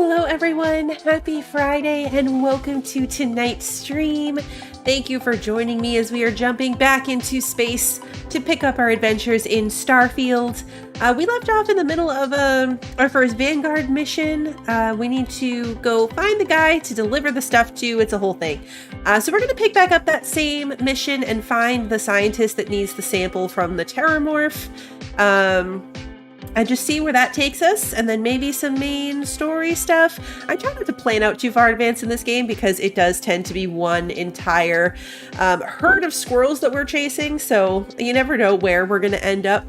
Hello everyone, happy Friday and welcome to tonight's stream. Thank you for joining me as we are jumping back into space to pick up our adventures in Starfield. We left off in the middle of our first Vanguard mission. We need to go find the guy to deliver the stuff to. It's a whole thing. So we're going to pick back up that same mission and find the scientist that needs the sample from the Terramorph. And just see where that takes us, and then maybe some main story stuff. I try not to plan out too far in advance in this game because it does tend to be one entire herd of squirrels that we're chasing, so you never know where we're going to end up.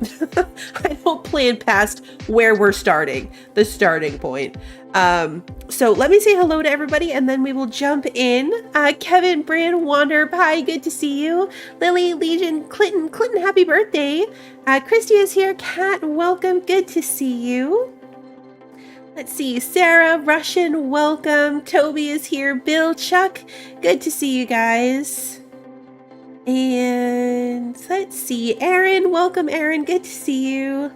I don't plan past where we're starting, the starting point. So let me say hello to everybody and then we will jump in. Kevin, Brand, Wander, hi, good to see you. Lily, Legion, Clinton, happy birthday. Christy is here. Kat, welcome, good to see you. Let's see, Sarah, Russian, welcome. Toby is here. Bill, Chuck, good to see you guys. And let's see, Aaron, welcome, Aaron, good to see you.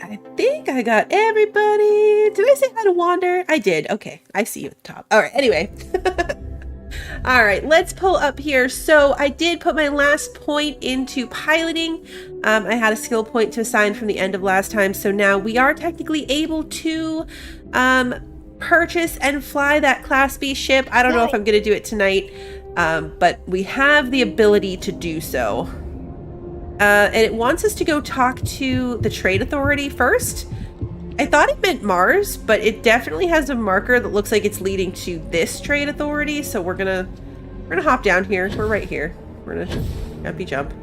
I think I got everybody. Did I say hi to Wander? I did. Okay, I see you at the top. All right, anyway. All right, let's pull up here. So I did put my last point into piloting. I had a skill point to assign from the end of last time. So now we are technically able to purchase and fly that Class B ship. I don't know if I'm going to do it tonight, but we have the ability to do so. And it wants us to go talk to the trade authority first. I thought it meant Mars, but it definitely has a marker that looks like it's leading to this trade authority. So we're gonna hop down here. We're right here. We're gonna jumpy jump.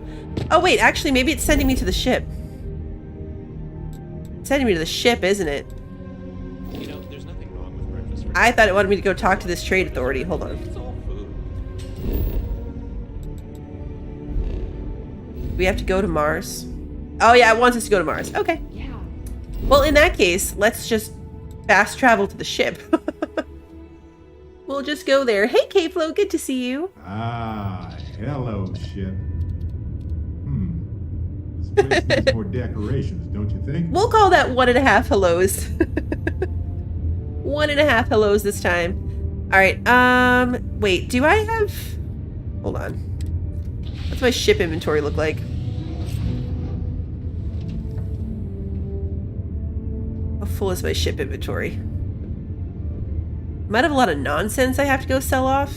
Oh wait, actually maybe it's sending me to the ship. It's sending me to the ship, isn't it? You know, there's nothing wrong with breakfast. I thought it wanted me to go talk to this trade authority. Hold on. It's all food. We have to go to Mars. Oh yeah, it wants us to go to Mars. Okay. Yeah. Well, in that case, let's just fast travel to the ship. We'll just go there. Hey, K-Flow, good to see you. Ah, hello, ship. This place needs more decorations, don't you think? We'll call that 1.5 hellos. 1.5 hellos this time. All right. Wait, do I have... Hold on. What's my ship inventory look like? How full is my ship inventory? Might have a lot of nonsense I have to go sell off.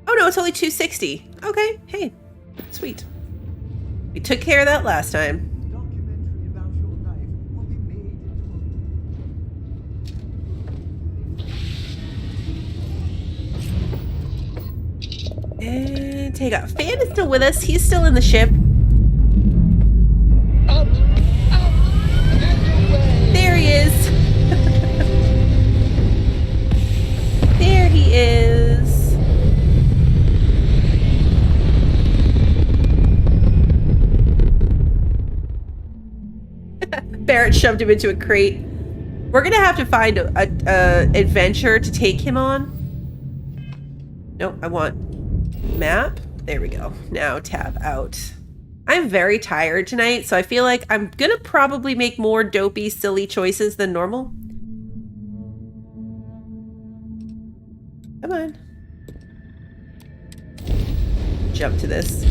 Oh no, it's only 260. Okay, hey, sweet. We took care of that last time. Documentary about your life will be made into And take out. Fan is still with us. He's still in the ship. There he is. There he is. Barrett shoved him into a crate. We're gonna have to find a adventure to take him on. Nope, I want map. There we go. Now tab out. I'm very tired tonight, so I feel like I'm gonna probably make more dopey, silly choices than normal. Come on. Jump to this.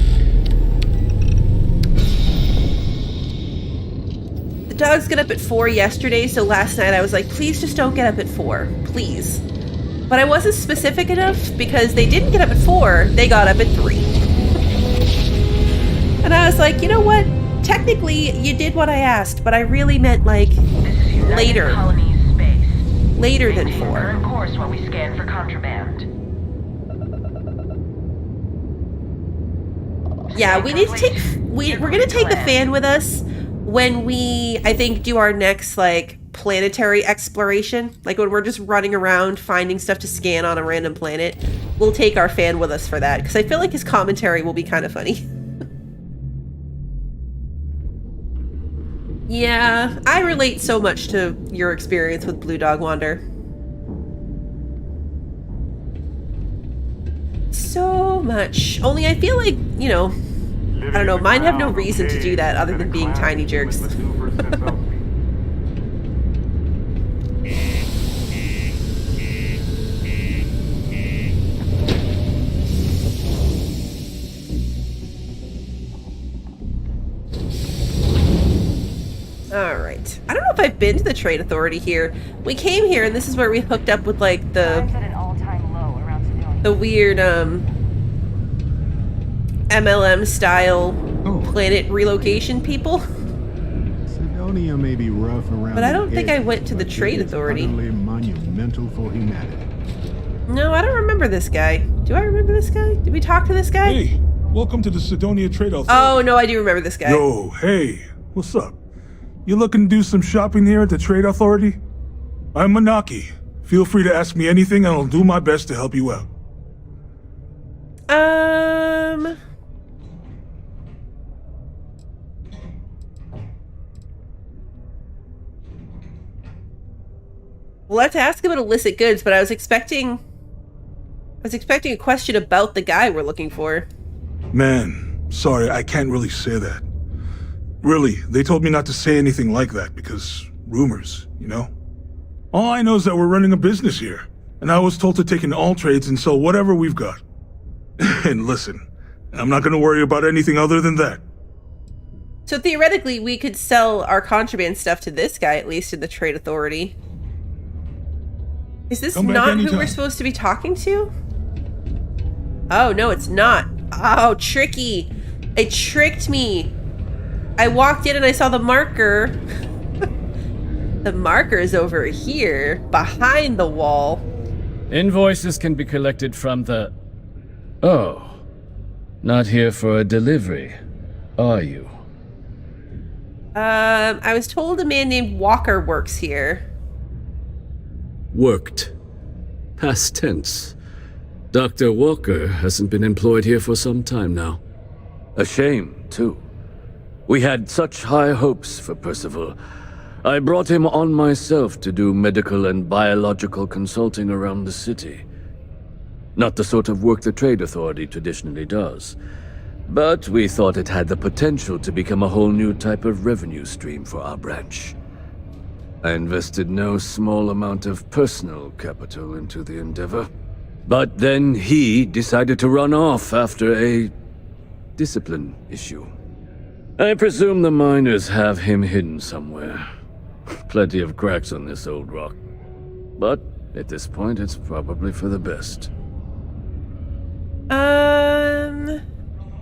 The dogs got up at 4 yesterday, so last night I was like, please just don't get up at 4, please. But I wasn't specific enough because they didn't get up at 4, they got up at 3. And I was like, you know what? Technically, you did what I asked, but I really meant like later. Later than 4. Of course, while we scan for contraband. Yeah, we need to take. We're gonna take the fan with us when we, I think, do our next like planetary exploration. Like when we're just running around finding stuff to scan on a random planet. We'll take our fan with us for that because I feel like his commentary will be kind of funny. Yeah, I relate so much to your experience with Blue Dog Wander. So much. Only I feel like, you know, I don't know, mine have no reason to do that other than being tiny jerks. Alright. I don't know if I've been to the Trade Authority here. We came here and this is where we hooked up with like the weird MLM style planet relocation people. Sidonia may be rough around, but I don't think I went to the Trade Authority. Utterly monumental for humanity. No, I don't remember this guy. Do I remember this guy? Did we talk to this guy? Hey, welcome to the Sidonia Trade Authority. Oh, no, I do remember this guy. Yo, hey, what's up? You looking to do some shopping here at the Trade Authority? I'm Manaki. Feel free to ask me anything and I'll do my best to help you out. We'll have to ask about illicit goods, but I was expecting a question about the guy we're looking for. Man, sorry, I can't really say that. Really, they told me not to say anything like that because rumors, you know? All I know is that we're running a business here, and I was told to take in all trades and sell whatever we've got. And listen, I'm not gonna worry about anything other than that. So theoretically, we could sell our contraband stuff to this guy, at least in the Trade Authority. Is this not who we're supposed to be talking to? Oh, no, it's not. Oh, tricky. It tricked me. I walked in and I saw the marker. The marker is over here, behind the wall. Invoices can be collected from the... Oh. Not here for a delivery, are you? I was told a man named Walker works here. Worked. Past tense. Dr. Walker hasn't been employed here for some time now. A shame, too. We had such high hopes for Percival. I brought him on myself to do medical and biological consulting around the city. Not the sort of work the Trade Authority traditionally does. But we thought it had the potential to become a whole new type of revenue stream for our branch. I invested no small amount of personal capital into the endeavor. But then he decided to run off after a discipline issue. I presume the miners have him hidden somewhere. Plenty of cracks on this old rock. But at this point, it's probably for the best.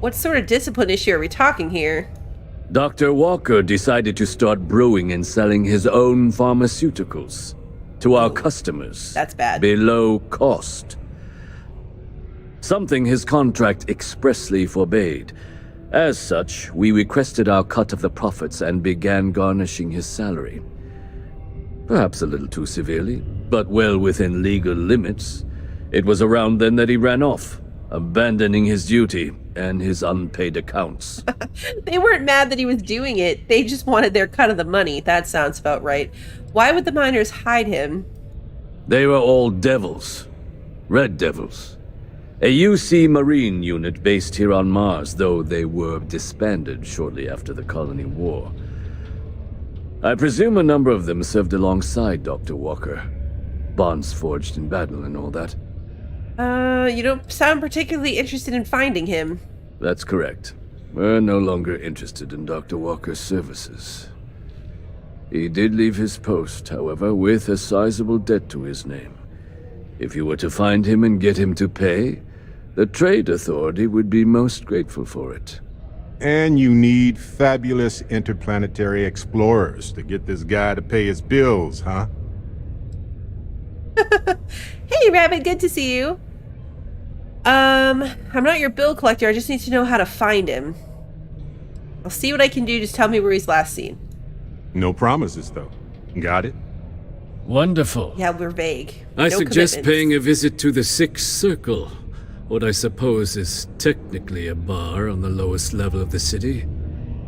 What sort of discipline issue are we talking here? Dr. Walker decided to start brewing and selling his own pharmaceuticals to our customers. That's bad. Below cost. Something his contract expressly forbade. As such, we requested our cut of the profits and began garnishing his salary. Perhaps a little too severely, but well within legal limits. It was around then that he ran off, abandoning his duty and his unpaid accounts. They weren't mad that he was doing it. They just wanted their cut of the money. That sounds about right. Why would the miners hide him? They were all devils. Red Devils. A UC Marine unit based here on Mars, though they were disbanded shortly after the Colony War. I presume a number of them served alongside Dr. Walker. Bonds forged in battle and all that. You don't sound particularly interested in finding him. That's correct. We're no longer interested in Dr. Walker's services. He did leave his post, however, with a sizable debt to his name. If you were to find him and get him to pay, the Trade Authority would be most grateful for it. And you need fabulous interplanetary explorers to get this guy to pay his bills, huh? Hey, Rabbit, good to see you. I'm not your bill collector. I just need to know how to find him. I'll see what I can do. Just tell me where he's last seen. No promises, though. Got it? Wonderful. Yeah, we're vague. I No suggest commitments. paying a visit to the Sixth Circle, what I suppose is technically a bar on the lowest level of the city.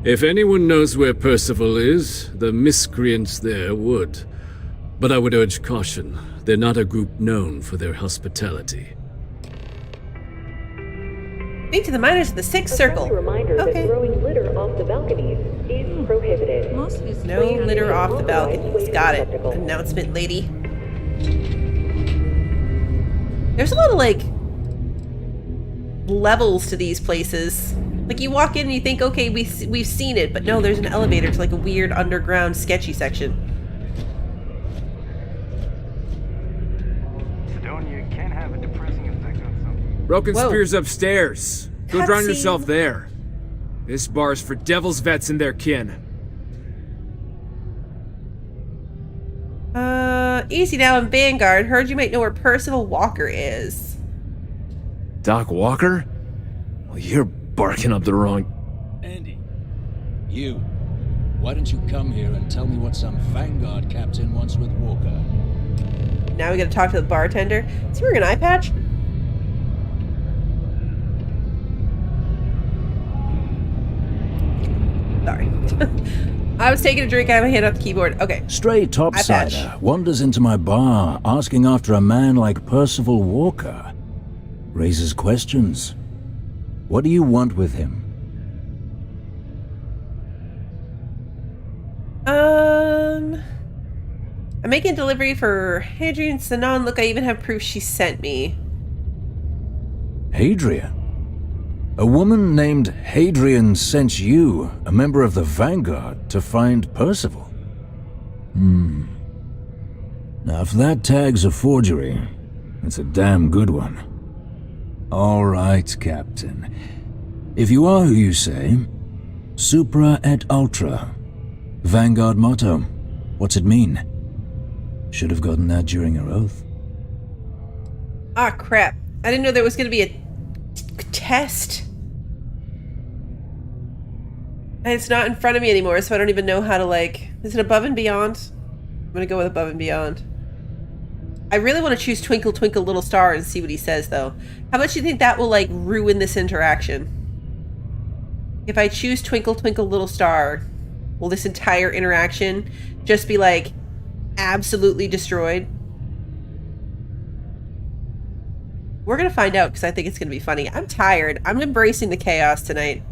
If anyone knows where Percival is, the miscreants there would. But I would urge caution. They're not a group known for their hospitality. Speak to the miners of the Sixth Circle. Reminder that Okay. throwing litter off the balconies is prohibited. No litter off the balconies. Got it. Announcement lady. There's a lot of, like, levels to these places. Like, you walk in and you think, okay, we've seen it, but no, there's an elevator to, like, a weird underground sketchy section. Sidonia can have a depressing effect on some people. Broken Whoa. Spear's upstairs. Go drown Cutscene. yourself there. This bar's for devil's vets and their kin. Easy now in Vanguard. Heard you might know where Percival Walker is. Doc Walker? Well, you're barking up the wrong... Andy, you. Why don't you come here and tell me what some Vanguard captain wants with Walker? Now we gotta talk to the bartender. Is he wearing an eye patch? Sorry. I was taking a drink. I have a hand off the keyboard. Okay. Stray topsider wanders into my bar asking after a man like Percival Walker. Raises questions. What do you want with him? I'm making delivery for Hadrian Sanon. Look, I even have proof she sent me. Hadrian? A woman named Hadrian sent you, a member of the Vanguard, to find Percival? Now, if that tag's a forgery, it's a damn good one. All right, Captain. If you are who you say, Supra et Ultra. Vanguard motto. What's it mean? Should have gotten that during your oath. Ah, crap. I didn't know there was going to be a test. And it's not in front of me anymore, so I don't even know how to, like... Is it above and beyond? I'm going to go with above and beyond. I really want to choose Twinkle Twinkle Little Star and see what he says, though. How much do you think that will, like, ruin this interaction? If I choose Twinkle Twinkle Little Star, will this entire interaction just be, like, absolutely destroyed? We're going to find out, because I think it's going to be funny. I'm tired. I'm embracing the chaos tonight.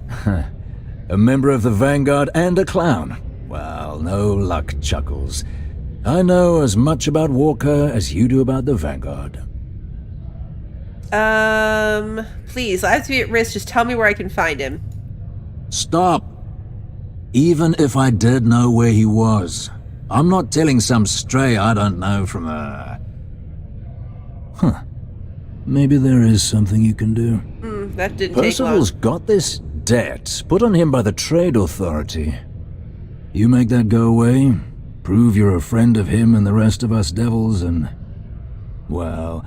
A member of the Vanguard and a clown. Well, no luck, Chuckles. I know as much about Walker as you do about the Vanguard. Please, I have to be at risk. Just tell me where I can find him. Stop. Even if I did know where he was, I'm not telling some stray I don't know from a... Maybe there is something you can do. That didn't take long. Percival's got this debt put on him by the Trade Authority. You make that go away, prove you're a friend of him and the rest of us devils, and... well,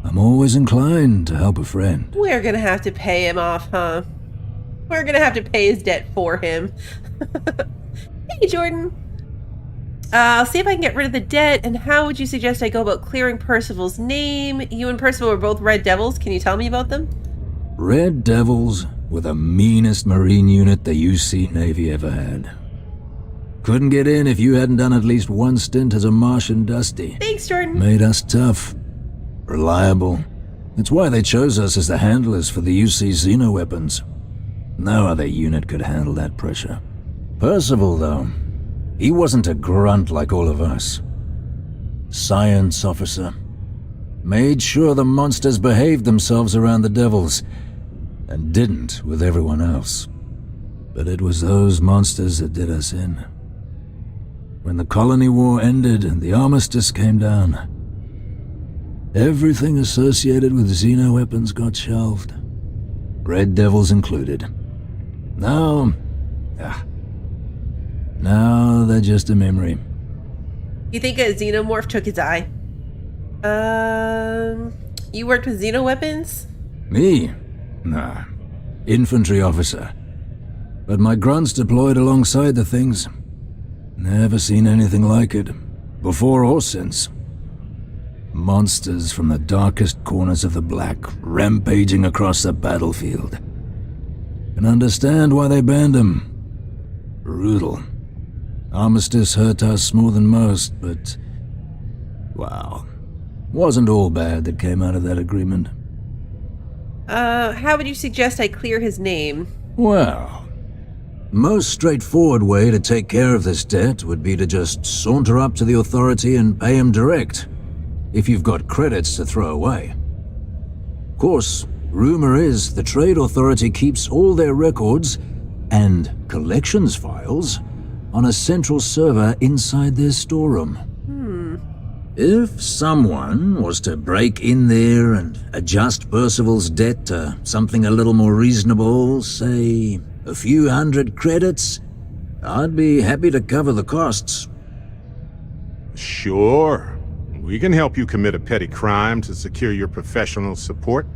I'm always inclined to help a friend. We're gonna have to pay him off, huh? We're gonna have to pay his debt for him. Hey, Jordan. I'll see if I can get rid of the debt, and how would you suggest I go about clearing Percival's name? You and Percival are both Red Devils. Can you tell me about them? Red Devils were the meanest Marine unit the UC Navy ever had. Couldn't get in if you hadn't done at least one stint as a Martian Dusty. Thanks, Jordan. Made us tough. Reliable. That's why they chose us as the handlers for the UC Xeno weapons. No other unit could handle that pressure. Percival, though, he wasn't a grunt like all of us. Science officer. Made sure the monsters behaved themselves around the devils, and didn't with everyone else. But it was those monsters that did us in. When the colony war ended and the armistice came down, everything associated with Xeno weapons got shelved. Red Devils included. Now they're just a memory. You think a xenomorph took his eye? You worked with Xeno weapons? Me? Nah. Infantry officer. But my grunts deployed alongside the things. Never seen anything like it. Before or since. Monsters from the darkest corners of the Black, rampaging across the battlefield. Can understand why they banned them. Brutal. Armistice hurt us more than most, but... wow. Wasn't all bad that came out of that agreement. How would you suggest I clear his name? Well, most straightforward way to take care of this debt would be to just saunter up to the authority and pay him direct, if you've got credits to throw away. Of course, rumor is the trade authority keeps all their records and collections files on a central server inside their storeroom. If someone was to break in there and adjust Percival's debt to something a little more reasonable, say a few hundred credits, I'd be happy to cover the costs. Sure. We can help you commit a petty crime to secure your professional support.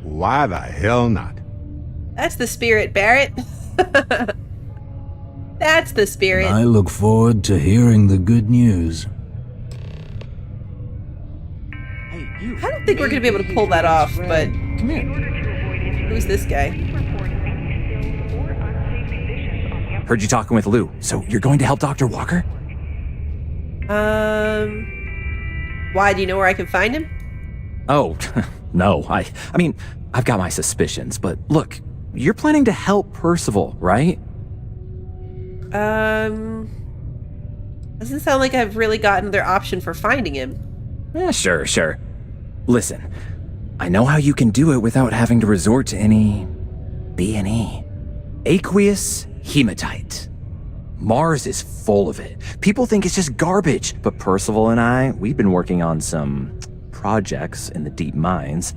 Why the hell not? That's the spirit, Barrett. That's the spirit. I look forward to hearing the good news. I don't think we're going to be able to pull that off, but... Come here. Who's this guy? Heard you talking with Lou, so you're going to help Dr. Walker? Why? Do you know where I can find him? Oh, no. I mean, I've got my suspicions, but look, you're planning to help Percival, right? Doesn't sound like I've really got another option for finding him. Yeah, sure. Listen, I know how you can do it without having to resort to any B&E. Aqueous hematite. Mars is full of it. People think it's just garbage, but Percival and we've been working on some projects in the deep mines.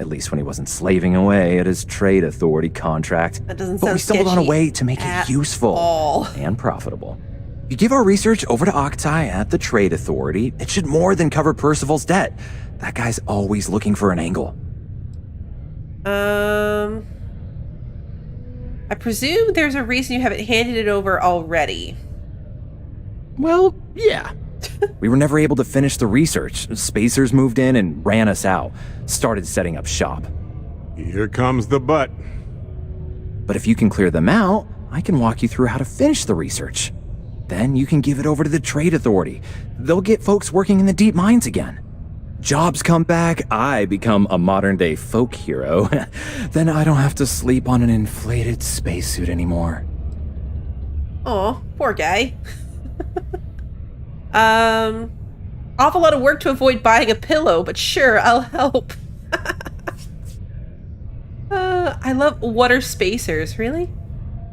At least when he wasn't slaving away at his trade authority contract. That doesn't but sound we stumbled on a way to make at it useful all. and profitable. You give our research over to Octai at the trade authority, it should more than cover Percival's debt. That guy's always looking for an angle. I presume there's a reason you haven't handed it over already. Well, yeah. We were never able to finish the research. Spacers moved in and ran us out. Started setting up shop. Here comes the butt. But if you can clear them out, I can walk you through how to finish the research. Then you can give it over to the trade authority. They'll get folks working in the deep mines again. Jobs come back, I become a modern-day folk hero. Then I don't have to sleep on an inflated spacesuit anymore. Aw, poor guy. Awful lot of work to avoid buying a pillow, but sure, I'll help. I love water spacers, really?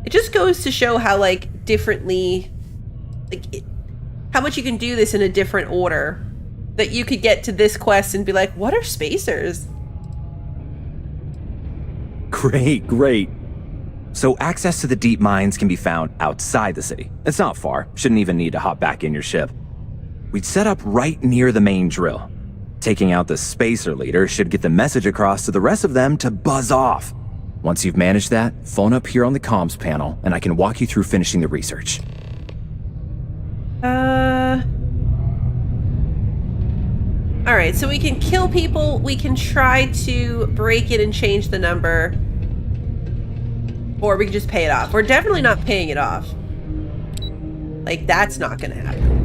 It just goes to show how, like, differently... how much you can do this in a different order. That you could get to this quest and be like, what are spacers? Great. So access to the deep mines can be found outside the city. It's not far. Shouldn't even need to hop back in your ship. We'd set up right near the main drill. Taking out the spacer leader should get the message across to the rest of them to buzz off. Once you've managed that, phone up here on the comms panel and I can walk you through finishing the research. Alright, so we can kill people, we can try to break it and change the number. Or we can just pay it off. We're definitely not paying it off. Like, that's not gonna happen.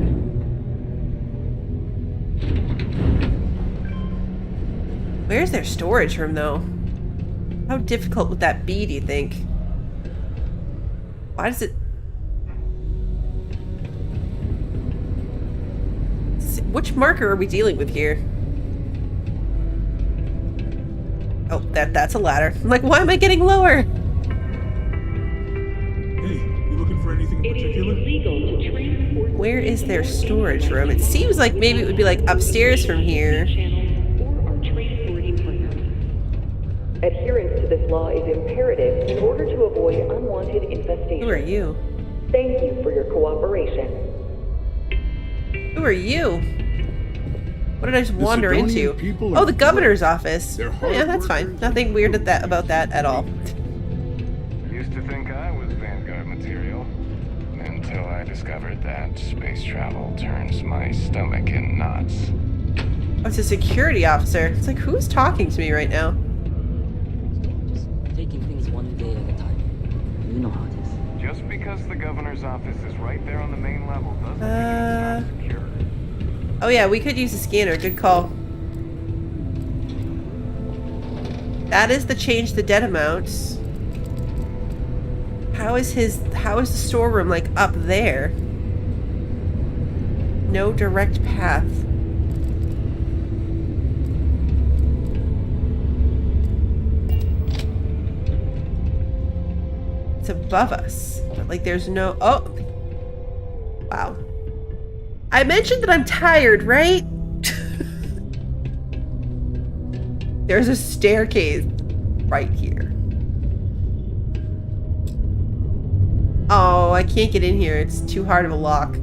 Where's their storage room, though? How difficult would that be, do you think? Why does it... Which marker are we dealing with here? Oh, that's a ladder. I'm like, why am I getting lower? Hey, you looking for anything in particular? Where is their storage room? It seems like maybe it would be like upstairs from here. Adherence to this law is imperative in order to avoid unwanted infestation. Who are you? Thank you for your cooperation. Who are you? What did I just wander into? Oh, the governor's office. Oh, yeah, that's fine. Nothing weird about that at all. Used to think I was Vanguard material. Until I discovered that space travel turns my stomach in knots. Oh, it's a security officer. It's like, who's talking to me right now? Taking things one day at a time. You know how it is. Just because the governor's office is right there on the main level doesn't mean it's not secure. Oh yeah, we could use a scanner. Good call. That is the change the dead amount. How is the storeroom like up there? No direct path. It's above us, but like there's no, oh, wow. I mentioned that I'm tired, right? There's a staircase right here. Oh, I can't get in here. It's too hard of a lock. Is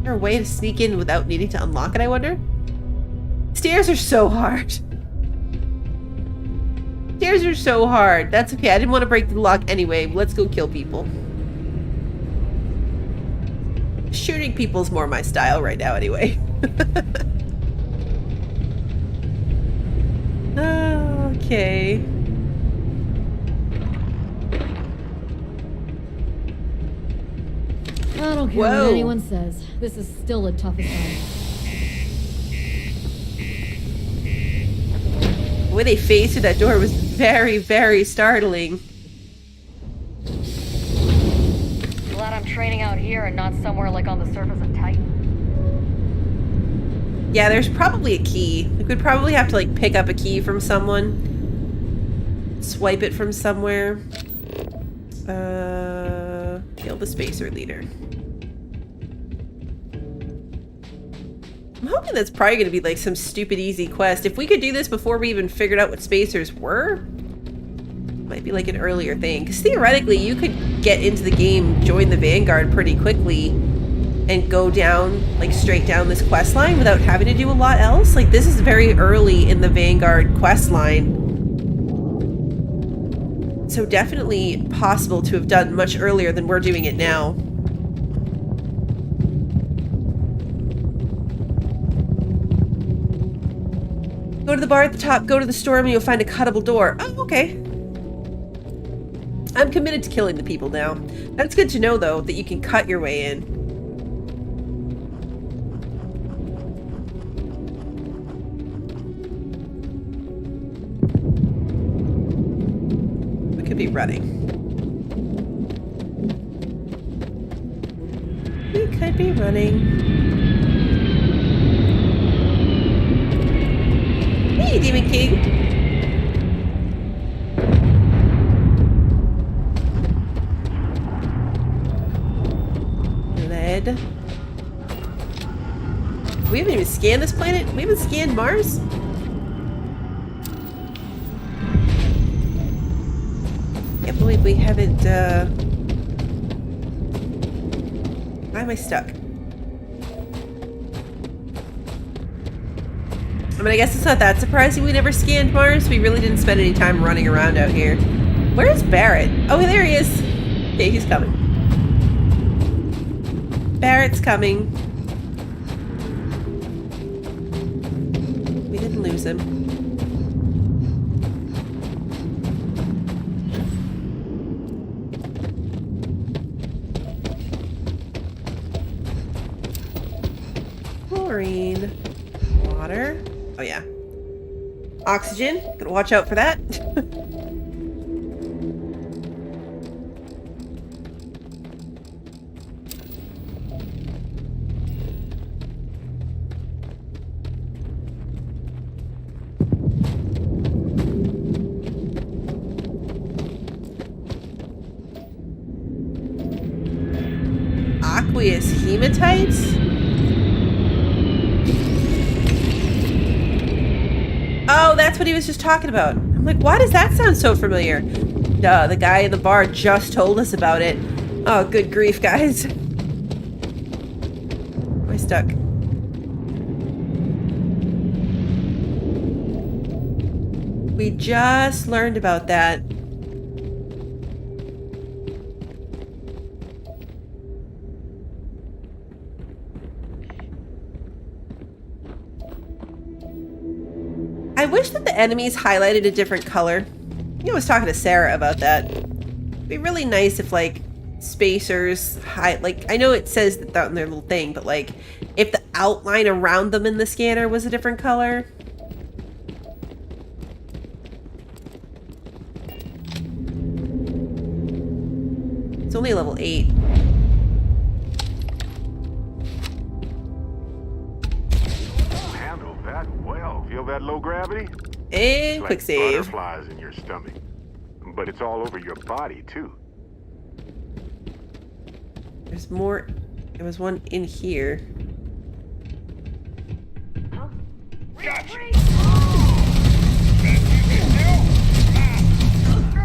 there a way to sneak in without needing to unlock it, I wonder? Stairs are so hard. Stairs are so hard. That's okay. I didn't want to break the lock anyway. Let's go kill people. Shooting people's more my style right now anyway. Okay. I don't care what anyone says. This is still a tough assignment. The way they phased through that door was very, very startling. Glad I'm training out here and not somewhere like on the surface of Titan. Yeah, there's probably a key. Like, we'd probably have to like pick up a key from someone. Swipe it from somewhere. Kill the spacer leader. I'm hoping that's probably going to be like some stupid easy quest. If we could do this before we even figured out what spacers were, might be like an earlier thing. Because theoretically, you could get into the game, join the Vanguard pretty quickly, and go down, like straight down this quest line without having to do a lot else. Like this is very early in the Vanguard quest line. So definitely possible to have done much earlier than we're doing it now. Go to the bar at the top, go to the storeroom, and you'll find a cuttable door. Oh, okay. I'm committed to killing the people now. That's good to know, though, that you can cut your way in. We could be running. We could be running. Hey, Demon King. Lead. We haven't even scanned this planet. We haven't scanned Mars. Can't believe we haven't, Why am I stuck? I mean, I guess it's not that surprising we never scanned Mars. We really didn't spend any time running around out here. Where's Barrett? Oh, there he is. Okay, he's coming. Barrett's coming. We didn't lose him. Chlorine. Water. Oh yeah. Oxygen. Gotta watch out for that. Aqueous hematites? Oh, that's what he was just talking about. I'm like, why does that sound so familiar? Duh, the guy in the bar just told us about it. Oh, good grief, guys. Am I stuck? We just learned about that. I wish that the enemies highlighted a different color. I was talking to Sarah about that. It'd be really nice if, like, spacers like, I know it says that in their little thing, but, like, if the outline around them in the scanner was a different color. It's only level 8. Handle that well. Feel that low gravity? And It's quick like save. butterflies in your stomach. But it's all over your body, too. There's more. There was one in here.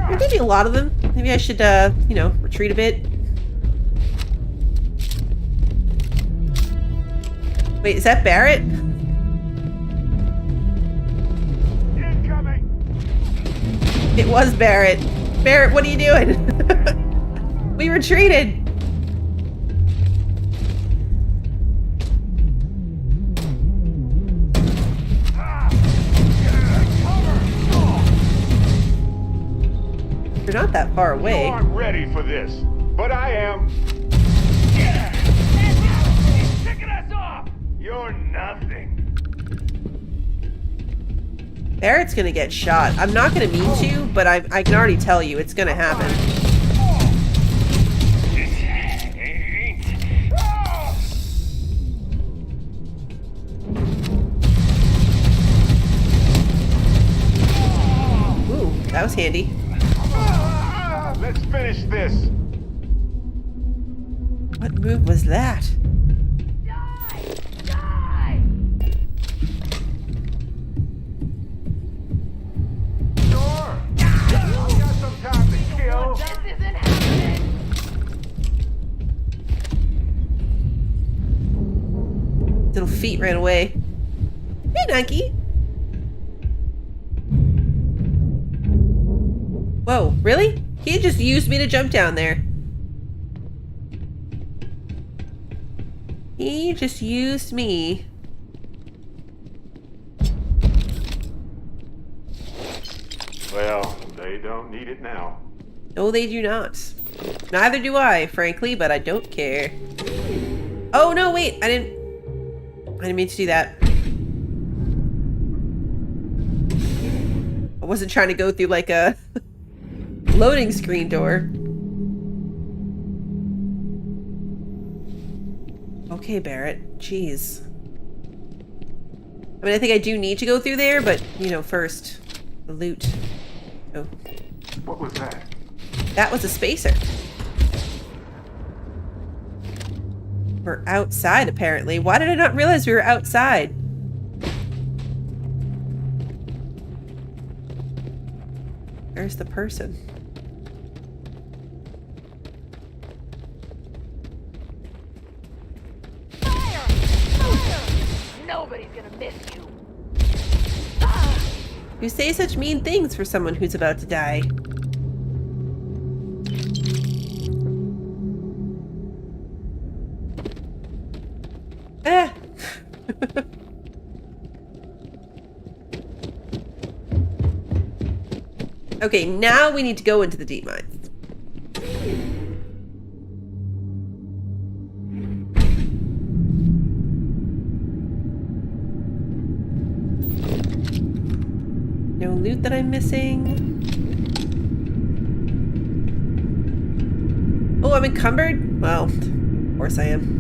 There could be a lot of them. Maybe I should, you know, retreat a bit. Wait, is that Barrett? Incoming! It was Barrett. Barrett, what are you doing? We retreated. You're not that far away. You aren't ready for this, but I am. Ticking us off! You're nothing. Barrett's gonna get shot. I'm not gonna mean to, but I can already tell you it's gonna happen. Ooh, that was handy. Let's finish this. What move was that? Sure. I've got some time to kill. This isn't happening! Little feet ran away. Hey, Nike. Whoa, really? He just used me to jump down there. He just used me. Well, they don't need it now. No, they do not. Neither do I, frankly, but I don't care. Oh, no, wait. I didn't mean to do that. I wasn't trying to go through like a loading screen door. Okay, Barrett. Jeez. I mean, I think I do need to go through there, but, you know, first, the loot. Oh. What was that? That was a spacer. We're outside, apparently. Why did I not realize we were outside? Where's the person? Nobody's gonna miss you. You say such mean things for someone who's about to die. Ah! Okay, now we need to go into the deep mines. No loot that I'm missing. Oh, I'm encumbered? Well, of course I am.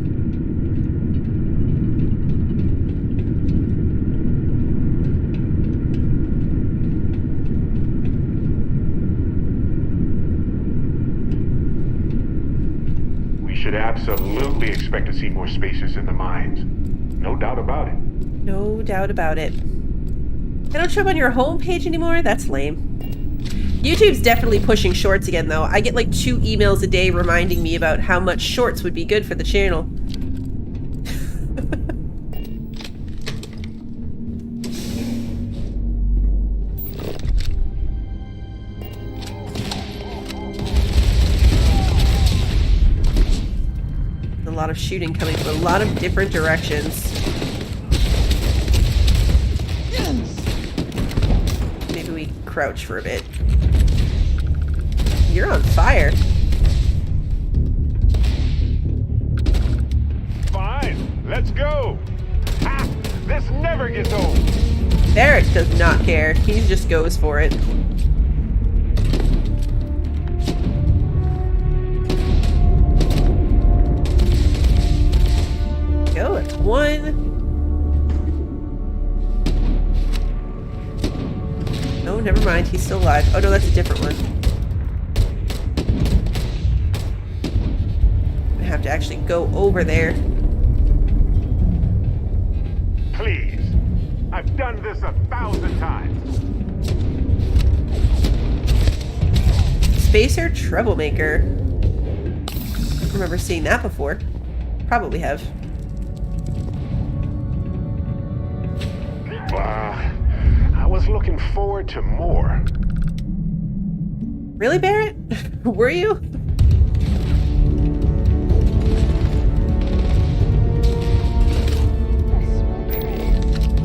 We should absolutely expect to see more spacers in the mines. No doubt about it. No doubt about it. I don't show up on your homepage anymore? That's lame. YouTube's definitely pushing shorts again, though. I get like 2 emails a day reminding me about how much shorts would be good for the channel. A lot of shooting coming from a lot of different directions. Maybe we crouch for a bit. You're on fire. Fine, let's go. Ha! This never gets old. Barrett does not care. He just goes for it. one. Oh, never mind. He's still alive. Oh, no, that's a different one. I have to actually go over there. Please. I've done this 1,000 times. Spacer Troublemaker. I don't remember seeing that before. Probably have. I was looking forward to more. Really, Barrett? Were you?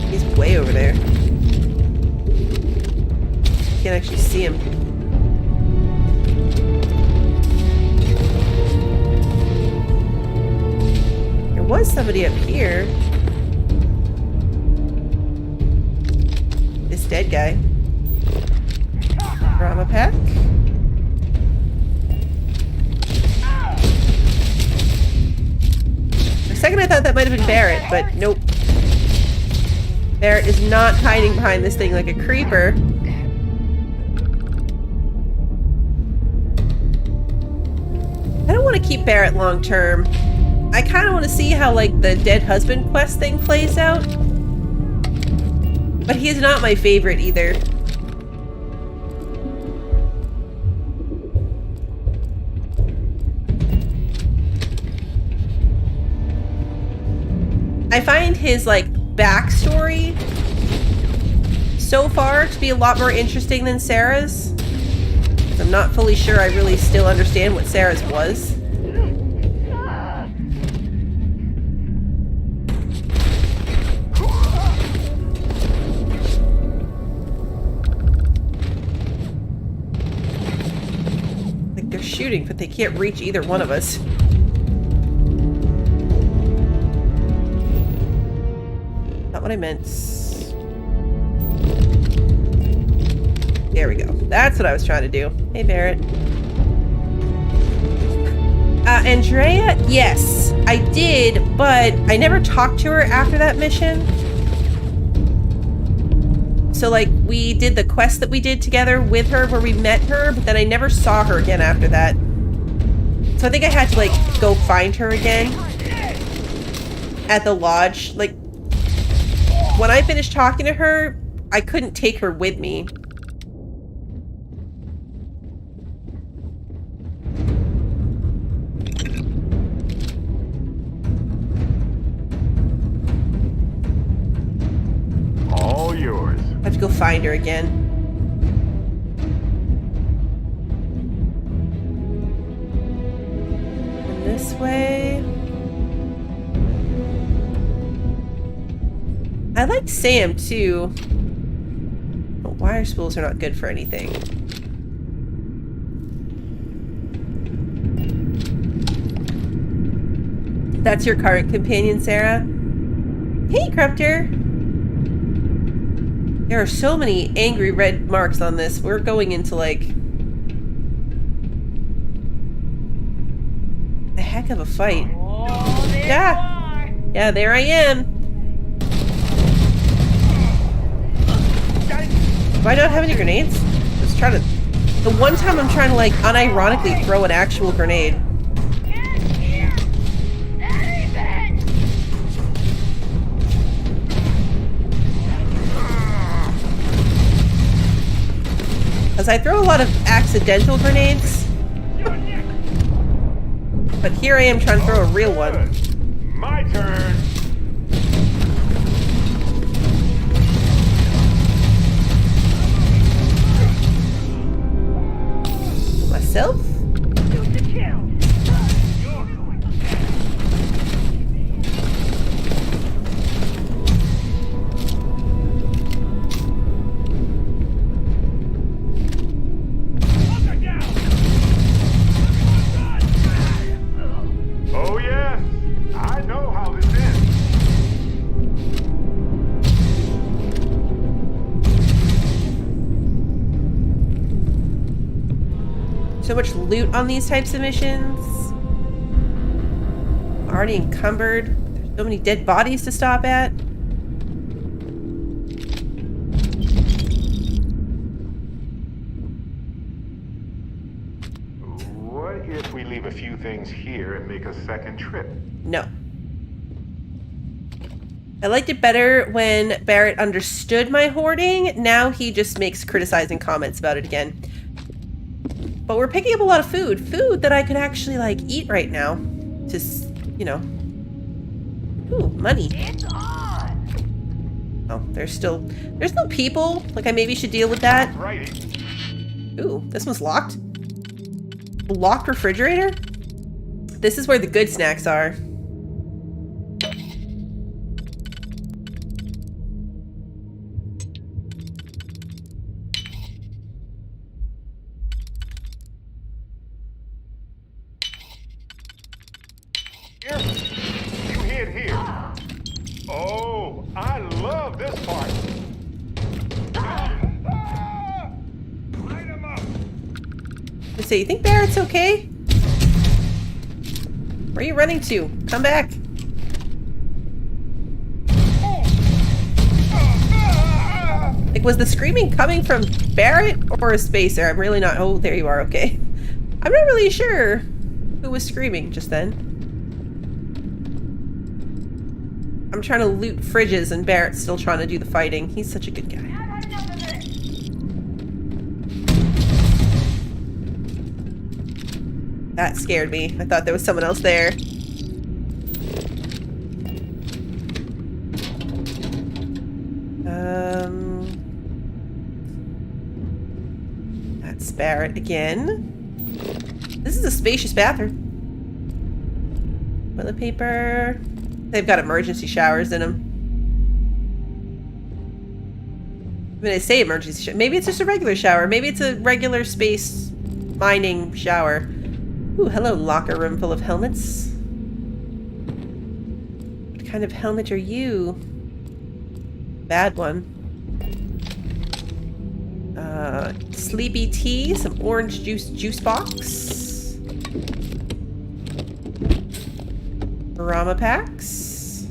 He's way over there. Can't actually see him. There was somebody up here. This dead guy. Drama pack. For a second I thought that might have been Barrett, but nope. Barrett is not hiding behind this thing like a creeper. I don't want to keep Barrett long term. I kind of want to see how, like, the dead husband quest thing plays out. But he is not my favorite either. I find his, like, backstory so far to be a lot more interesting than Sarah's. I'm not fully sure I really still understand what Sarah's was. Like, they're shooting, but they can't reach either one of us. Not what I meant. There we go. That's what I was trying to do. Hey, Barrett. Andrea? Yes, I did, but I never talked to her after that mission. So, like, we did the quest that we did together with her where we met her, but then I never saw her again after that. So I think I had to, like, go find her again at the lodge. Like, when I finished talking to her, I couldn't take her with me. All yours. I have to go find her again. And this way. I like Sam too. But wire spools are not good for anything. That's your current companion, Sarah? Hey, Crupter! There are so many angry red marks on this. We're going into, like, a heck of a fight. Yeah! Yeah, there I am! Do I not have any grenades? Just trying to... The one time I'm trying to, like, unironically throw an actual grenade. Because I throw a lot of accidental grenades. But here I am trying to throw a real one. My turn. Myself? Oh yes, I know how this ends. So much loot on these types of missions. Already encumbered. So many dead bodies to stop at. What if we leave a few things here and make a second trip? No. I liked it better when Barrett understood my hoarding. Now he just makes criticizing comments about it again. But we're picking up a lot of food. Food that I could actually, like, eat right now. Just, you know. Ooh, money. Oh, there's still people. Like, I maybe should deal with that. Ooh, this one's locked. A locked refrigerator? This is where the good snacks are. You hid here. Oh, I love this part. Let's see, you think Barrett's okay? Where are you running to? Come back. Like, was the screaming coming from Barrett or a spacer? I'm really not. Oh, there you are. Okay. I'm not really sure who was screaming just then. I'm trying to loot fridges and Barrett's still trying to do the fighting. He's such a good guy. That scared me. I thought there was someone else there. That's Barrett again. This is a spacious bathroom. Toilet paper. They've got emergency showers in them. I mean, I say emergency shower. Maybe it's just a regular shower. Maybe it's a regular space mining shower. Ooh, hello, locker room full of helmets. What kind of helmet are you? Bad one. Sleepy tea, some orange juice box. Rama packs.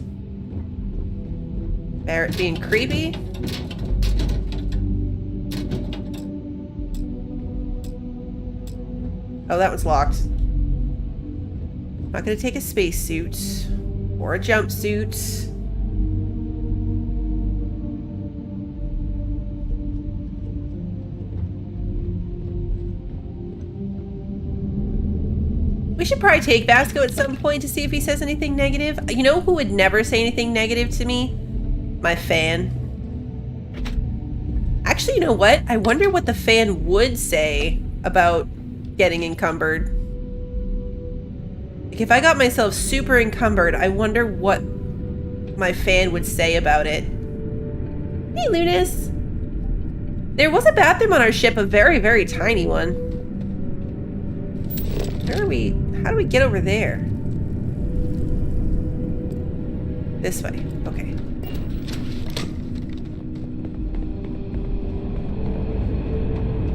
Barrett being creepy. Oh, that one's locked. Not gonna take a spacesuit or a jumpsuit. We should probably take Vasco at some point to see if he says anything negative. You know who would never say anything negative to me? My fan. Actually, you know what? I wonder what the fan would say about getting encumbered. Like, if I got myself super encumbered, I wonder what my fan would say about it. Hey, Lunas. There was a bathroom on our ship, a very, very tiny one. Where are we? How do we get over there? This way. Okay.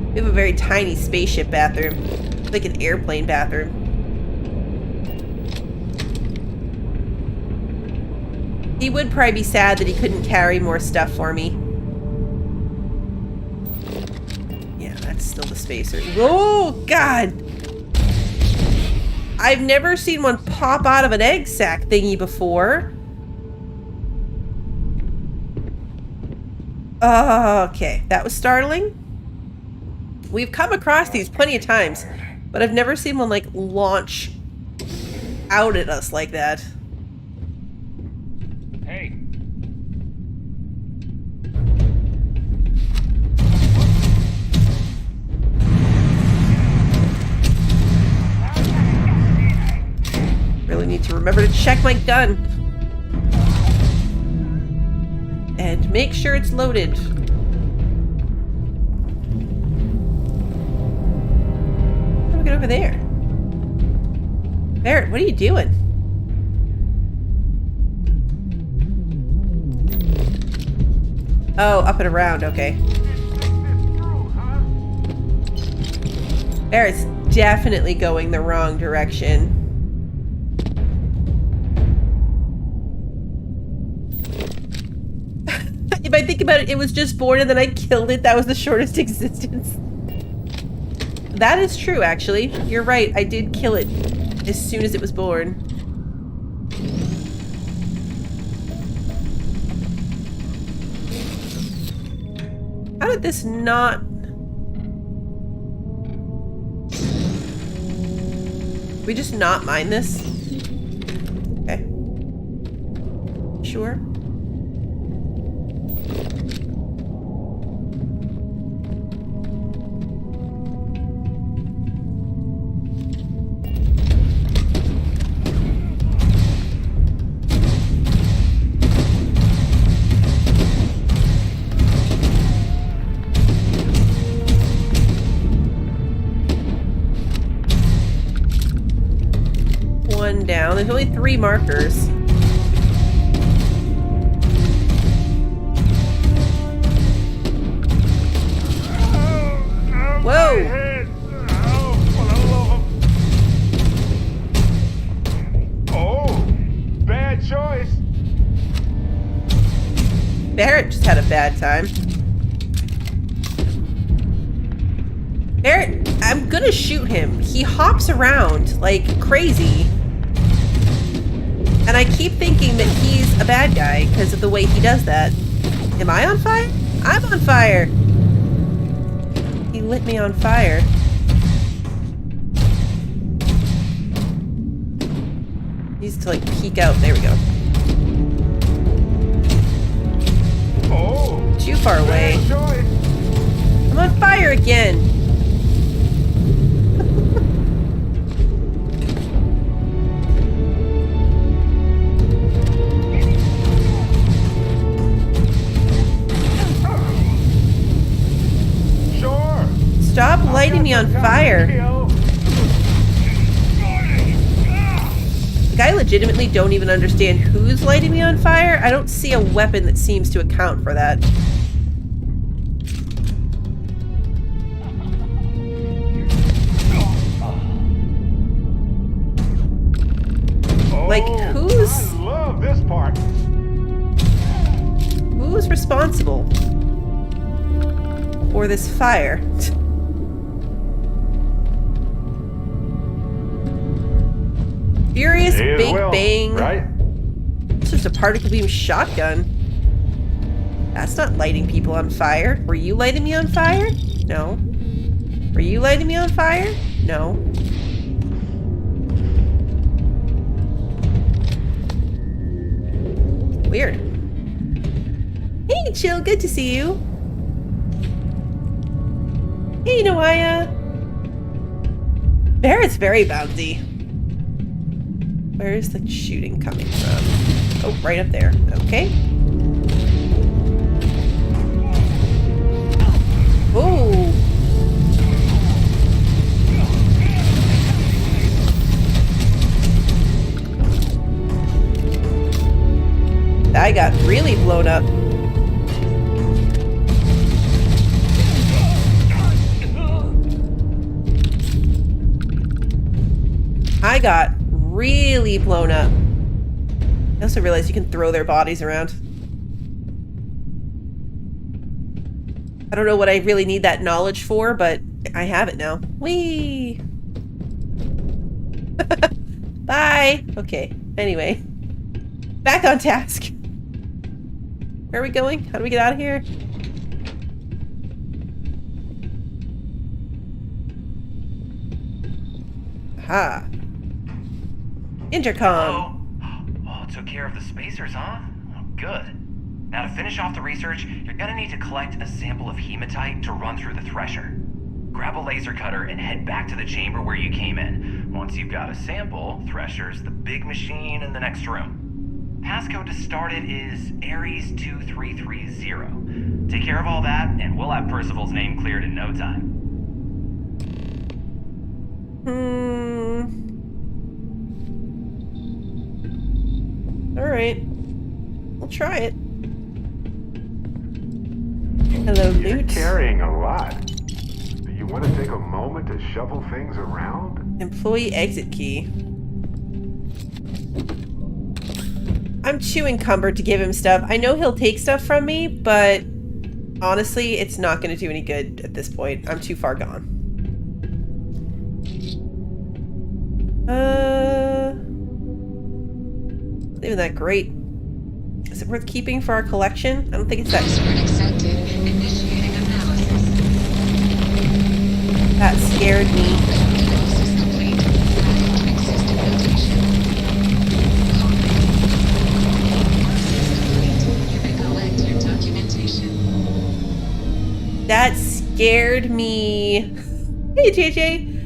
We have a very tiny spaceship bathroom. It's like an airplane bathroom. He would probably be sad that he couldn't carry more stuff for me. Yeah, that's still the spacer. Oh, God! I've never seen one pop out of an egg sac thingy before. Okay, that was startling. We've come across these plenty of times, but I've never seen one, like, launch out at us like that. Hey. Really need to remember to check my gun. And make sure it's loaded. How do we get over there? Barrett, what are you doing? Oh, up and around, okay. Barrett's definitely going the wrong direction. If I think about it, it was just born and then I killed it. That was the shortest existence. That is true, actually. You're right. I did kill it as soon as it was born. How did this not... We just not mine this? Okay. Sure. One down. There's only 3 markers. Whoa! Oh, bad choice. Barrett just had a bad time. Barrett, I'm gonna shoot him. He hops around like crazy. And I keep thinking that he's a bad guy because of the way he does that. Am I on fire? I'm on fire! He lit me on fire. He needs to like peek out. There we go. Oh, too far away. I'm on fire again. Stop lighting me on fire. Like, I legitimately don't even understand who's lighting me on fire. I don't see a weapon that seems to account for that. Like, who's... I love this part. Who's responsible for this fire? Furious big bang. Right? It's just a particle beam shotgun. That's not lighting people on fire. Were you lighting me on fire? No. Were you lighting me on fire? No. Weird. Hey, Chill, good to see you. Hey, Noaya. Barrett's very bouncy. Where is the shooting coming from? Oh, right up there. Okay. Oh. I got really blown up. I got really blown up. I also realized you can throw their bodies around. I don't know what I really need that knowledge for, but I have it now. Whee! Bye! Okay, anyway. Back on task. Where are we going? How do we get out of here? Aha. Intercom. Oh, took care of the spacers, huh? Oh, good. Now to finish off the research, you're gonna need to collect a sample of hematite to run through the thresher. Grab a laser cutter and head back to the chamber where you came in. Once you've got a sample, Thresher's the big machine in the next room. Passcode to start it is Ares 2330. Take care of all that, and we'll have Percival's name cleared in no time. Alright. We'll try it. Hello, You're Loot. carrying a lot. Do you want to take a moment to shuffle things around? Employee exit key. I'm too encumbered to give him stuff. I know he'll take stuff from me, but honestly, it's not going to do any good at this point. I'm too far gone. Not even that great. Is it worth keeping for our collection? I don't think it's that. That scared me. That scared me. Hey, JJ.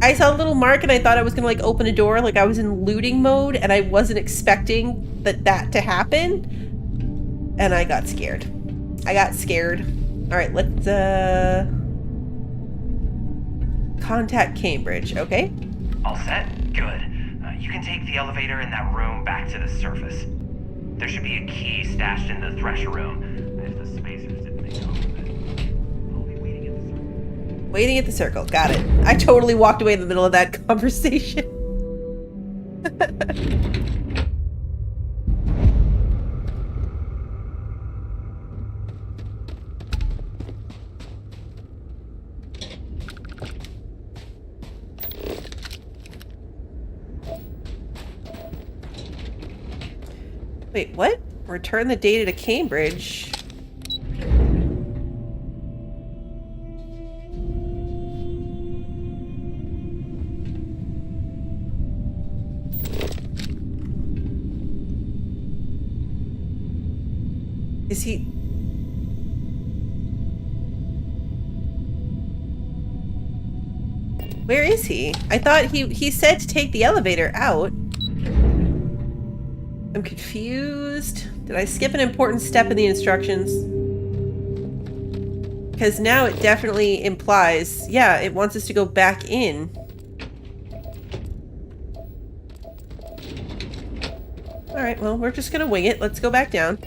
I saw a little mark and I thought I was gonna like open a door, like I was in looting mode, and I wasn't expecting that to happen. And I got scared. I got scared. All right, let's contact Cambridge. Okay. All set? Good. You can take the elevator in that room back to the surface. There should be a key stashed in the thresher room. If the spacers didn't make off with it. I'll be waiting at the circle. Waiting at the circle. Got it. I totally walked away in the middle of that conversation. Wait, what? Return the data to Cambridge. Is he... Where is he? I thought he said to take the elevator out. I'm confused. Did I skip an important step in the instructions? Because now it definitely implies, yeah, it wants us to go back in. Alright, well, we're just gonna wing it. Let's go back down.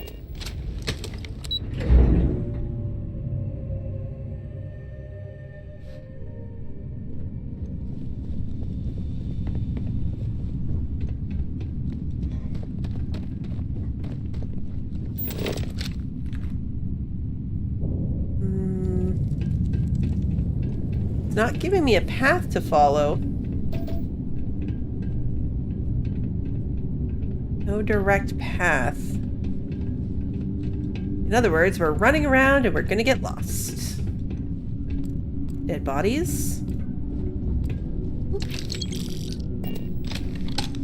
Not giving me a path to follow. No direct path. In other words, we're running around and we're gonna get lost. Dead bodies?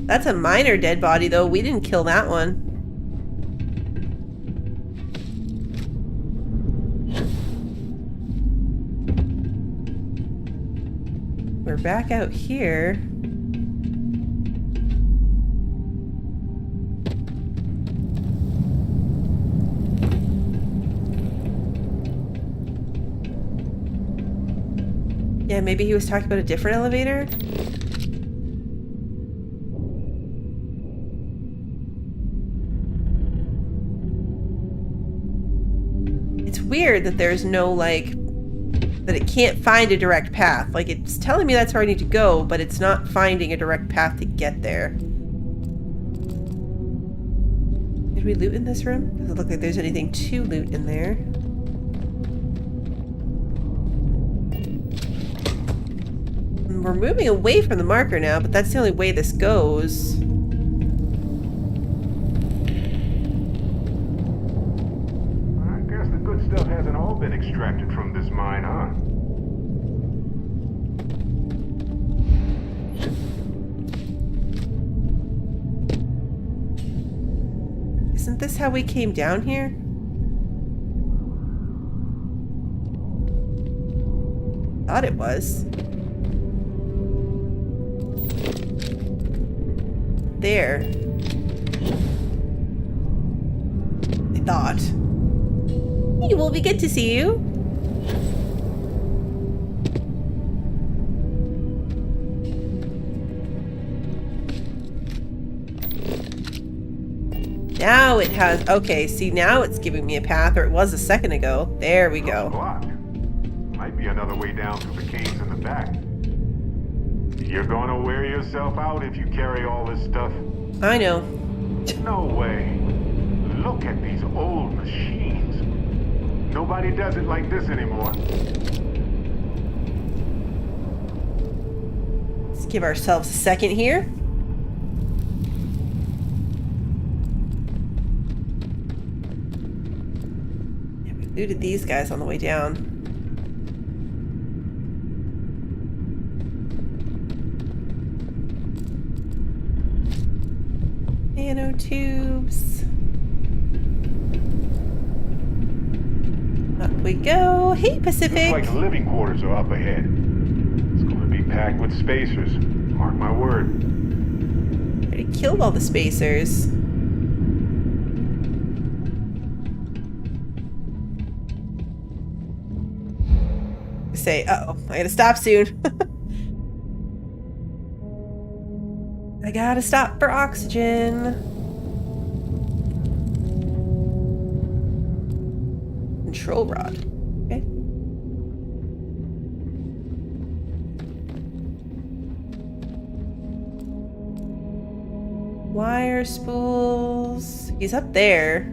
That's a minor dead body though. We didn't kill that one. We're back out here. Yeah, maybe he was talking about a different elevator? It's weird that there's no, like, that it can't find a direct path. Like, it's telling me that's where I need to go, but it's not finding a direct path to get there. Did we loot in this room? Doesn't look like there's anything to loot in there. We're moving away from the marker now, but that's the only way this goes. I guess the good stuff hasn't all been extracted from this mine, huh? Isn't this how we came down here? Thought it was. There. I thought. Hey, will be good to see you. Now it has, okay, see now it's giving me a path, or it was a second ago. There we go. Blocked. Might be another way down through the caves in the back. You're gonna wear yourself out if you carry all this stuff. I know. No way. Look at these old machines. Nobody does it like this anymore. Let's give ourselves a second here. Yeah, we looted these guys on the way down. Nanotubes. Up we go. Hey, Pacific. Looks like living quarters are up ahead. It's going to be packed with spacers. Mark my word. Already killed all the spacers. Say, uh-oh, I gotta stop soon. I gotta stop for oxygen. Control rod. Okay. Wire spools. He's up there.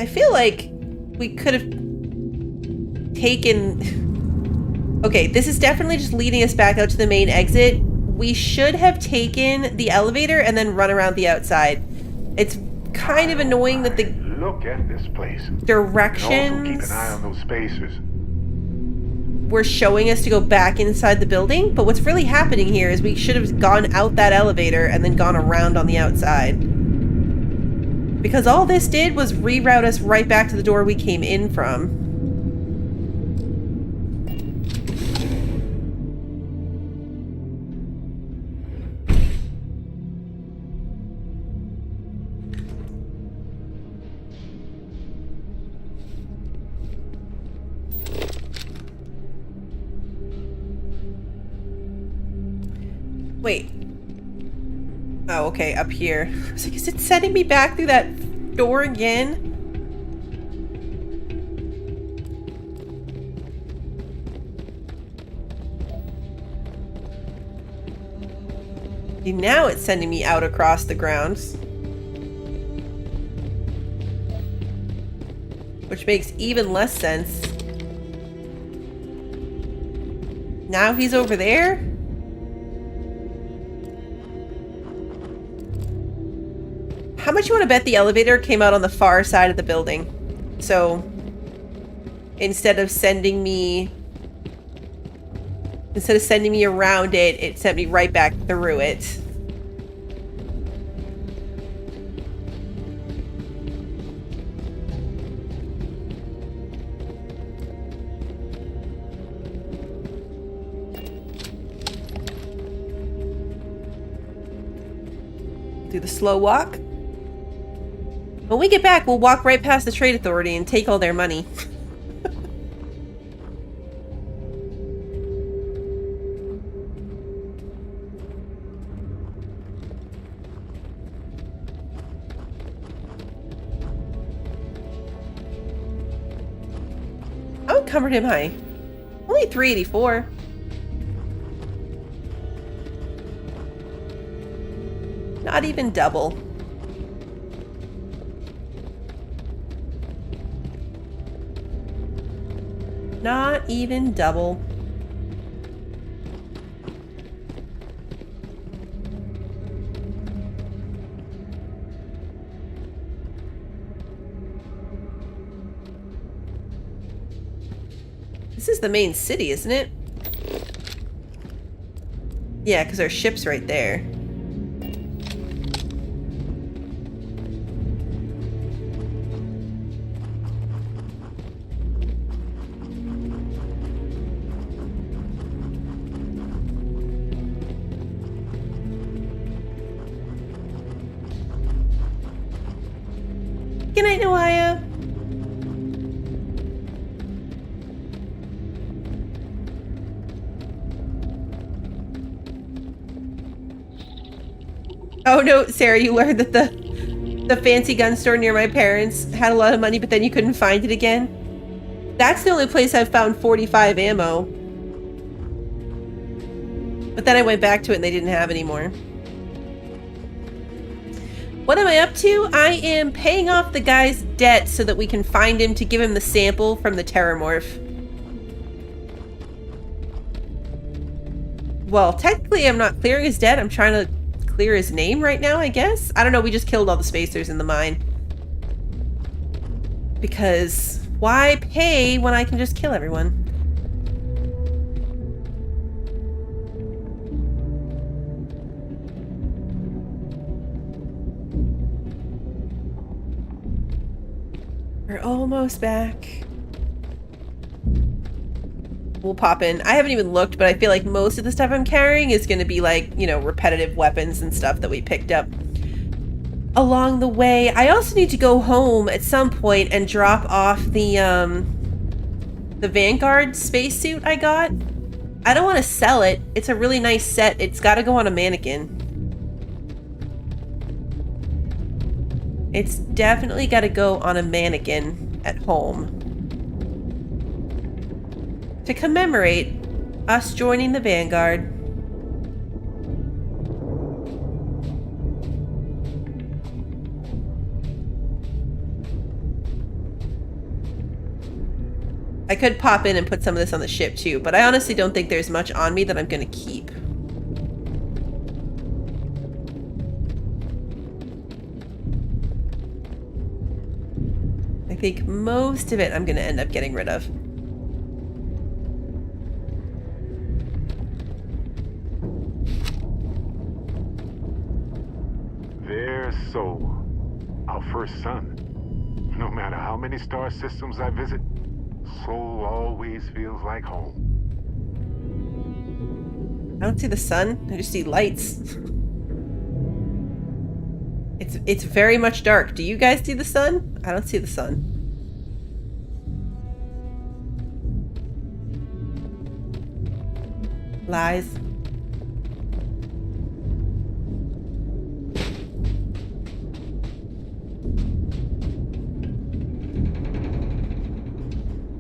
I feel like we could have taken... Okay, this is definitely just leading us back out to the main exit. We should have taken the elevator and then run around the outside. It's kind of annoying that the Look at this place. directions Also keep an eye on those spacers. were showing us to go back inside the building, but what's really happening here is we should have gone out that elevator and then gone around on the outside. Because all this did was reroute us right back to the door we came in from. Wait. Oh, okay, up here. I was like, is it sending me back through that door again? See, now it's sending me out across the grounds. Which makes even less sense. Now he's over there? How much you want to bet the elevator came out on the far side of the building? So instead of sending me around it, it sent me right back through it. Do the slow walk. When we get back, we'll walk right past the Trade Authority and take all their money. How encumbered am I? Only 384. Not even double. Not even double. This is the main city, isn't it? Yeah, because our ship's right there. Good night, Noaya. Oh no, Sarah, you learned that The fancy gun store near my parents had a lot of money, but then you couldn't find it again. That's the only place I've found 45 ammo. But then I went back to it and they didn't have any more. What am I up to? I am paying off the guy's debt so that we can find him to give him the sample from the Terramorph. Well, technically I'm not clearing his debt. I'm trying to clear his name right now, I guess. I don't know, we just killed all the spacers in the mine. Because why pay when I can just kill everyone? We're almost back. We'll pop in. I haven't even looked, but I feel like most of the stuff I'm carrying is going to be like, you know, repetitive weapons and stuff that we picked up along the way. I also need to go home at some point and drop off the Vanguard spacesuit I got. I don't want to sell it. It's a really nice set. It's got to go on a mannequin. It's definitely got to go on a mannequin at home to commemorate us joining the Vanguard. I could pop in and put some of this on the ship too, but I honestly don't think there's much on me that I'm going to keep. I think most of it I'm going to end up getting rid of. There's Sol, our first sun. No matter how many star systems I visit, Sol always feels like home. I don't see the sun. I just see lights. It's very much dark. Do you guys see the sun? I don't see the sun. Lies.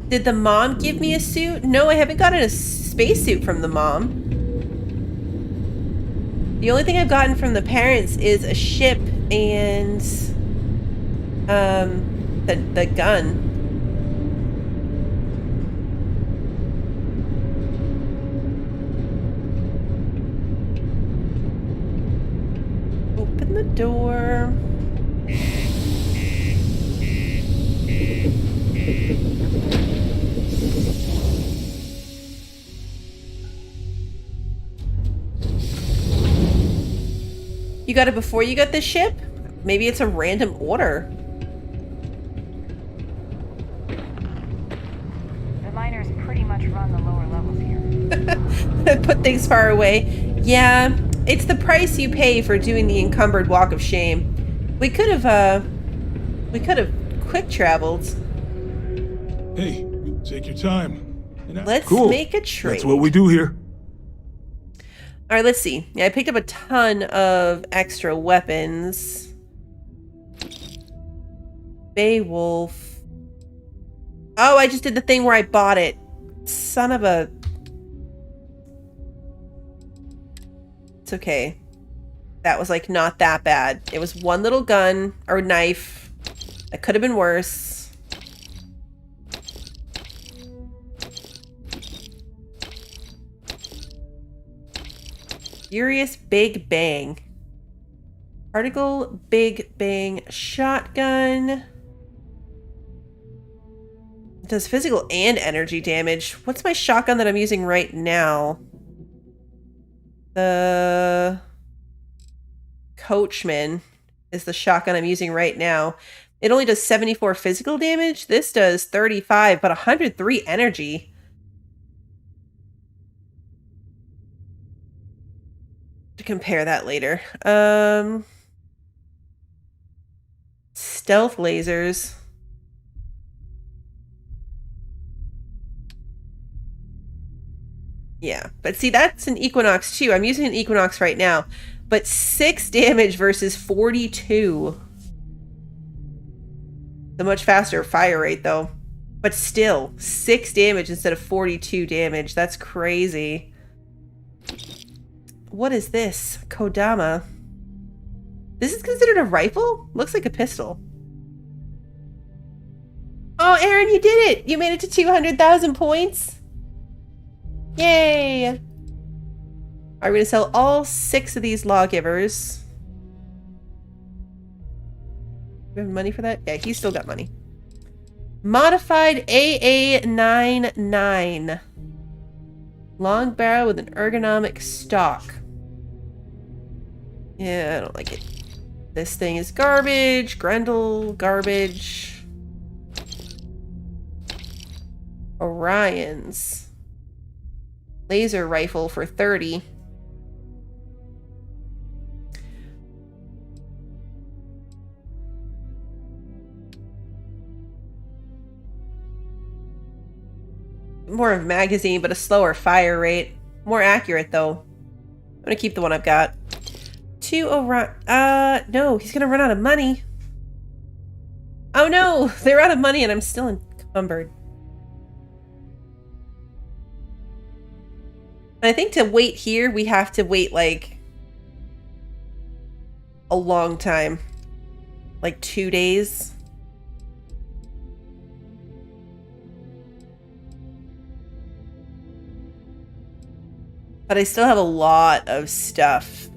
Did the mom give me a suit? No, I haven't gotten a spacesuit from the mom. The only thing I've gotten from the parents is a ship and the gun. Open the door. You got it before you got this ship? Maybe it's a random order. The miners pretty much run the lower levels here. Put things far away. Yeah, it's the price you pay for doing the encumbered walk of shame. We could have quick traveled. Hey, take your time. Let's make a trade. That's what we do here. All right, let's see. Yeah, I picked up a ton of extra weapons. Beowulf. Oh, I just did the thing where I bought it. Son of a... It's okay. That was like not that bad. It was one little gun or knife. That could have been worse. Furious Big Bang. Particle Big Bang shotgun. It does physical and energy damage. What's my shotgun that I'm using right now? The Coachman is the shotgun I'm using right now. It only does 74 physical damage. This does 35, but 103 energy. To compare that later. Stealth lasers. Yeah, but see, that's an Equinox too. I'm using an Equinox right now, but 6 damage versus 42. The much faster fire rate, though. But still, 6 damage instead of 42 damage. That's crazy. What is this? Kodama. This is considered a rifle? Looks like a pistol. Oh, Aaron, you did it! You made it to 200,000 points. Yay! Alright, we're gonna sell all 6 of these lawgivers. Do we have money for that? Yeah, he's still got money. Modified AA99. Long barrel with an ergonomic stock. Yeah, I don't like it. This thing is garbage. Grendel, garbage. Orion's. Laser rifle for 30. More of magazine, but a slower fire rate. More accurate, though. I'm gonna keep the one I've got. 2 Orion. No, he's gonna run out of money. Oh no, they're out of money and I'm still encumbered. I think to wait here, we have to wait, like, a long time. Like 2 days. But I still have a lot of stuff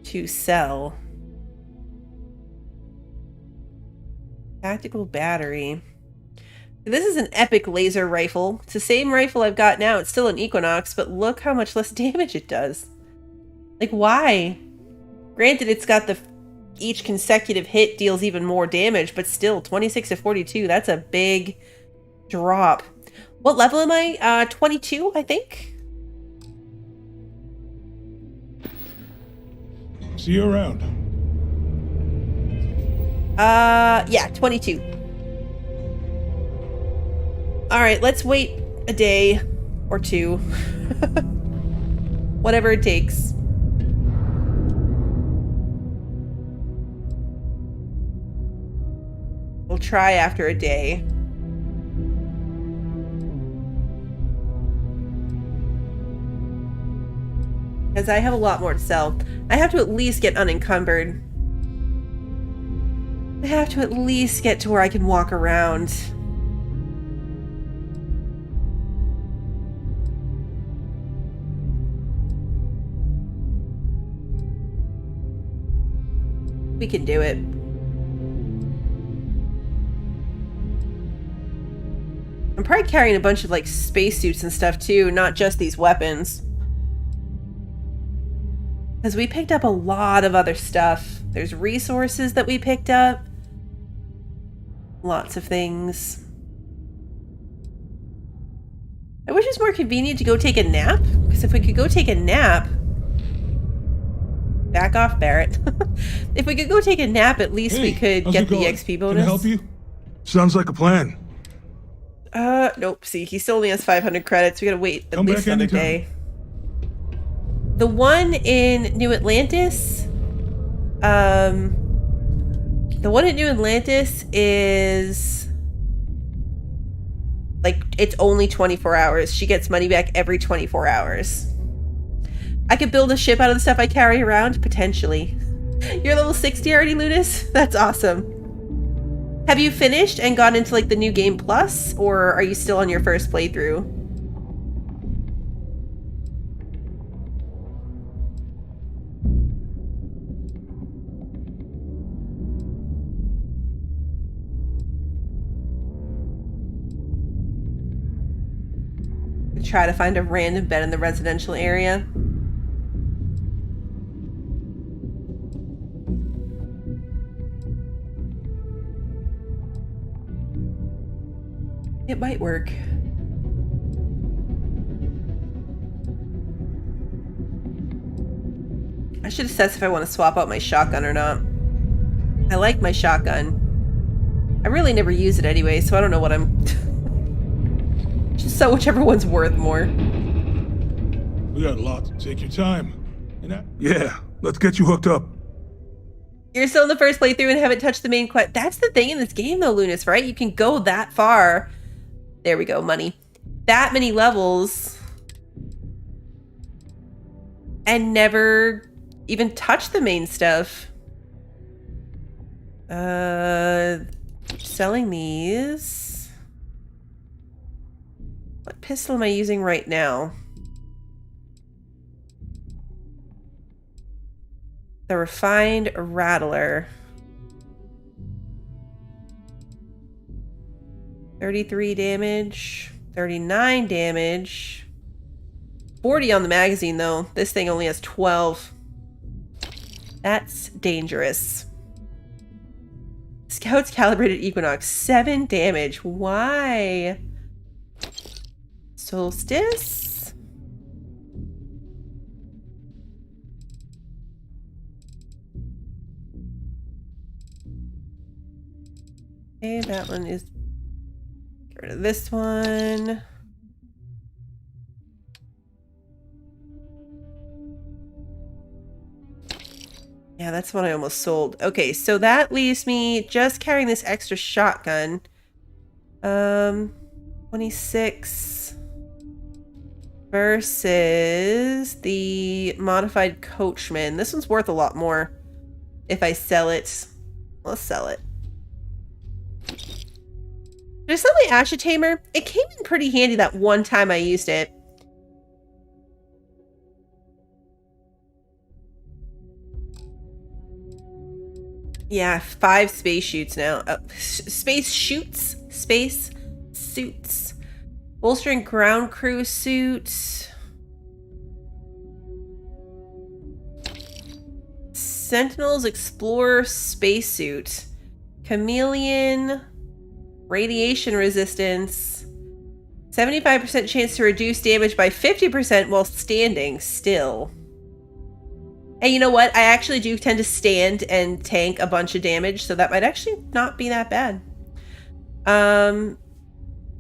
to sell. Tactical battery. This is an epic laser rifle. It's the same rifle I've got now. It's still an Equinox, but look how much less damage it does. Like, why? Granted, it's got the... Each consecutive hit deals even more damage, but still, 26 to 42. That's a big drop. What level am I? 22, I think? See you around. Yeah, 22. Alright, let's wait a day or two. Whatever it takes. We'll try after a day. Because I have a lot more to sell. I have to at least get unencumbered. I have to at least get to where I can walk around. We can do it. I'm probably carrying a bunch of like spacesuits and stuff too, not just these weapons. Because we picked up a lot of other stuff. There's resources that we picked up. Lots of things. I wish it was more convenient to go take a nap. Because if we could go take a nap... Back off, Barrett. If we could go take a nap, at least we could get the XP bonus. Can I help you? Sounds like a plan. Nope. See, he still only has 500 credits. We gotta wait at least another day. The one in New Atlantis, the one in New Atlantis is like, it's only 24 hours. She gets money back every 24 hours. I could build a ship out of the stuff I carry around, potentially. You're level 60 already, Ludus? That's awesome. Have you finished and gone into like the new game plus, or are you still on your first playthrough? Try to find a random bed in the residential area. It might work. I should assess if I want to swap out my shotgun or not. I like my shotgun. I really never use it anyway, so I don't know what I'm... Just so whichever one's worth more. We got a lot. Take your time. Yeah, let's get you hooked up. You're still in the first playthrough and haven't touched the main quest. That's the thing in this game though, Lunas, right? You can go that far. There we go, money. That many levels and never even touch the main stuff. Selling these. What pistol am I using right now? The refined rattler. 33 damage, 39 damage. 40 on the magazine though. This thing only has 12. That's dangerous. Scout's calibrated Equinox, 7 damage. Why? Solstice? Okay, that one is... Get rid of this one. Yeah, that's what I almost sold. Okay, so that leaves me just carrying this extra shotgun. 26 versus the modified coachman. This one's worth a lot more if I sell it. Let's sell it. Did I sell my Asha Tamer? It came in pretty handy that one time I used it. Yeah, 5 space shoots now. Space shoots? Space suits. Bolstering ground crew suit. Sentinels Explorer spacesuit. Chameleon. Radiation resistance. 75% chance to reduce damage by 50% while standing still. And you know what? I actually do tend to stand and tank a bunch of damage, so that might actually not be that bad.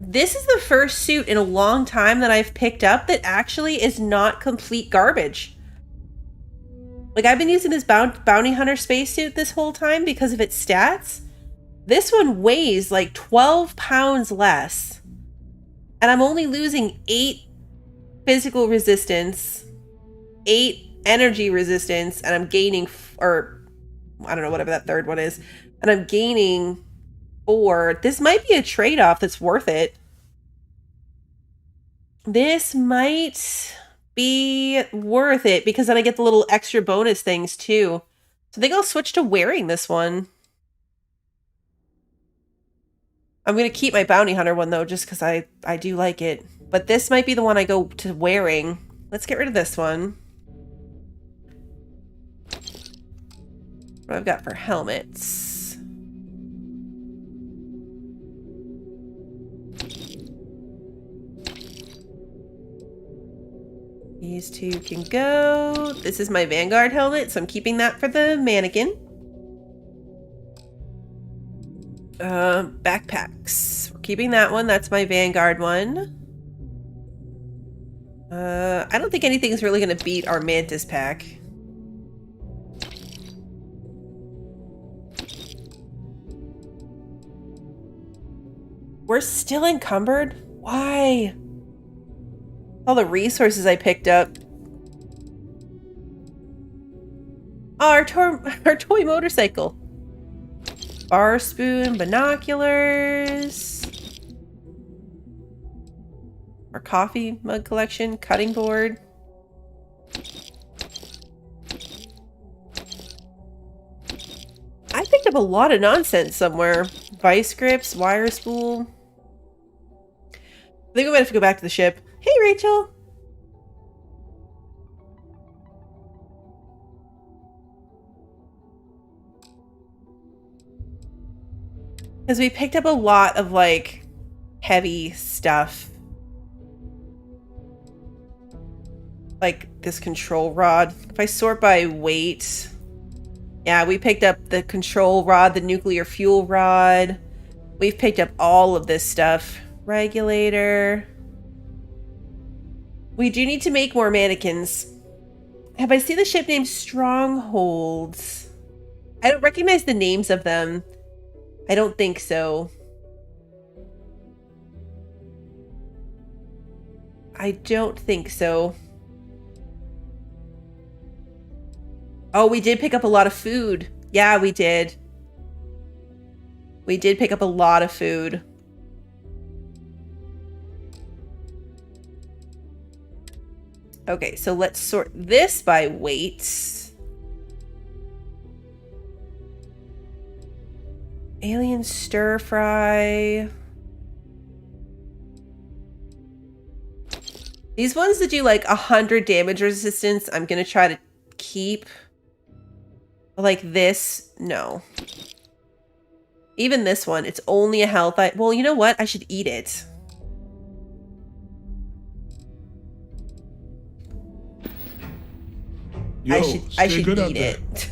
This is the first suit in a long time that I've picked up that actually is not complete garbage. Like, I've been using this bounty hunter spacesuit this whole time because of its stats. This one weighs like 12 pounds less. And I'm only losing 8 physical resistance, 8 energy resistance, and I'm gaining, or I don't know, whatever that third one is, and I'm gaining 4. This might be a trade-off that's worth it. This might be worth it because then I get the little extra bonus things too. So I think I'll switch to wearing this one. I'm going to keep my bounty hunter one though, just because I do like it. But this might be the one I go to wearing. Let's get rid of this one. What I've got for helmets. These 2 can go. This is my Vanguard helmet, so I'm keeping that for the mannequin. Backpacks. We're keeping that one. That's my Vanguard one. I don't think anything's really going to beat our Mantis pack. We're still encumbered? Why? All the resources I picked up. Oh, our toy motorcycle. Bar spoon, binoculars. Our coffee mug collection, cutting board. I picked up a lot of nonsense somewhere. Vice grips, wire spool. I think we might have to go back to the ship. Hey, Rachel! Because we picked up a lot of, like, heavy stuff. Like this control rod. If I sort by weight... Yeah, we picked up the control rod, the nuclear fuel rod. We've picked up all of this stuff. Regulator. We do need to make more mannequins. Have I seen the ship named Strongholds? I don't recognize the names of them. I don't think so. I don't think so. Oh, we did pick up a lot of food. Yeah, we did. We did pick up a lot of food. Okay, so let's sort this by weight. Alien stir fry. These ones that do like 100 damage resistance, I'm gonna try to keep. Like this, no. Even this one, it's only a health. Well, you know what? I should eat it. Yo, I should eat it.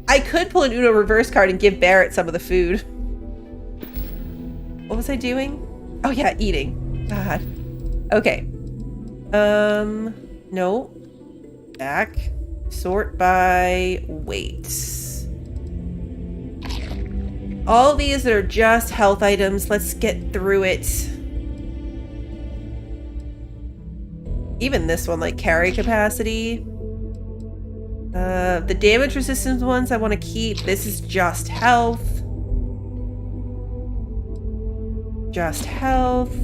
I could pull an Uno reverse card and give Barrett some of the food. What was I doing? Oh yeah, eating. God. Okay. No. Back. Sort by weight. All these are just health items. Let's get through it. Even this one, like carry capacity. The damage resistance ones I want to keep. This is just health. Just health.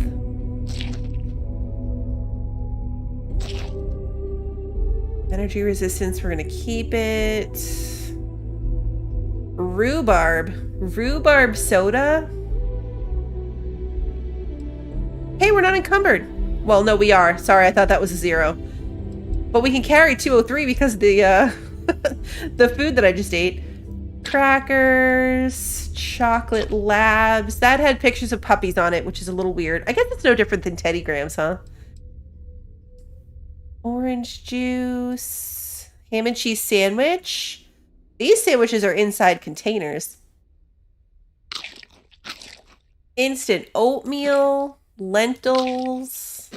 Energy resistance, we're gonna keep it. Rhubarb. Rhubarb soda? Hey, we're not encumbered. Well, no, we are. Sorry, I thought that was a 0. But we can carry 203 because of the, the food that I just ate. Crackers, chocolate labs. That had pictures of puppies on it, which is a little weird. I guess it's no different than Teddy Grahams, huh? Orange juice. Ham and cheese sandwich. These sandwiches are inside containers. Instant oatmeal. Lentils.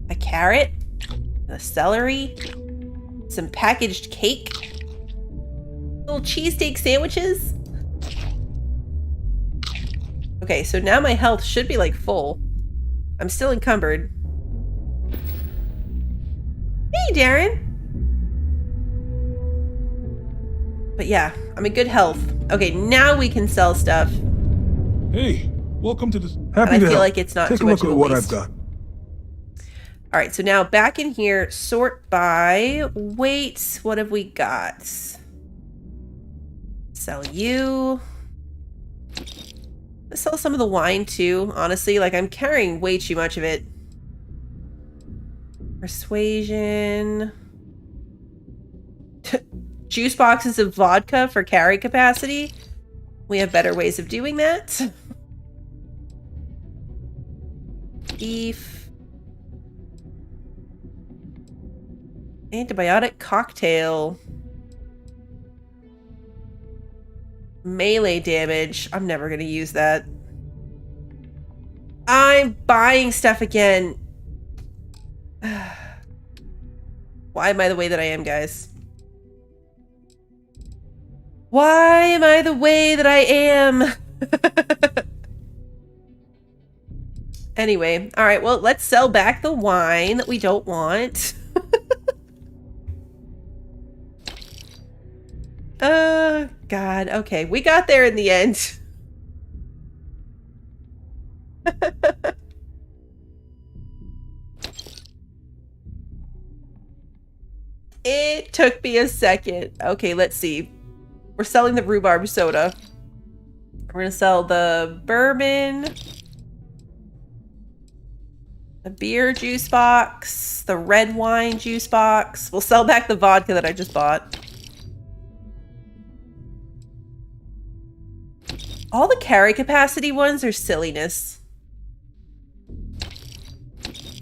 A carrot. A celery. Some packaged cake. Little cheesesteak sandwiches. Okay, so now my health should be like full. I'm still encumbered. Hey, Darren. But yeah, I'm in good health. Okay, now we can sell stuff. Hey, welcome to this. And I feel like it's not Take too a much look of a at what waste. I've got. All right, so now back in here, sort by weight. What have we got? Sell you. Let's sell some of the wine too, honestly. Like, I'm carrying way too much of it. Persuasion. Juice boxes of vodka for carry capacity. We have better ways of doing that. Beef. Antibiotic cocktail. Melee damage. I'm never going to use that. I'm buying stuff again. Why am I the way that I am, guys? Why am I the way that I am? Anyway, all right, well, let's sell back the wine that we don't want. Oh, God. Okay, we got there in the end. It took me a second. Okay, let's see. We're selling the rhubarb soda. We're gonna sell the bourbon, the beer juice box, the red wine juice box. We'll sell back the vodka that I just bought. All the carry capacity ones are silliness.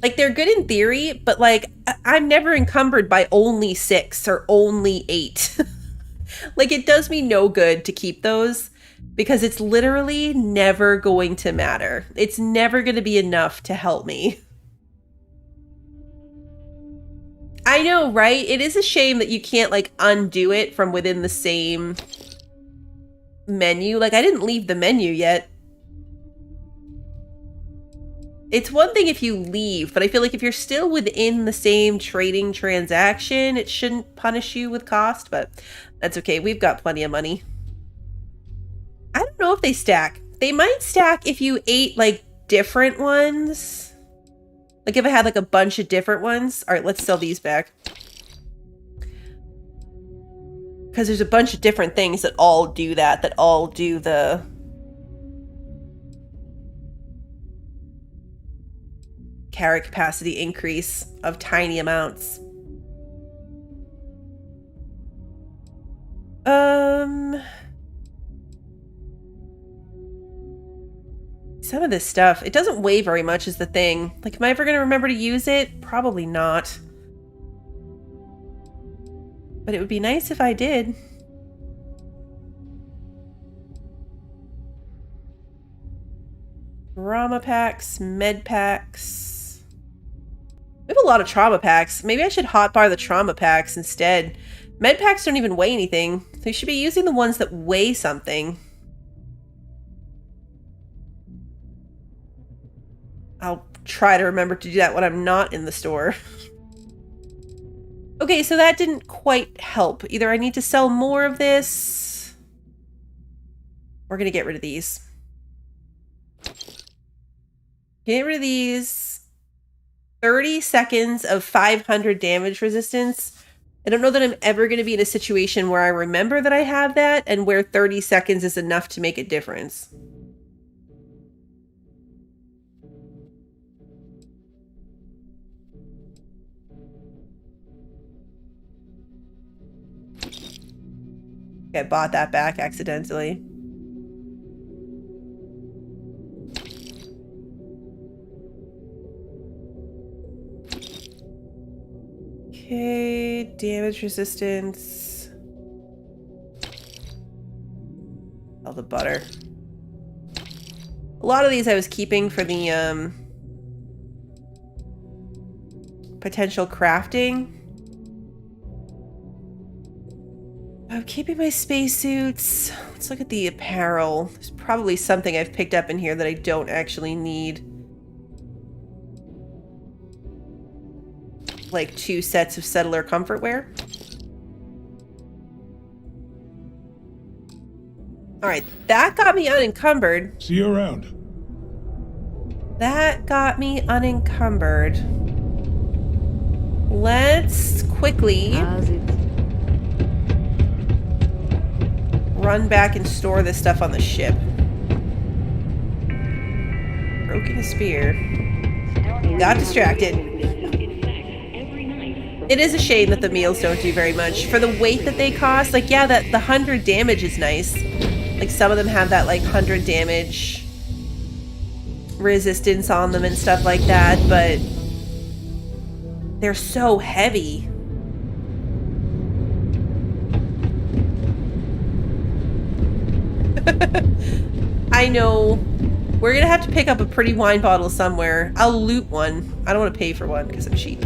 Like, they're good in theory, but like, I'm never encumbered by only 6 or only 8. Like, it does me no good to keep those because it's literally never going to matter. It's never going to be enough to help me. I know, right? It is a shame that you can't, like, undo it from within the same menu. Like, I didn't leave the menu yet. It's one thing if you leave, but I feel like if you're still within the same trading transaction, it shouldn't punish you with cost, but that's okay. We've got plenty of money. I don't know if they stack. They might stack if you ate, like, different ones. Like, if I had, like, a bunch of different ones. All right, let's sell these back. Because there's a bunch of different things that all do that all do the... carry capacity increase of tiny amounts. Some of this stuff, it doesn't weigh very much is the thing. Like, am I ever going to remember to use it? Probably not. But it would be nice if I did. Trauma packs, med packs. We have a lot of trauma packs. Maybe I should hotbar the trauma packs instead. Med packs don't even weigh anything. So you should be using the ones that weigh something. I'll try to remember to do that when I'm not in the store. Okay, so that didn't quite help. Either I need to sell more of this. We're going to get rid of these. Get rid of these. 30 seconds of 500 damage resistance. I don't know that I'm ever going to be in a situation where I remember that I have that and where 30 seconds is enough to make a difference. I bought that back accidentally. Okay, damage resistance. All the butter. A lot of these I was keeping for the potential crafting. I'm keeping my spacesuits. Let's look at the apparel. There's probably something I've picked up in here that I don't actually need. Like 2 sets of settler comfort wear. Alright, that got me unencumbered. See you around. That got me unencumbered. Let's quickly run back and store this stuff on the ship. Broken a spear. Got distracted. It is a shame that the meals don't do very much. For the weight that they cost, like, yeah, the 100 damage is nice. Like, some of them have that, like, 100 damage resistance on them and stuff like that, but they're so heavy. I know. We're gonna have to pick up a pretty wine bottle somewhere. I'll loot one. I don't want to pay for one because I'm cheap.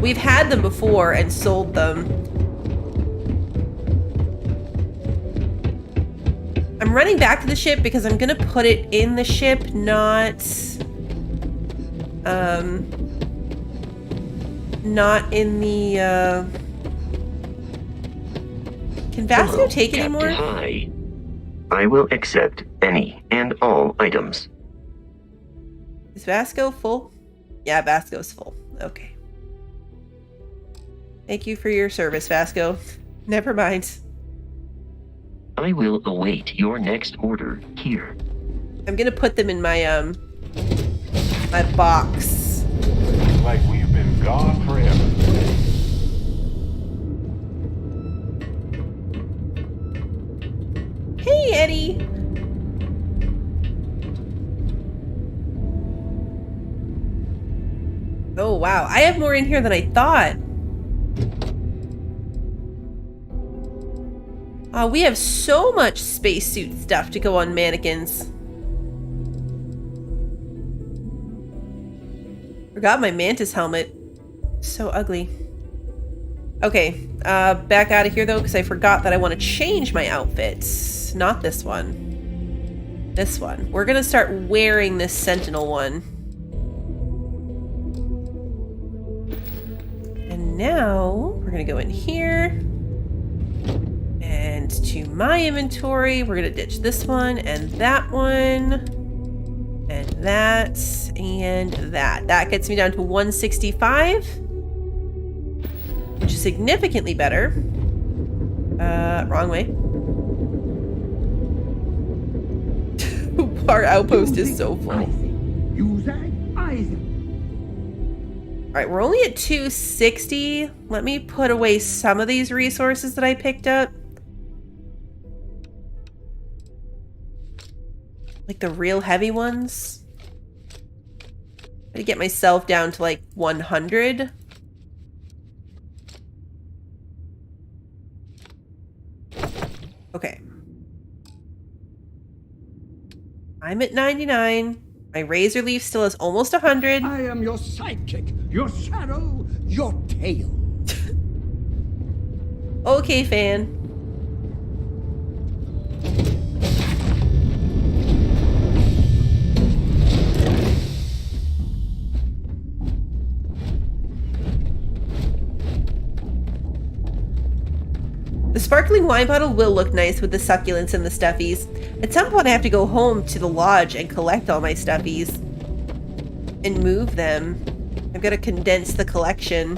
We've had them before and sold them. I'm running back to the ship because I'm gonna put it in the ship, not in the, Can Vasco take any more? Hi. I will accept any and all items. Is Vasco full? Yeah, Vasco's full. Okay. Thank you for your service, Vasco. Never mind. I will await your next order here. I'm gonna put them in my my box. Looks like we've been gone forever. Hey, Eddie. Oh wow, I have more in here than I thought. We have so much spacesuit stuff to go on mannequins. Forgot my mantis helmet. So ugly. Okay, back out of here though, because I forgot that I want to change my outfits. Not this one. This one. We're gonna start wearing this Sentinel one. And now, we're gonna go in here. And to my inventory, we're gonna ditch this one, and that one. And that, and that. That gets me down to 165. Which is significantly better. Wrong way. Our outpost is so full. Alright, we're only at 260. Let me put away some of these resources that I picked up. Like the real heavy ones. I get myself down to like 100. Okay. I'm at 99. My razor leaf still has almost 100. I am your sidekick, your shadow, your tail. Okay, fan. The sparkling wine bottle will look nice with the succulents and the stuffies. At some point I have to go home to the lodge and collect all my stuffies. And move them. I've got to condense the collection.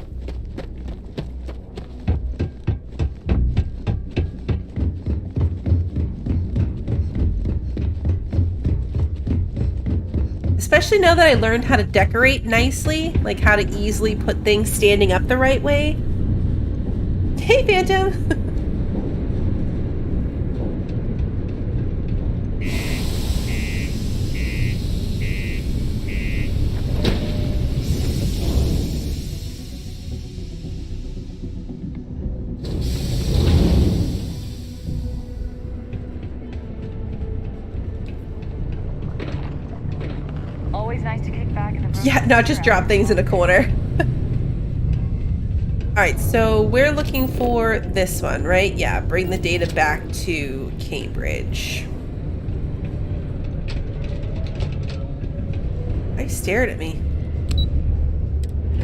Especially now that I learned how to decorate nicely, like how to easily put things standing up the right way. Hey, Phantom! Always nice to kick back in the Yeah, not just drop things in a corner. Alright, so we're looking for this one, right? Yeah, bring the data back to Cambridge. Why you stared at me?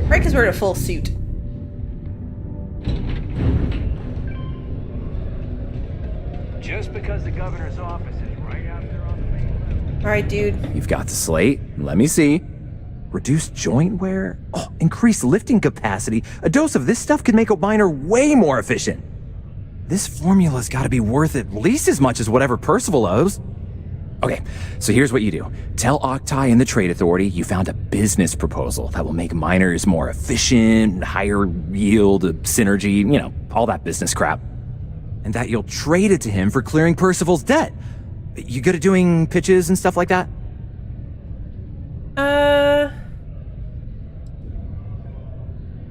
Right, because we're in a full suit. Just because the governor's office is right out there on the main level. Alright, dude. You've got the slate. Let me see. Reduced joint wear? Oh, increased lifting capacity. A dose of this stuff could make a miner way more efficient. This formula's gotta be worth at least as much as whatever Percival owes. Okay, so here's what you do. Tell Octai and the Trade Authority you found a business proposal that will make miners more efficient, higher yield, synergy, you know, all that business crap. And that you'll trade it to him for clearing Percival's debt. You good at doing pitches and stuff like that?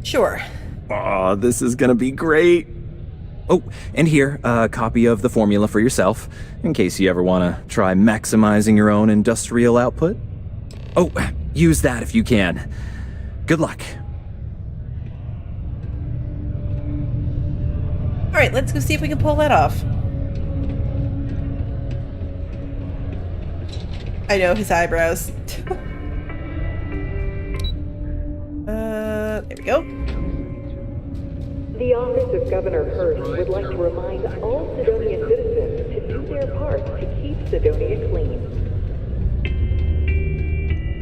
Sure. Oh, this is gonna be great. Oh, and here, a copy of the formula for yourself, in case you ever want to try maximizing your own industrial output. Oh, use that if you can. Good luck. Alright, let's go see if we can pull that off. I know, his eyebrows. There we go. The Office of Governor Hurst would like to remind all Sidonia citizens to do their part to keep Sidonia clean.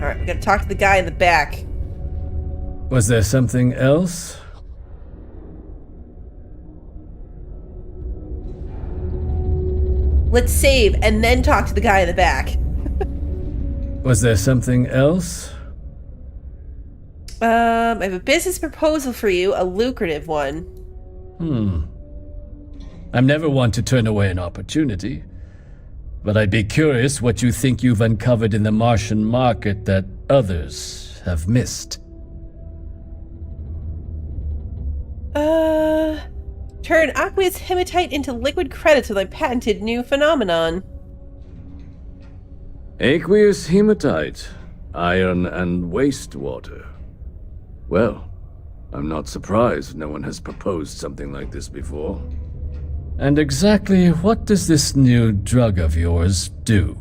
Alright, we gotta talk to the guy in the back. Was there something else? Let's save and then talk to the guy in the back. Was there something else? I have a business proposal for you, a lucrative one. I'm never one to turn away an opportunity, but I'd be curious what you think you've uncovered in the Martian market that others have missed. Turn aqueous hematite into liquid credits with a patented new phenomenon. Aqueous hematite, iron and wastewater. Well, I'm not surprised no one has proposed something like this before. And exactly what does this new drug of yours do?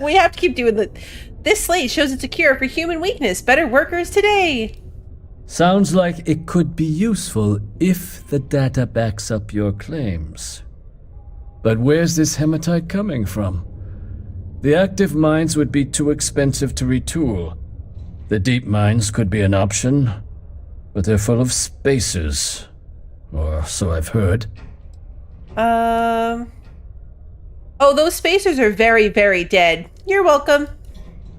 We have to keep doing the... This slate shows it's a cure for human weakness. Better workers today. Sounds like it could be useful if the data backs up your claims. But where's this hematite coming from? The active mines would be too expensive to retool. The deep mines could be an option, but they're full of spacers. Or so I've heard. Oh, those spacers are very, very dead. You're welcome.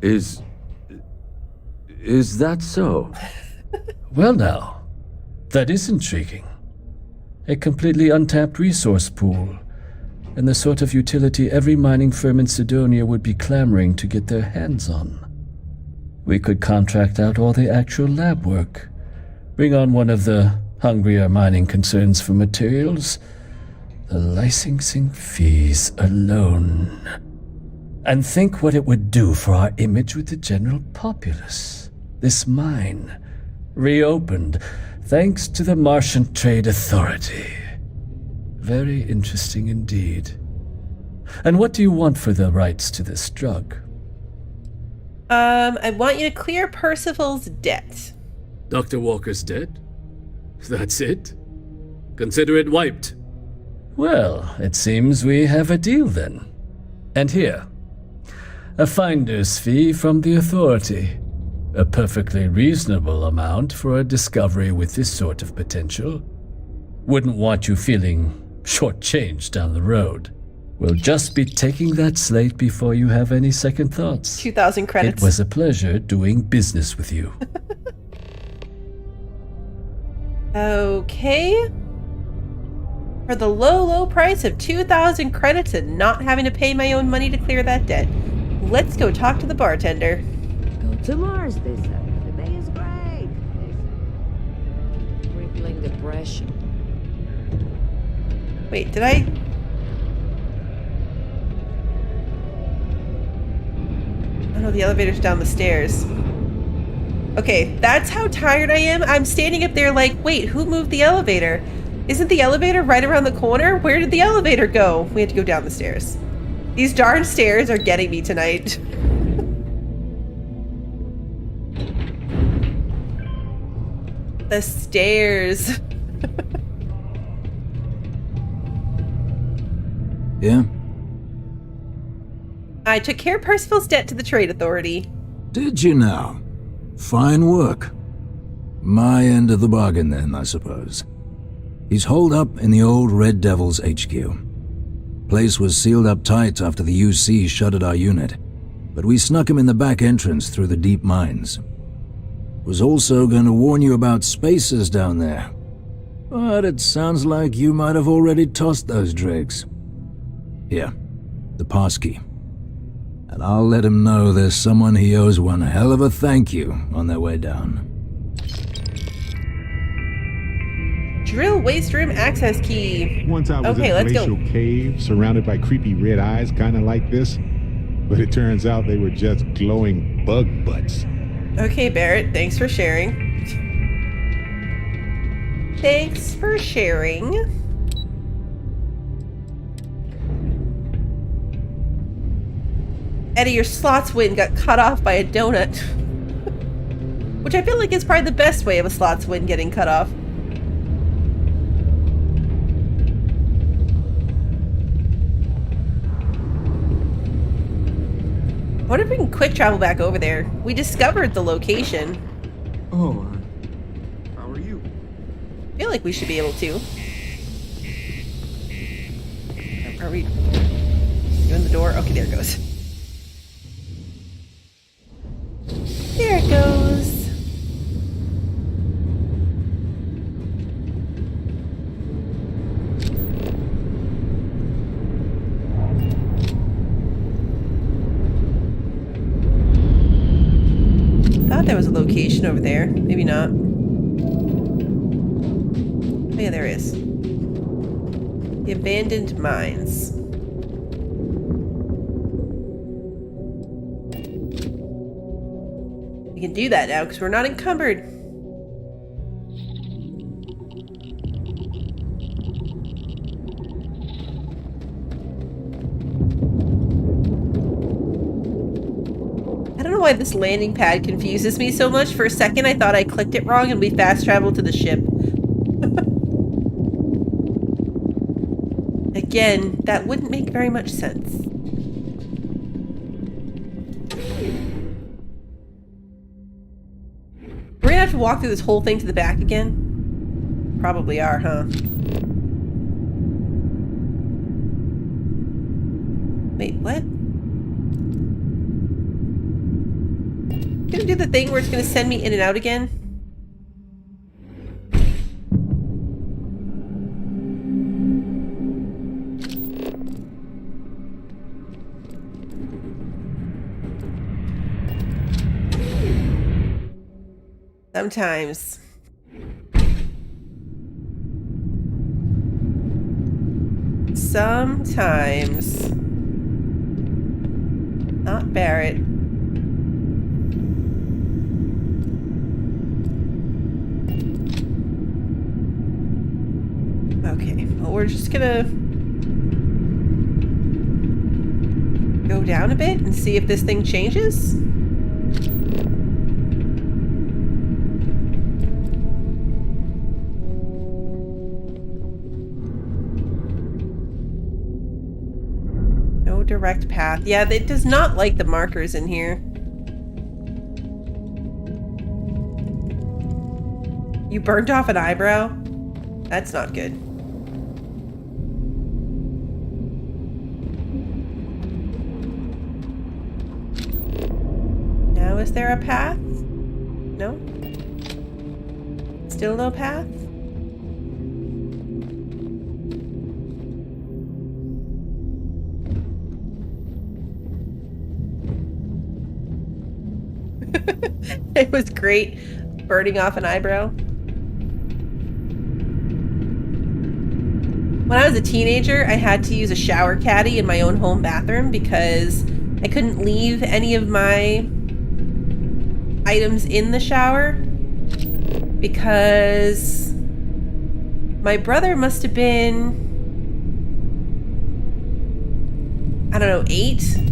Is that so? Well now, that is intriguing. A completely untapped resource pool, and the sort of utility every mining firm in Sidonia would be clamoring to get their hands on. We could contract out all the actual lab work, bring on one of the hungrier mining concerns for materials, the licensing fees alone. And think what it would do for our image with the general populace. This mine, reopened thanks to the Martian Trade Authority. Very interesting indeed. And what do you want for the rights to this drug? I want you to clear Percival's debt. Dr. Walker's dead? That's it? Consider it wiped. Well, it seems we have a deal then. And here, a finder's fee from the authority. A perfectly reasonable amount for a discovery with this sort of potential. Wouldn't want you feeling shortchanged down the road. We'll just be taking that slate before you have any second thoughts. 2,000 credits. It was a pleasure doing business with you. Okay. For the low, low price of 2,000 credits and not having to pay my own money to clear that debt, let's go talk to the bartender. Go to Mars, they said. The bay is great, they said. Crippling depression. Wait, did I... Oh no, the elevator's down the stairs. Okay, that's how tired I am. I'm standing up there like, wait, who moved the elevator? Isn't the elevator right around the corner? Where did the elevator go? We had to go down the stairs. These darn stairs are getting me tonight. The stairs. Yeah? I took care of Percival's debt to the Trade Authority. Did you now? Fine work. My end of the bargain then, I suppose. He's holed up in the old Red Devil's HQ. Place was sealed up tight after the UC shuttered our unit, but we snuck him in the back entrance through the deep mines. Was also going to warn you about spacers down there, but it sounds like you might have already tossed those dregs. Here, the passkey. And I'll let him know there's someone he owes one hell of a thank you on their way down. Drill waste room access key. Once I was okay, in a let's glacial go. cave surrounded by creepy red eyes, kind of like this. But it turns out they were just glowing bug butts. Okay, Barrett, thanks for sharing. Thanks for sharing. Eddie, your slots win got cut off by a donut. Which I feel like is probably the best way of a slots win getting cut off. I wonder if we can quick travel back over there. We discovered the location. Oh, how are you? I feel like we should be able to. Are we doing the door? Okay, there it goes. There it goes. Thought there was a location over there. Maybe not. Oh yeah, there is. The abandoned mines. We can do that now because we're not encumbered. I don't know why this landing pad confuses me so much. For a second, I thought I clicked it wrong and we fast traveled to the ship. Again, that wouldn't make very much sense. We're gonna have to walk through this whole thing to the back again? Probably are, huh? Wait, what? Gonna do the thing where it's gonna send me in and out again? Sometimes. Sometimes. Not Barrett. Okay, well, we're just gonna go down a bit and see if this thing changes. No direct path. Yeah, it does not like the markers in here. You burned off an eyebrow? That's not good. Now, is there a path? No? Still no path? It was great burning off an eyebrow. When I was a teenager, I had to use a shower caddy in my own home bathroom because I couldn't leave any of my items in the shower because my brother must have been, I don't know, 8.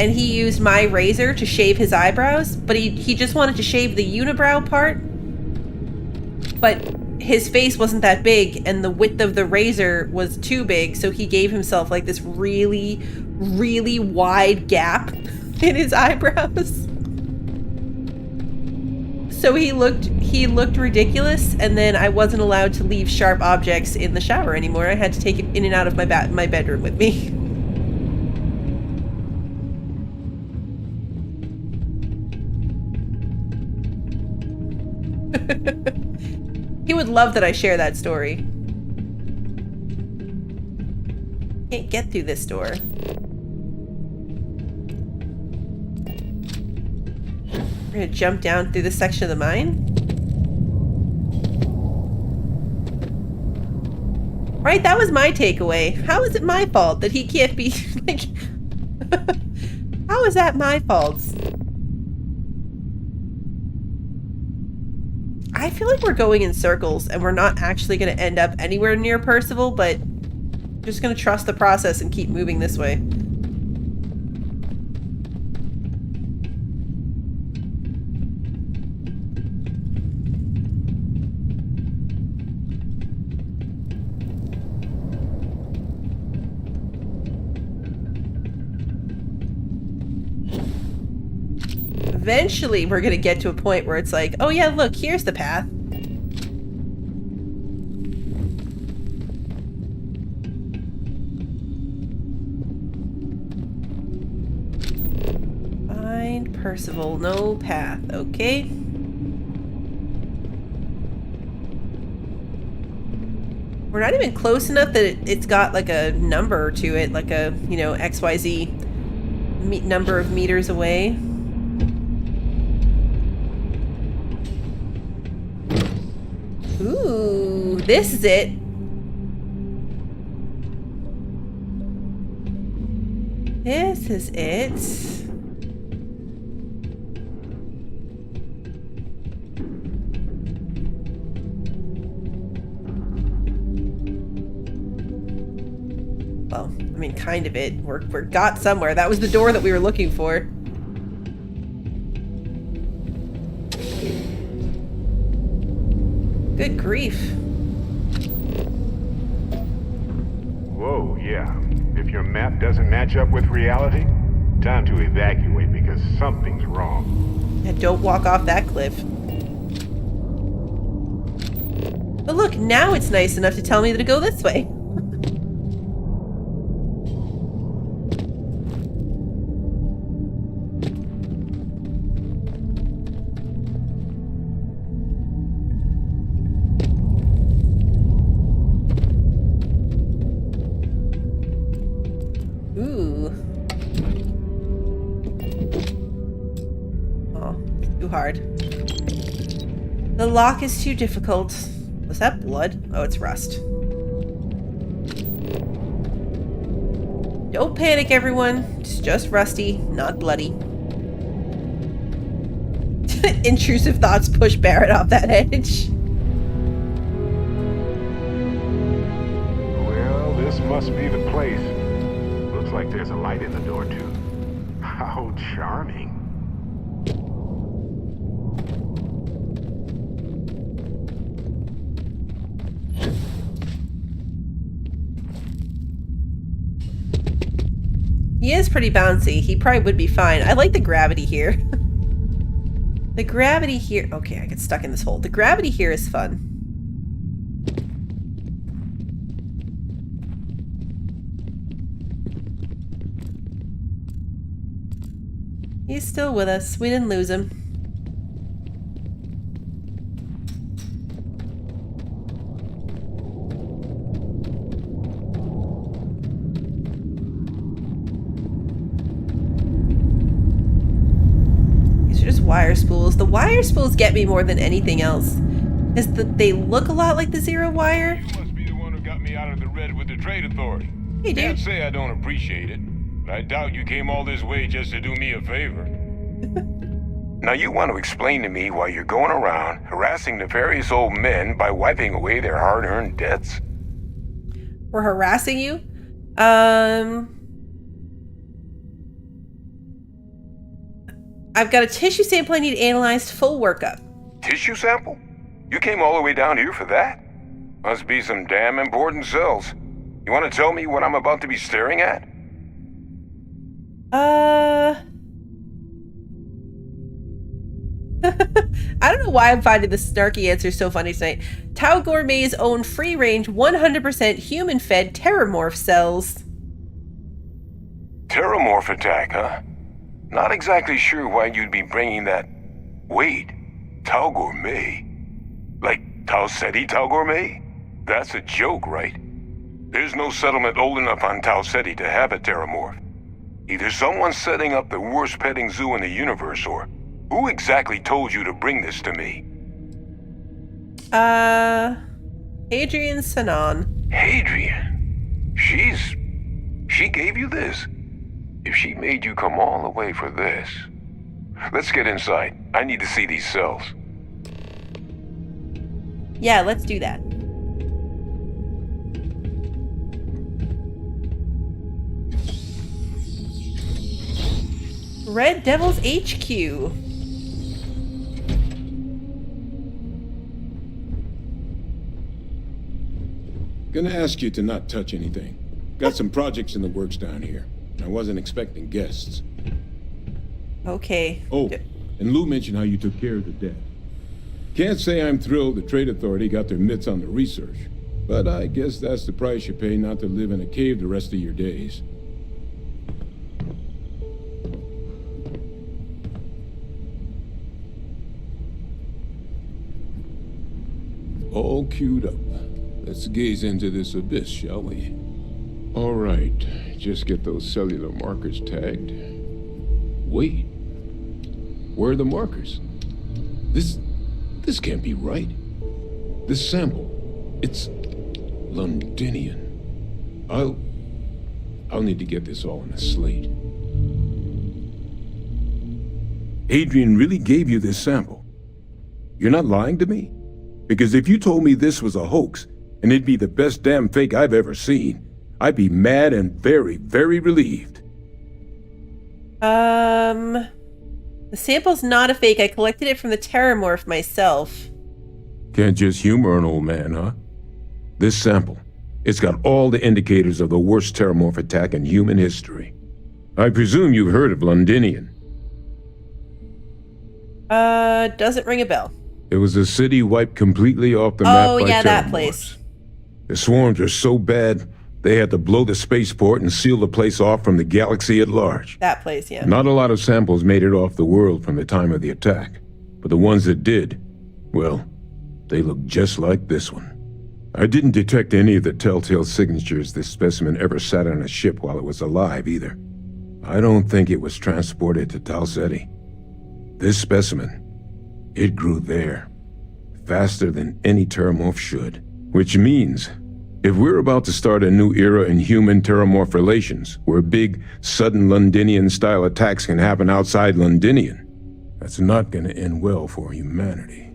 And he used my razor to shave his eyebrows, but he just wanted to shave the unibrow part. But his face wasn't that big and the width of the razor was too big, so he gave himself like this really, really wide gap in his eyebrows. So he looked ridiculous, and then I wasn't allowed to leave sharp objects in the shower anymore. I had to take it in and out of my bedroom with me. He would love that I share that story. Can't get through this door. We're gonna jump down through this section of the mine. Right, that was my takeaway. How is it my fault that he can't be like how is that my fault? I feel like we're going in circles and we're not actually going to end up anywhere near Percival, but I'm just going to trust the process and keep moving this way. Eventually, we're going to get to a point where it's like, oh yeah, look, here's the path. Find Percival, no path, okay. We're not even close enough that it's got like a number to it, like a, you know, XYZ number of meters away. Ooh, this is it. This is it. Well, I mean, kind of it. We're got somewhere. That was the door that we were looking for. Good grief. Whoa, yeah. If your map doesn't match up with reality, time to evacuate because something's wrong. Yeah, don't walk off that cliff. But look, now it's nice enough to tell me to go this way. Ooh. Oh, too hard. The lock is too difficult. Was that blood? Oh, it's rust. Don't panic, everyone. It's just rusty, not bloody. Intrusive thoughts push Barrett off that edge. Well, this must be the place. Looks like there's a light in the door, too. How charming. He is pretty bouncy. He probably would be fine. I like the gravity here. The gravity here... Okay, I get stuck in this hole. The gravity here is fun. He's still with us. We didn't lose him. Wire spools. The wire spools get me more than anything else. Is that they look a lot like the Zero Wire. You must be the one who got me out of the red with the trade authority. Hey, dude. Can't say I don't appreciate it, but I doubt you came all this way just to do me a favor. Now you want to explain to me why you're going around harassing nefarious old men by wiping away their hard-earned debts? We're harassing you? I've got a tissue sample I need analyzed, full workup. Tissue sample? You came all the way down here for that? Must be some damn important cells. You want to tell me what I'm about to be staring at? I don't know why I'm finding the snarky answer so funny tonight. Tau Gourmet's own free-range, 100% human-fed terramorph cells. Terramorph attack, huh? Not exactly sure why you'd be bringing that... Wait, Tau Gourmet? Like Tau Ceti Tau Gourmet? That's a joke, right? There's no settlement old enough on Tau Ceti to have a terramorph. Either someone's setting up the worst petting zoo in the universe, or who exactly told you to bring this to me? Hadrian Sanon. Hadrian? She gave you this? If she made you come all the way for this... Let's get inside. I need to see these cells. Yeah, let's do that. Red Devil's HQ. Gonna ask you to not touch anything. Got some projects in the works down here. I wasn't expecting guests. Okay. Oh, and Lou mentioned how you took care of the debt. Can't say I'm thrilled the Trade Authority got their mitts on the research, but I guess that's the price you pay not to live in a cave the rest of your days. All queued up. Let's gaze into this abyss, shall we? All right, just get those cellular markers tagged. Wait, where are the markers? This can't be right. This sample, it's Londinian. I'll need to get this all in a slate. Adrian really gave you this sample. You're not lying to me? Because if you told me this was a hoax, and it'd be the best damn fake I've ever seen, I'd be mad and very, very relieved. The sample's not a fake. I collected it from the Terramorph myself. Can't just humor an old man, huh? This sample, it's got all the indicators of the worst Terramorph attack in human history. I presume you've heard of Londinian. Doesn't ring a bell. It was a city wiped completely off the map by Oh, yeah, that Terramorphs. place. The swarms are so bad, they had to blow the spaceport and seal the place off from the galaxy at large. That place, yeah. Not a lot of samples made it off the world from the time of the attack, but the ones that did, well, they look just like this one. I didn't detect any of the telltale signatures this specimen ever sat on a ship while it was alive, either. I don't think it was transported to Tal Ceti. This specimen, it grew there, faster than any Terramorph should. Which means, if we're about to start a new era in human-Terramorph relations, where big, sudden Londinian-style attacks can happen outside Londinian, that's not gonna end well for humanity.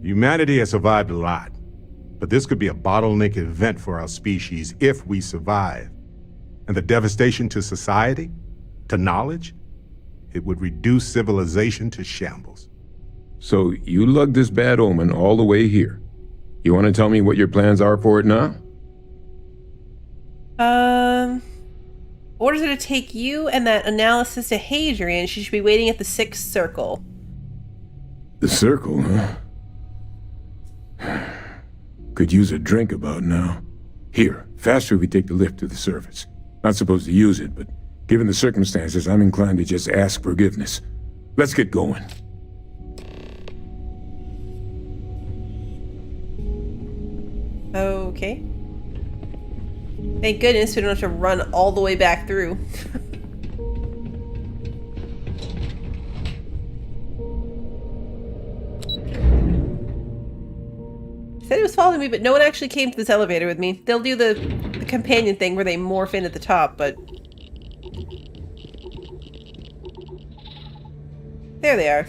Humanity has survived a lot, but this could be a bottleneck event for our species if we survive. And the devastation to society, to knowledge, it would reduce civilization to shambles. So you lugged this bad omen all the way here. You want to tell me what your plans are for it now? Orders her to take you and that analysis to Hadrian. She should be waiting at the 6th circle. The circle, huh? Could use a drink about now. Here, faster we take the lift to the surface. Not supposed to use it, but given the circumstances, I'm inclined to just ask forgiveness. Let's get going. Okay. Thank goodness we don't have to run all the way back through. Said he was following me, but no one actually came to this elevator with me. They'll do the companion thing where they morph in at the top, but... There they are.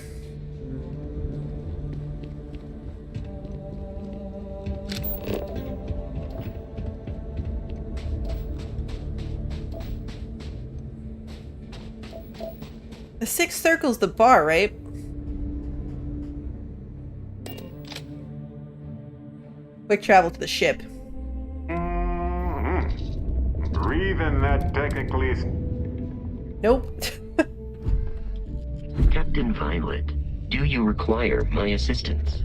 The 6th circle's the bar, right? Quick travel to the ship. Breathe in that technically... Nope. Captain Violet, do you require my assistance?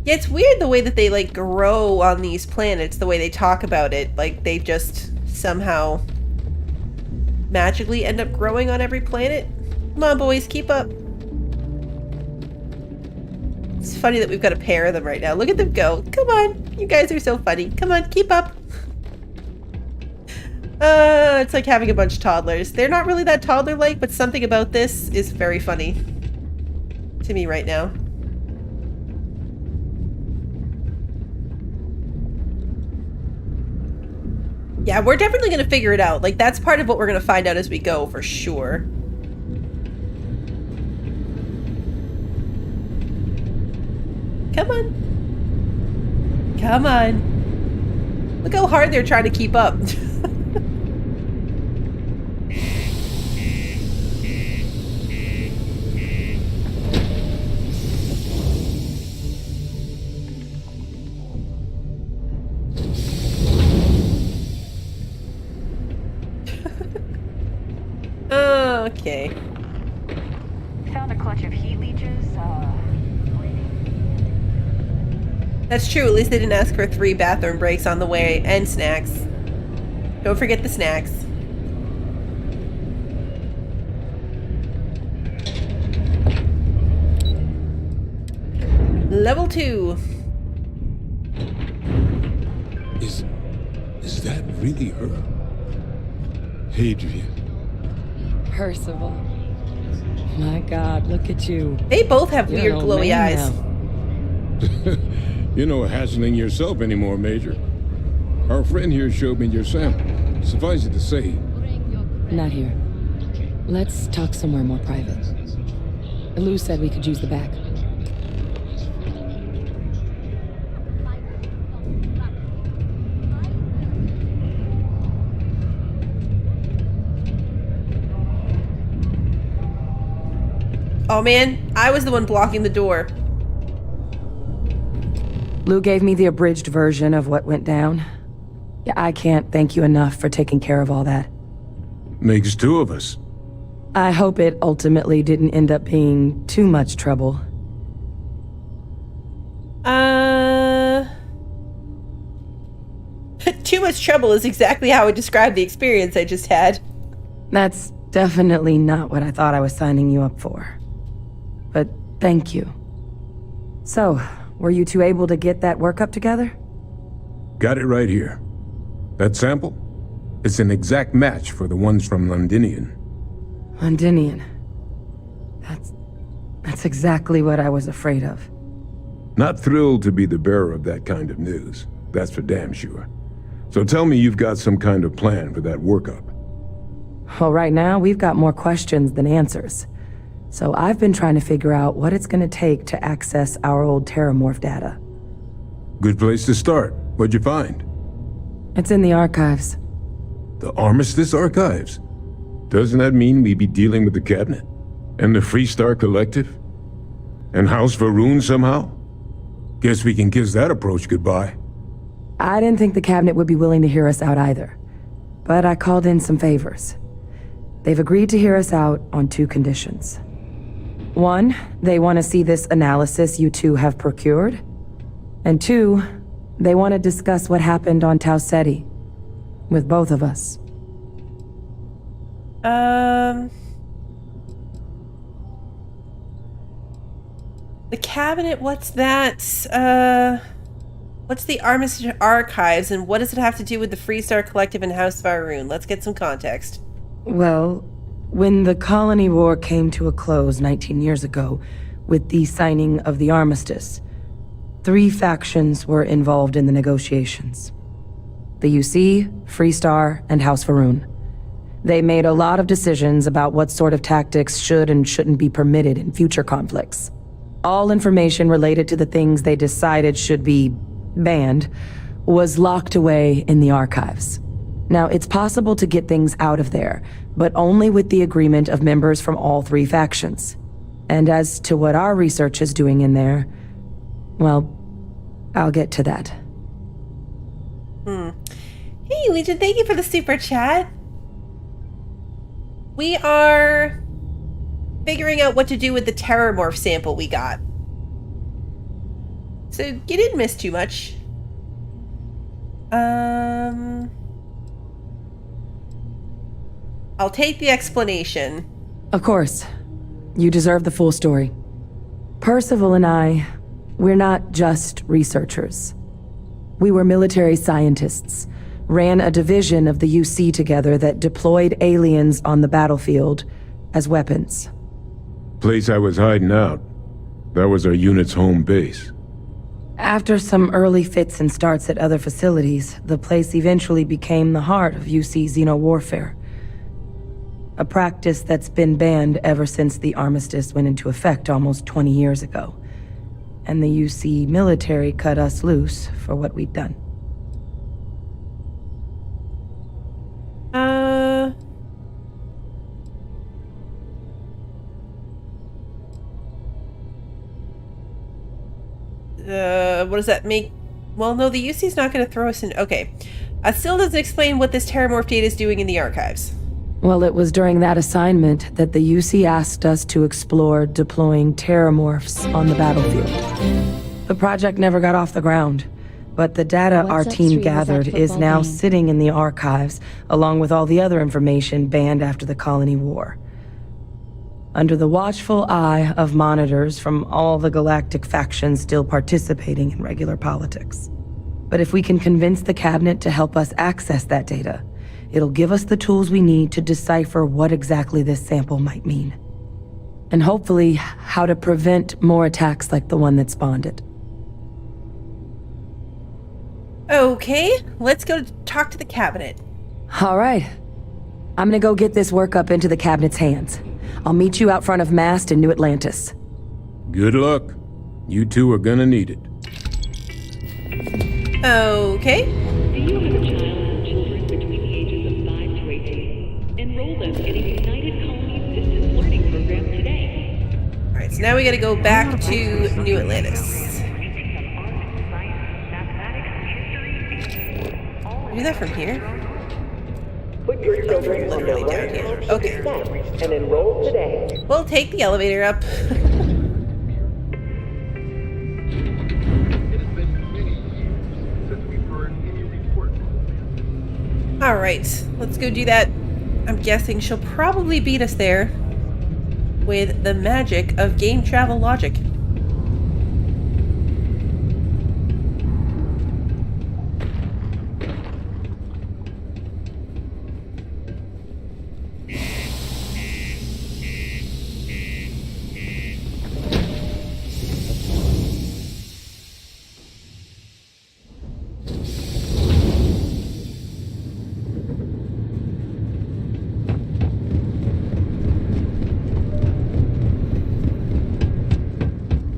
Yeah, it's weird the way that they, like, grow on these planets, the way they talk about it. Like, they just somehow magically end up growing on every planet. Come on, boys, keep up. It's funny that we've got a pair of them right now. Look at them go. Come on. You guys are so funny. Come on, keep up. It's like having a bunch of toddlers. They're not really that toddler-like, but something about this is very funny to me right now. Yeah, we're definitely going to figure it out. Like, that's part of what we're going to find out as we go, for sure. Come on. Come on. Look how hard they're trying to keep up. Okay. Found a clutch of heat leeches. That's true. At least they didn't ask for 3 bathroom breaks on the way and snacks. Don't forget the snacks. Level 2. Is that really her? Hadrian. Percival. My God, look at you. They both have You're weird an old glowy man eyes. now. You're no hassling yourself anymore, Major. Our friend here showed me your sample. Suffice it to say... Not here. Let's talk somewhere more private. Lou said we could use the back. Oh man, I was the one blocking the door. Lou gave me the abridged version of what went down. Yeah, I can't thank you enough for taking care of all that. Makes two of us. I hope it ultimately didn't end up being too much trouble. Too much trouble is exactly how I described the experience I just had. That's definitely not what I thought I was signing you up for. But thank you. So, were you two able to get that workup together? Got it right here. That sample? It's an exact match for the ones from Londinian. Londinian. That's exactly what I was afraid of. Not thrilled to be the bearer of that kind of news. That's for damn sure. So tell me you've got some kind of plan for that workup. Well, right now, we've got more questions than answers. So I've been trying to figure out what it's going to take to access our old Terramorph data. Good place to start. What'd you find? It's in the archives. The Armistice Archives? Doesn't that mean we'd be dealing with the Cabinet? And the Freestar Collective? And House Varun somehow? Guess we can kiss that approach goodbye. I didn't think the Cabinet would be willing to hear us out either. But I called in some favors. They've agreed to hear us out on 2 conditions. 1, they want to see this analysis you two have procured. And 2, they want to discuss what happened on Tau Ceti. With both of us. The Cabinet, what's that? What's the Armistice Archives, and what does it have to do with the Freestar Collective and House Varun? Let's get some context. Well, when the Colony War came to a close 19 years ago, with the signing of the Armistice, 3 factions were involved in the negotiations. The UC, Freestar, and House Varun. They made a lot of decisions about what sort of tactics should and shouldn't be permitted in future conflicts. All information related to the things they decided should be banned was locked away in the archives. Now, it's possible to get things out of there, but only with the agreement of members from all 3 factions. And as to what our research is doing in there, well, I'll get to that. Hey, Legion, thank you for the super chat. We are figuring out what to do with the Terramorph sample we got. So you didn't miss too much. I'll take the explanation. Of course. You deserve the full story. Percival and I, we're not just researchers. We were military scientists, ran a division of the UC together that deployed aliens on the battlefield as weapons. Place I was hiding out. That was our unit's home base. After some early fits and starts at other facilities, the place eventually became the heart of UC xeno-warfare. A practice that's been banned ever since the Armistice went into effect almost 20 years ago. And the UC military cut us loose for what we'd done. What does that make? Well, no, the UC's not going to throw us in. Okay. Still doesn't explain what this Terramorph data is doing in the archives. Well, it was during that assignment that the UC asked us to explore deploying Terramorphs on the battlefield. The project never got off the ground, but the data our team gathered is now sitting in the archives, along with all the other information banned after the Colony War. Under the watchful eye of monitors from all the galactic factions still participating in regular politics. But if we can convince the Cabinet to help us access that data, it'll give us the tools we need to decipher what exactly this sample might mean. And hopefully, how to prevent more attacks like the one that spawned it. Okay, let's go talk to the Cabinet. All right. I'm gonna go get this workup into the Cabinet's hands. I'll meet you out front of Mast in New Atlantis. Good luck. You two are gonna need it. Okay. Do you have a child or children between the ages of 5 to 18? Enroll them in a United Colonies distance learning program today. So now we gotta go back to New Atlantis. Do that from here? Put your children on the Literally down right here. path Okay. to success and enroll today. We'll take the elevator up. Alright, let's go do that. I'm guessing she'll probably beat us there with the magic of game travel logic.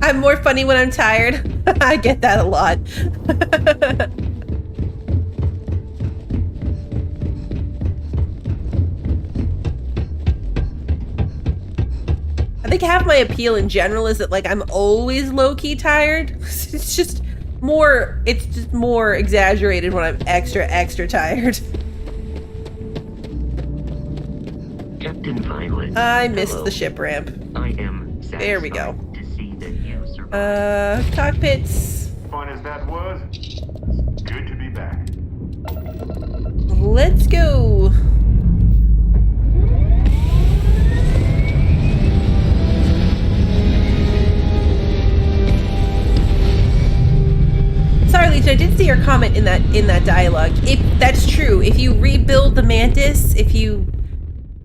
I'm more funny when I'm tired. I get that a lot. I think half my appeal in general is that like I'm always low-key tired. It's just more exaggerated when I'm extra tired. Captain Violet. I missed hello. the ship ramp. I am satisfied There we go. to see that you survived. Cockpits. Fun as that was, good to be back. Let's go. Sorry, Legion, I did see your comment in that dialogue. If that's true, if you rebuild the Mantis, if you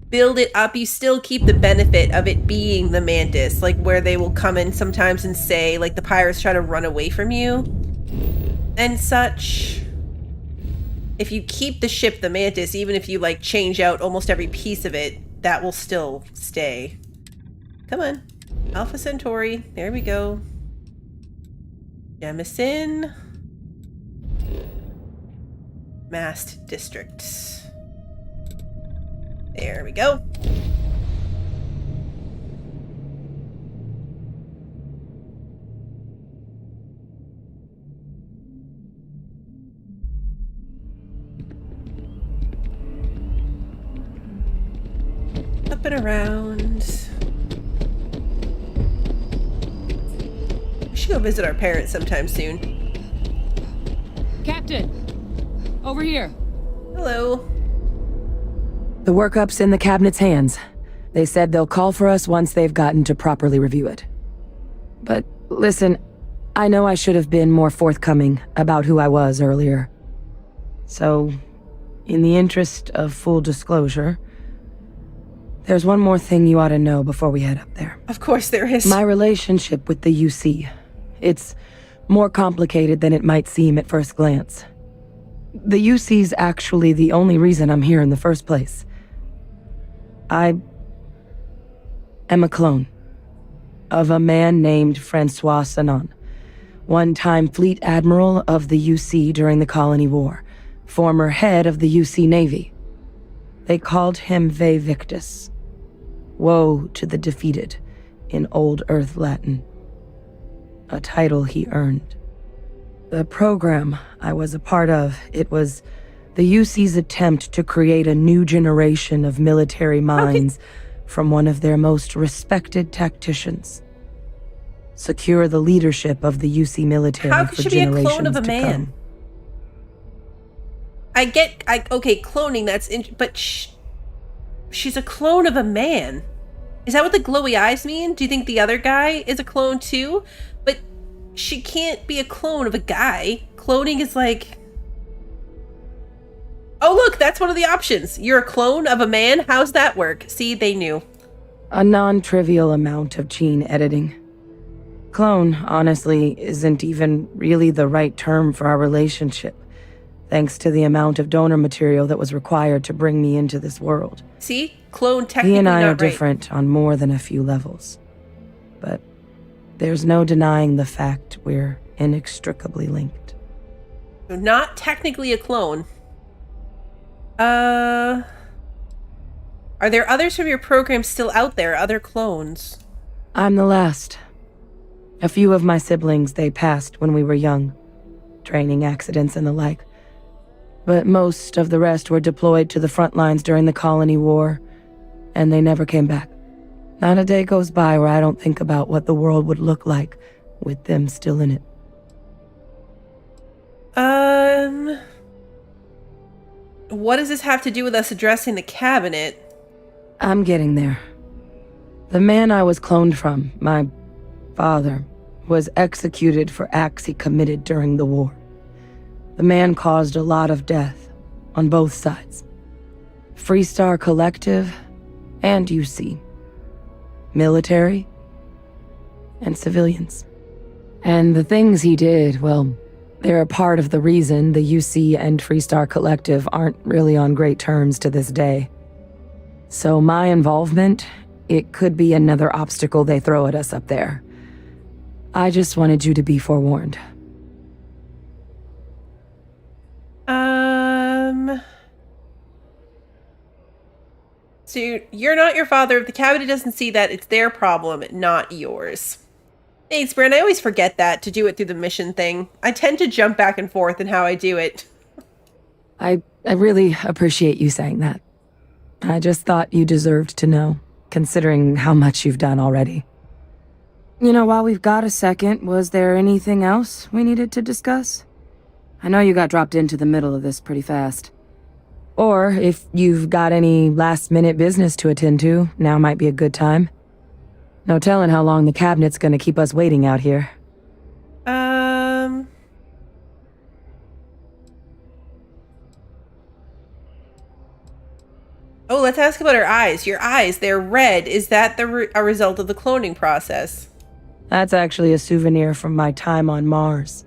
build it up, you still keep the benefit of it being the Mantis, like where they will come in sometimes and say, like, the pirates try to run away from you and such. If you keep the ship the Mantis, even if you, like, change out almost every piece of it, that will still stay. Come on. Alpha Centauri. There we go. Jemison. Mast District. There we go. Up and around. We should go visit our parents sometime soon. Captain! Over here! Hello. The workup's in the cabinet's hands. They said they'll call for us once they've gotten to properly review it. But listen, I know I should have been more forthcoming about who I was earlier. So, in the interest of full disclosure, there's one more thing you ought to know before we head up there. Of course there is. My relationship with the UC. It's more complicated than it might seem at first glance. The UC's actually the only reason I'm here in the first place. I am a clone of a man named Francois Sanon, one-time fleet admiral of the UC during the Colony War, former head of the UC Navy. They called him Ve Victus, woe to the defeated, in Old Earth Latin, a title he earned. The program I was a part of, it was the UC's attempt to create a new generation of military minds from one of their most respected tacticians. Secure the leadership of the UC military How for could she be a generations clone of a to man? come. Okay, cloning, but she's a clone of a man. Is that what the glowy eyes mean? Do you think the other guy is a clone too? But she can't be a clone of a guy. Cloning is like... Oh, look, that's one of the options. You're a clone of a man? How's that work? See, they knew. A non-trivial amount of gene editing. Clone, honestly, isn't even really the right term for our relationship, thanks to the amount of donor material that was required to bring me into this world. See? Clone technically He and I not are right. different on more than a few levels. But there's no denying the fact we're inextricably linked. So not technically a clone. Are there others from your program still out there? Other clones? I'm the last. A few of my siblings, they passed when we were young. Training accidents and the like. But most of the rest were deployed to the front lines during the Colony War, and they never came back. Not a day goes by where I don't think about what the world would look like with them still in it. What does this have to do with us addressing the cabinet? I'm getting there. The man I was cloned from, my father, was executed for acts he committed during the war. The man caused a lot of death, on both sides. Freestar Collective and UC. Military and civilians. And the things he did, well, they're a part of the reason the UC and Freestar Collective aren't really on great terms to this day. So my involvement, it could be another obstacle they throw at us up there. I just wanted you to be forewarned. So you're not your father. If the cabinet doesn't see that, it's their problem, not yours. Thanks, Bryn. I always forget that, to do it through the mission thing. I tend to jump back and forth in how I do it. I really appreciate you saying that. I just thought you deserved to know, considering how much you've done already. You know, while we've got a second, was there anything else we needed to discuss? I know you got dropped into the middle of this pretty fast. Or, if you've got any last-minute business to attend to, now might be a good time. No telling how long the cabinet's gonna keep us waiting out here. Oh, let's ask about her eyes. Your eyes, they're red. Is that a result of the cloning process? That's actually a souvenir from my time on Mars.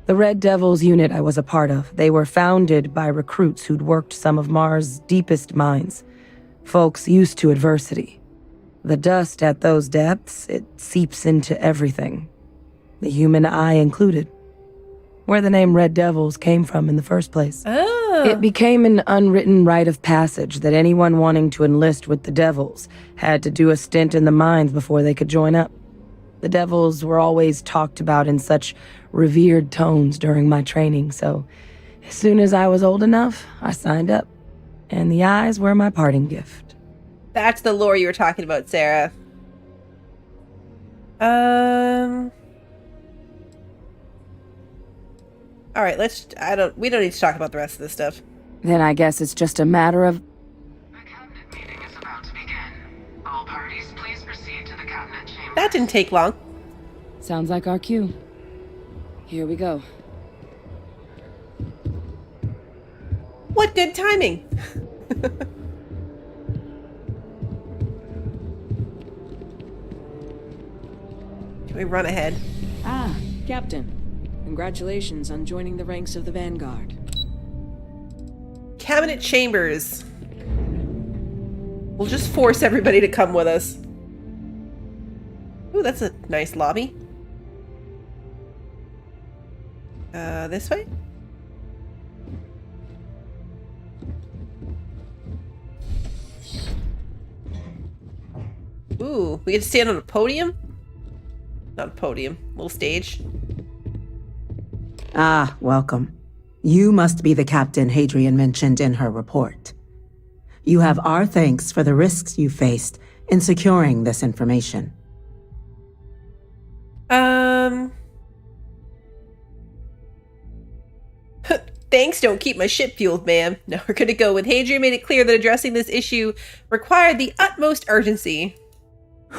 The Red Devils unit I was a part of, they were founded by recruits who'd worked some of Mars' deepest mines. Folks used to adversity. The dust at those depths, it seeps into everything. The human eye included. Where the name Red Devils came from in the first place. Oh. It became an unwritten rite of passage that anyone wanting to enlist with the Devils had to do a stint in the mines before they could join up. The Devils were always talked about in such revered tones during my training, so as soon as I was old enough, I signed up. And the eyes were my parting gift. That's the lore you were talking about, Sarah. Alright, we don't need to talk about the rest of this stuff. Then I guess it's just a matter of... The cabinet meeting is about to begin. All parties, please proceed to the cabinet chamber. That didn't take long. Sounds like our cue. Here we go. What good timing! Can we run ahead? Ah, Captain. Congratulations on joining the ranks of the Vanguard. Cabinet chambers. We'll just force everybody to come with us. Ooh, that's a nice lobby. This way? Ooh, we get to stand on a podium? Not a podium, little stage. Ah, welcome. You must be the captain Hadrian mentioned in her report. You have our thanks for the risks you faced in securing this information. Thanks don't keep my ship fueled, ma'am. Now we're gonna go with Hadrian made it clear that addressing this issue required the utmost urgency.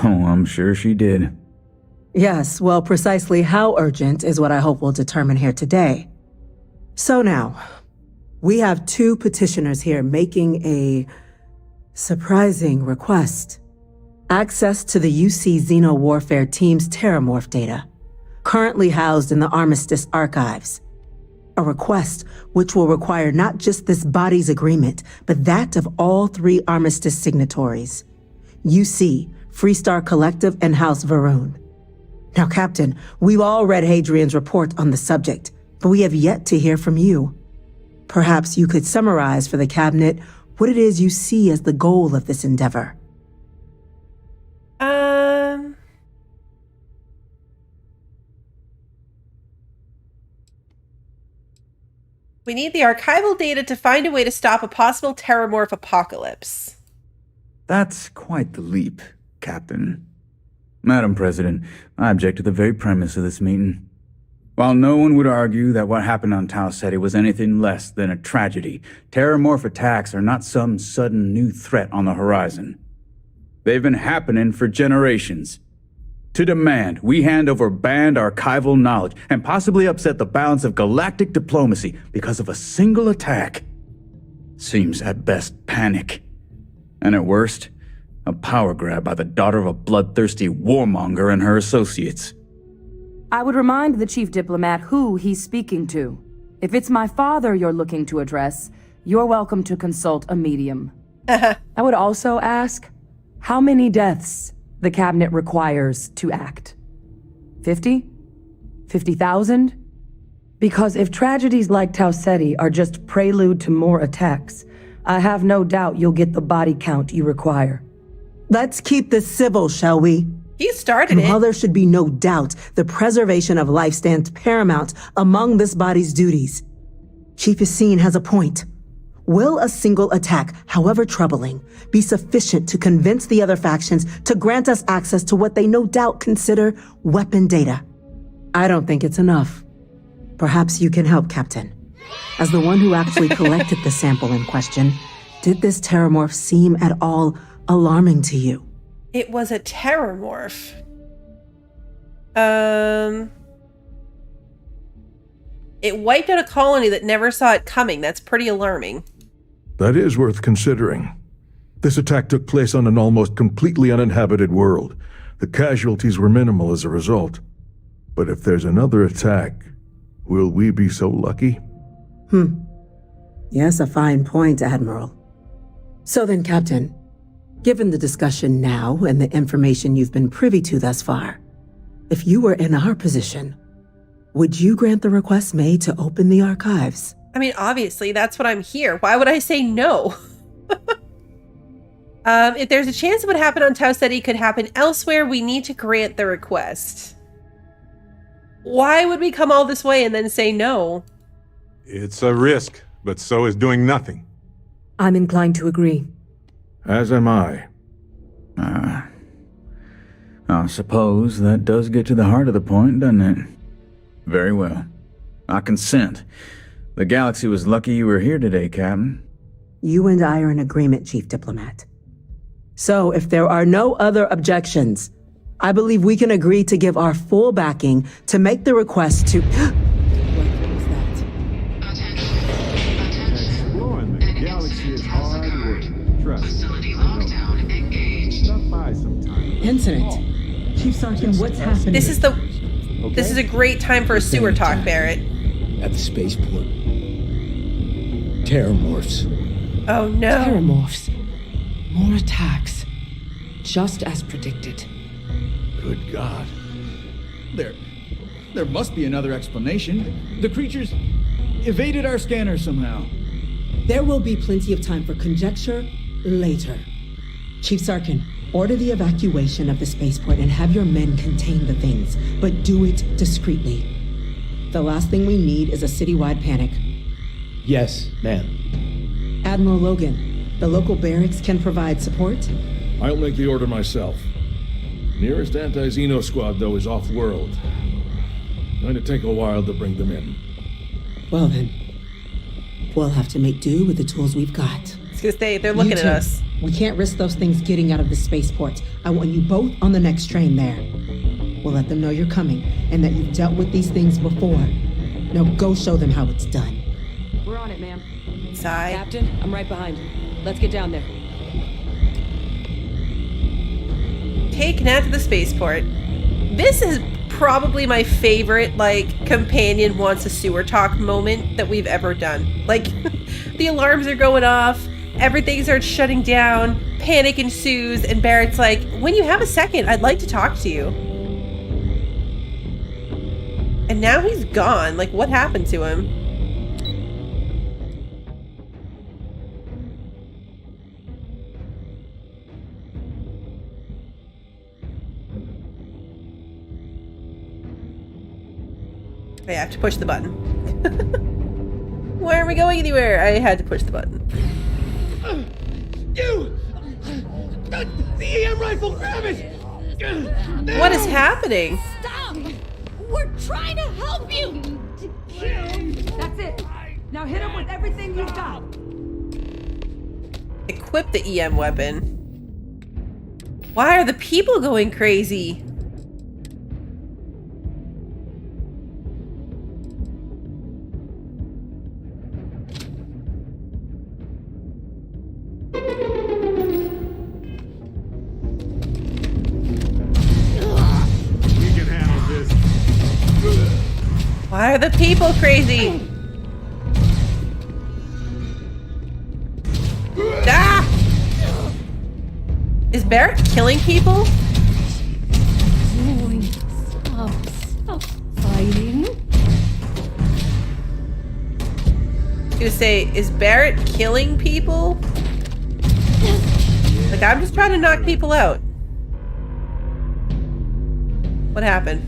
Oh, I'm sure she did. Yes, well, precisely how urgent is what I hope we'll determine here today. So now, we have two petitioners here making a surprising request. Access to the UC Xeno Warfare Team's Terramorph data, currently housed in the Armistice archives. A request which will require not just this body's agreement, but that of all three Armistice signatories. UC, Freestar Collective, and House Varun. Now, Captain, we've all read Hadrian's report on the subject, but we have yet to hear from you. Perhaps you could summarize for the Cabinet what it is you see as the goal of this endeavor. We need the archival data to find a way to stop a possible terramorph apocalypse. That's quite the leap, Captain. Madam President, I object to the very premise of this meeting. While no one would argue that what happened on Tau Ceti was anything less than a tragedy, terramorph attacks are not some sudden new threat on the horizon. They've been happening for generations. To demand we hand over banned archival knowledge and possibly upset the balance of galactic diplomacy because of a single attack seems at best panic. And at worst, a power grab by the daughter of a bloodthirsty warmonger and her associates. I would remind the chief diplomat who he's speaking to. If it's my father you're looking to address, you're welcome to consult a medium. I would also ask how many deaths the cabinet requires to act. 50? 50,000? Because if tragedies like Tau Ceti are just prelude to more attacks, I have no doubt you'll get the body count you require. Let's keep this civil, shall we? He started and it. While there should be no doubt, the preservation of life stands paramount among this body's duties. Chief Yassine has a point. Will a single attack, however troubling, be sufficient to convince the other factions to grant us access to what they no doubt consider weapon data? I don't think it's enough. Perhaps you can help, Captain. As the one who actually collected the sample in question, did this terramorph seem at all alarming to you? It was a terramorph. It wiped out a colony that never saw it coming. That's pretty alarming. That is worth considering. This attack took place on an almost completely uninhabited world. The casualties were minimal as a result. But if there's another attack, will we be so lucky? Yes, a fine point, Admiral. So then, Captain, given the discussion now and the information you've been privy to thus far, if you were in our position, would you grant the request made to open the archives? I mean, obviously, that's what I'm here. Why would I say no? If there's a chance what happened on Tau Ceti could happen elsewhere, we need to grant the request. Why would we come all this way and then say no? It's a risk, but so is doing nothing. I'm inclined to agree. As am I. I suppose that does get to the heart of the point, doesn't it? Very well. I consent. The galaxy was lucky you were here today, Captain. You and I are in agreement, Chief Diplomat. So, if there are no other objections, I believe we can agree to give our full backing to make the request to... What was that? Exploring the galaxy is hard work. Trust me. Facility lockdown engaged. Stop by sometime. Incident. Chief Sergeant, what's happening? This is a great time for a sewer talk, Barrett. At the spaceport. Terramorphs. Oh no. Terramorphs. More attacks. Just as predicted. Good God. There must be another explanation. The creatures evaded our scanner somehow. There will be plenty of time for conjecture later. Chief Sarkin, order the evacuation of the spaceport and have your men contain the things, but do it discreetly. The last thing we need is a citywide panic. Yes, ma'am. Admiral Logan, the local barracks can provide support? I'll make the order myself. Nearest anti-Xeno squad, though, is off-world. Going to take a while to bring them in. Well then, we'll have to make do with the tools we've got. Because they're looking at us. We can't risk those things getting out of the spaceport. I want you both on the next train there. We'll let them know you're coming and that you've dealt with these things before. Now go show them how it's done. We're on it, ma'am. Side. Captain, I'm right behind. Let's get down there. Take Nat to the spaceport. This is probably my favorite, companion wants a sewer talk moment that we've ever done. The alarms are going off, everything starts shutting down, panic ensues, and Barrett's like, when you have a second, I'd like to talk to you. And now he's gone. What happened to him? I have to push the button. Where am we going anywhere? I had to push the button. You! The EM rifle, grab it! What is happening? Stop! We're trying to help you! That's it. Now hit him with everything you've got. Equip the EM weapon. Why are the people going crazy? We can handle this. Why are the people crazy? Ah! Is Barrett killing people? Stop fighting. I was gonna say, is Barrett killing people? Like, I'm just trying to knock people out. What happened?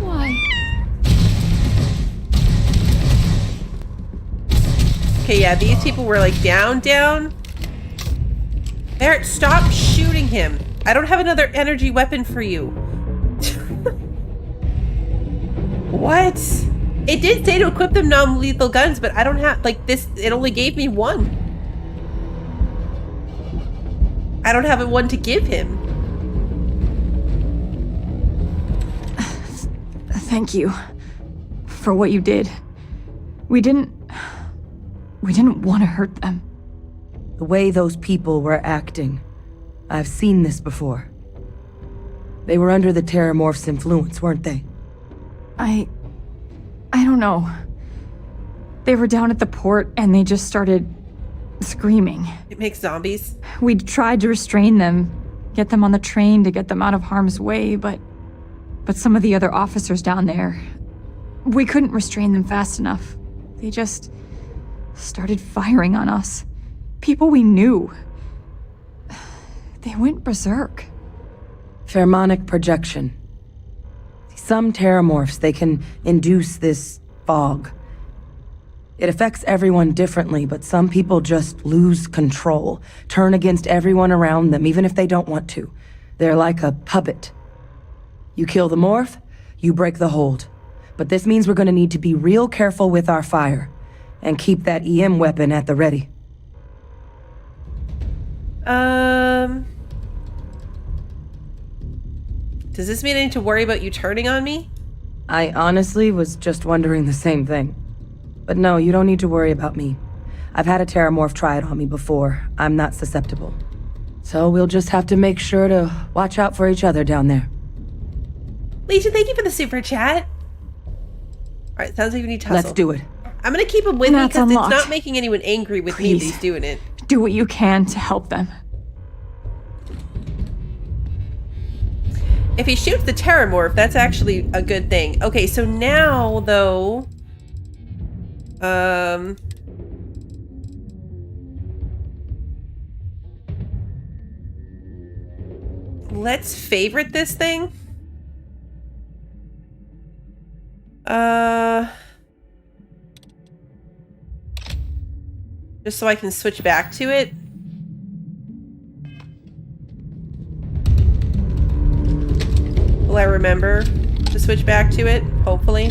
Why? Okay, yeah, these people were like down. Barrett, stop shooting him. I don't have another energy weapon for you. What? It did say to equip them non-lethal guns, but I don't have, like, this, it only gave me one. I don't have one to give him. Thank you for what you did. We didn't want to hurt them. The way those people were acting, I've seen this before. They were under the Terramorph's influence, weren't they? I don't know. They were down at the port and they just started screaming. It makes zombies. We tried to restrain them, get them on the train to get them out of harm's way, but some of the other officers down there, we couldn't restrain them fast enough. They just started firing on us. People we knew. They went berserk. Pheromonic projection. Some terramorphs, they can induce this fog. It affects everyone differently, but some people just lose control, turn against everyone around them, even if they don't want to. They're like a puppet. You kill the morph, you break the hold. But this means we're gonna need to be real careful with our fire, and keep that EM weapon at the ready. Does this mean I need to worry about you turning on me? I honestly was just wondering the same thing. But no, you don't need to worry about me. I've had a Terramorph try it on me before. I'm not susceptible. So we'll just have to make sure to watch out for each other down there. Legion, thank you for the super chat. Alright, sounds like we need to hustle. Let's do it. I'm gonna keep him with me That's because it's unlocked. not making anyone angry with me that he's doing it. Do what you can to help them. If he shoots the Terramorph, that's actually a good thing. Okay, so now, though... let's favorite this thing. Just so I can switch back to it. Will I remember to switch back to it? Hopefully.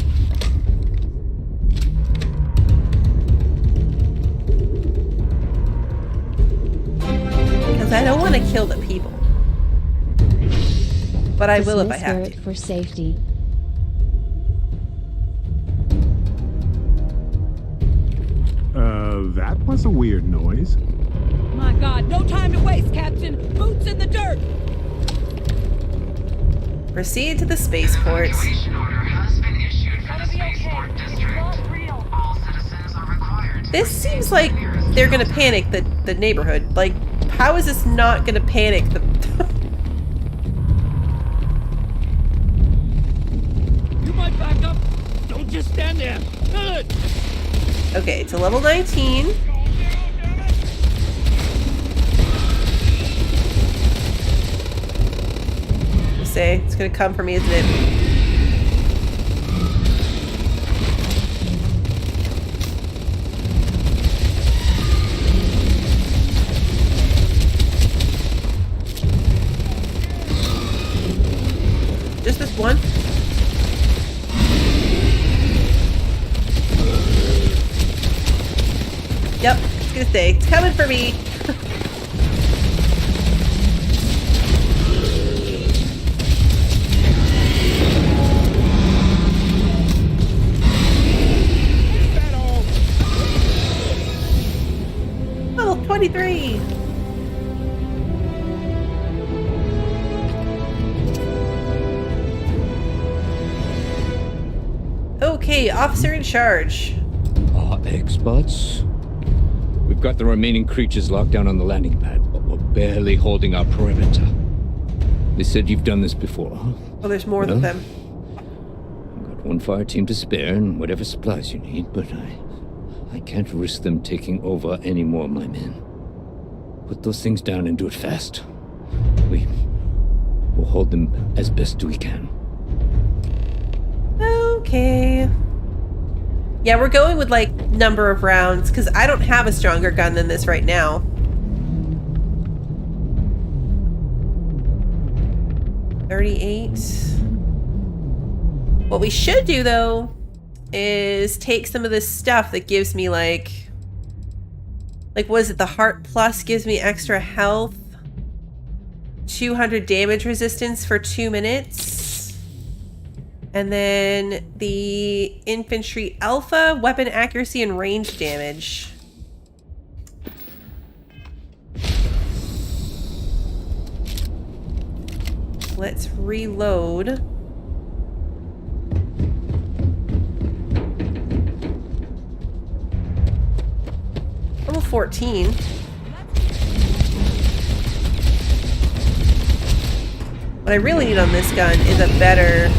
Because I don't want to kill the people. But I will if I have to. For safety. That was a weird noise. My God, no time to waste, Captain. Boots in the dirt. Proceed to the spaceport. This seems like they're gonna panic the neighborhood. Like, how is this not gonna panic the... You might back up. Don't just stand there. Good. Okay, to level 19. say. It's gonna come for me, isn't it? Just this one? Yep, it's gonna stay. It's coming for me. Level 23. Okay, officer in charge. Experts? We've got the remaining creatures locked down on the landing pad, but we're barely holding our perimeter. They said you've done this before, huh? Oh, there's more of them. I've got one fire team to spare and whatever supplies you need, but I can't risk them taking over any more of my men. Put those things down and do it fast. We'll hold them as best we can. Okay. Yeah, we're going with, like, number of rounds, because I don't have a stronger gun than this right now. $38. What we should do, though, is take some of this stuff that gives me, like, what is it? The Heart Plus gives me extra health. 200 damage resistance for 2 minutes. And then the Infantry Alpha, weapon accuracy and range damage. Let's reload. Level 14. What I really need on this gun is a better...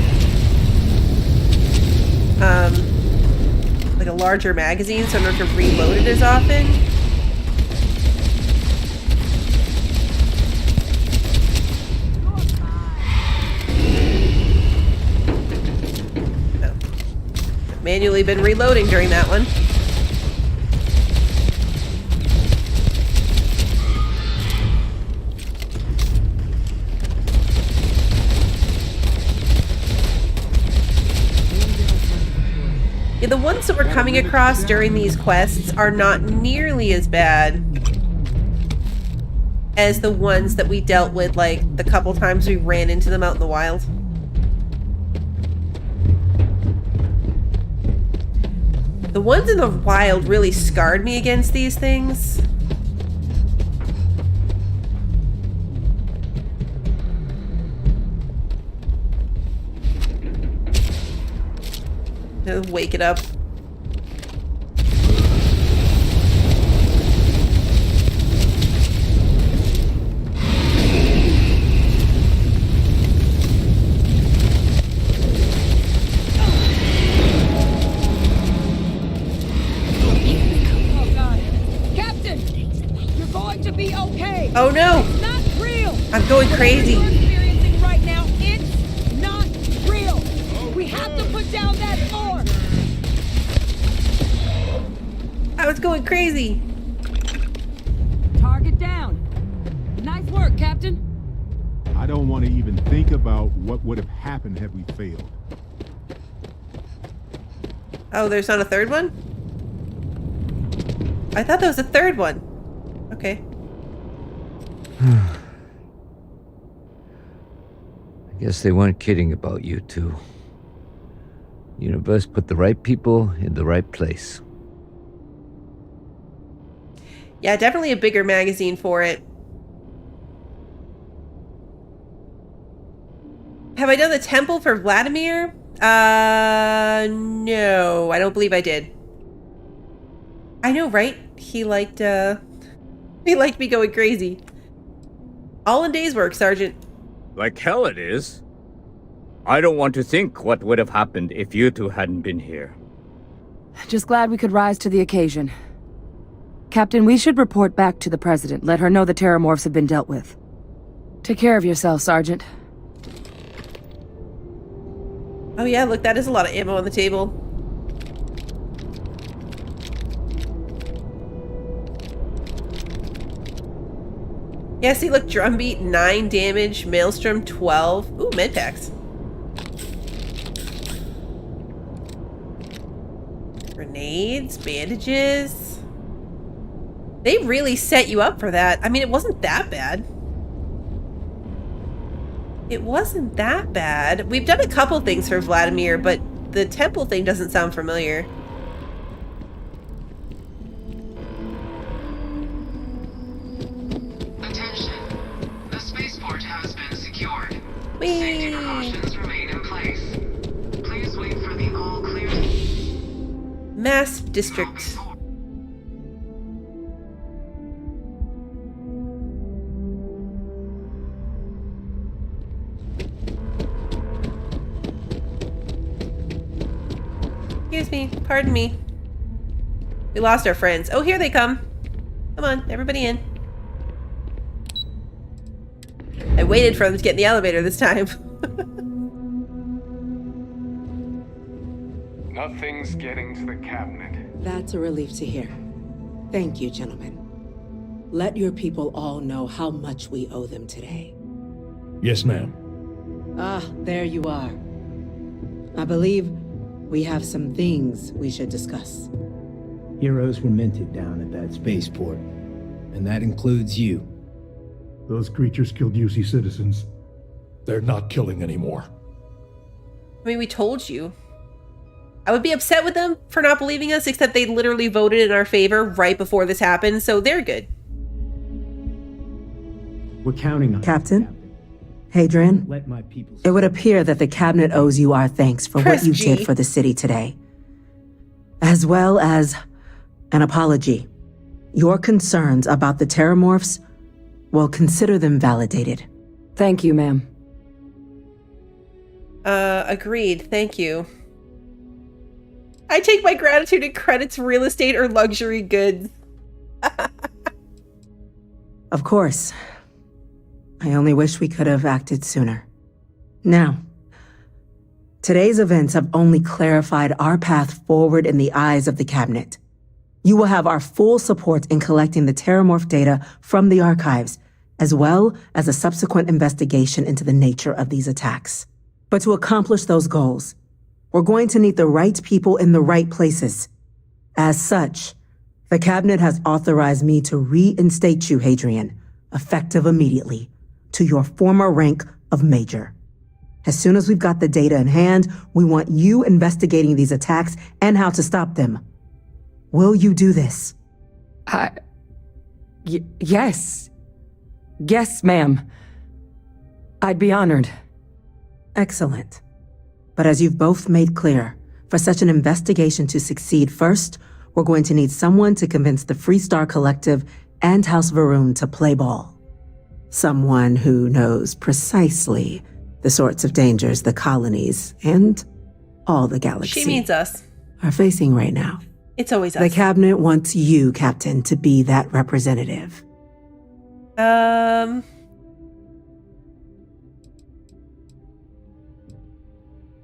like a larger magazine so I don't have to reload it as often. Oh. Manually been reloading during that one. Yeah, the ones that we're coming across during these quests are not nearly as bad as the ones that we dealt with, like, the couple times we ran into them out in the wild. The ones in the wild really scarred me against these things. Wake it up. Oh God, Captain, you're going to be okay. Oh no! It's not real. I'm going crazy. What you're experiencing right now, it's not real. We have to put down that ore. I was going crazy. Target down. Nice work, Captain. I don't want to even think about what would have happened had we failed. Oh, there's not a third one? I thought there was a third one. Okay. I guess they weren't kidding about you two. Universe put the right people in the right place. Yeah, definitely a bigger magazine for it. Have I done the temple for Vladimir? No, I don't believe I did. I know, right? He liked me going crazy. All in day's work, Sergeant. Like hell it is. I don't want to think what would have happened if you two hadn't been here. Just glad we could rise to the occasion. Captain, we should report back to the President. Let her know the terramorphs have been dealt with. Take care of yourself, Sergeant. Oh yeah, look, that is a lot of ammo on the table. Yeah, see, look, Drumbeat, 9 damage, Maelstrom, 12. Ooh, med packs. Grenades, bandages. They really set you up for that. I mean, it wasn't that bad. It wasn't that bad. We've done a couple things for Vladimir, but the temple thing doesn't sound familiar. Attention. The spaceport has been secured. Whee! Safety precautions remain in place. Please wait for the all clear. Mass District. Excuse me. Pardon me. We lost our friends. Oh, here they come. Come on, everybody in. I waited for them to get in the elevator this time. Nothing's getting to the cabinet. That's a relief to hear. Thank you, gentlemen. Let your people all know how much we owe them today. Yes, ma'am. Ah, there you are. I believe we have some things we should discuss. Heroes were minted down at that spaceport, and that includes you. Those creatures killed UC citizens. They're not killing anymore. I mean, we told you. I would be upset with them for not believing us, except they literally voted in our favor right before this happened, so they're good. We're counting on Captain? Hadrian? Let my people. It would appear that the cabinet owes you our thanks for what you did for the city today, as well as an apology. Your concerns about the Terramorphs, well, consider them validated. Thank you, ma'am. Agreed. Thank you. I take my gratitude in credits, real estate, or luxury goods. Of course. I only wish we could have acted sooner. Now, today's events have only clarified our path forward in the eyes of the cabinet. You will have our full support in collecting the Terramorph data from the archives, as well as a subsequent investigation into the nature of these attacks. But to accomplish those goals, we're going to need the right people in the right places. As such, the cabinet has authorized me to reinstate you, Hadrian, effective immediately, to your former rank of Major. As soon as we've got the data in hand, we want you investigating these attacks and how to stop them. Will you do this? Yes. Yes, ma'am. I'd be honored. Excellent. But as you've both made clear, for such an investigation to succeed, first, we're going to need someone to convince the Freestar Collective and House Varun to play ball. Someone who knows precisely the sorts of dangers the colonies and all the galaxy She means us. are facing right now. It's always us. The cabinet wants you, Captain, to be that representative.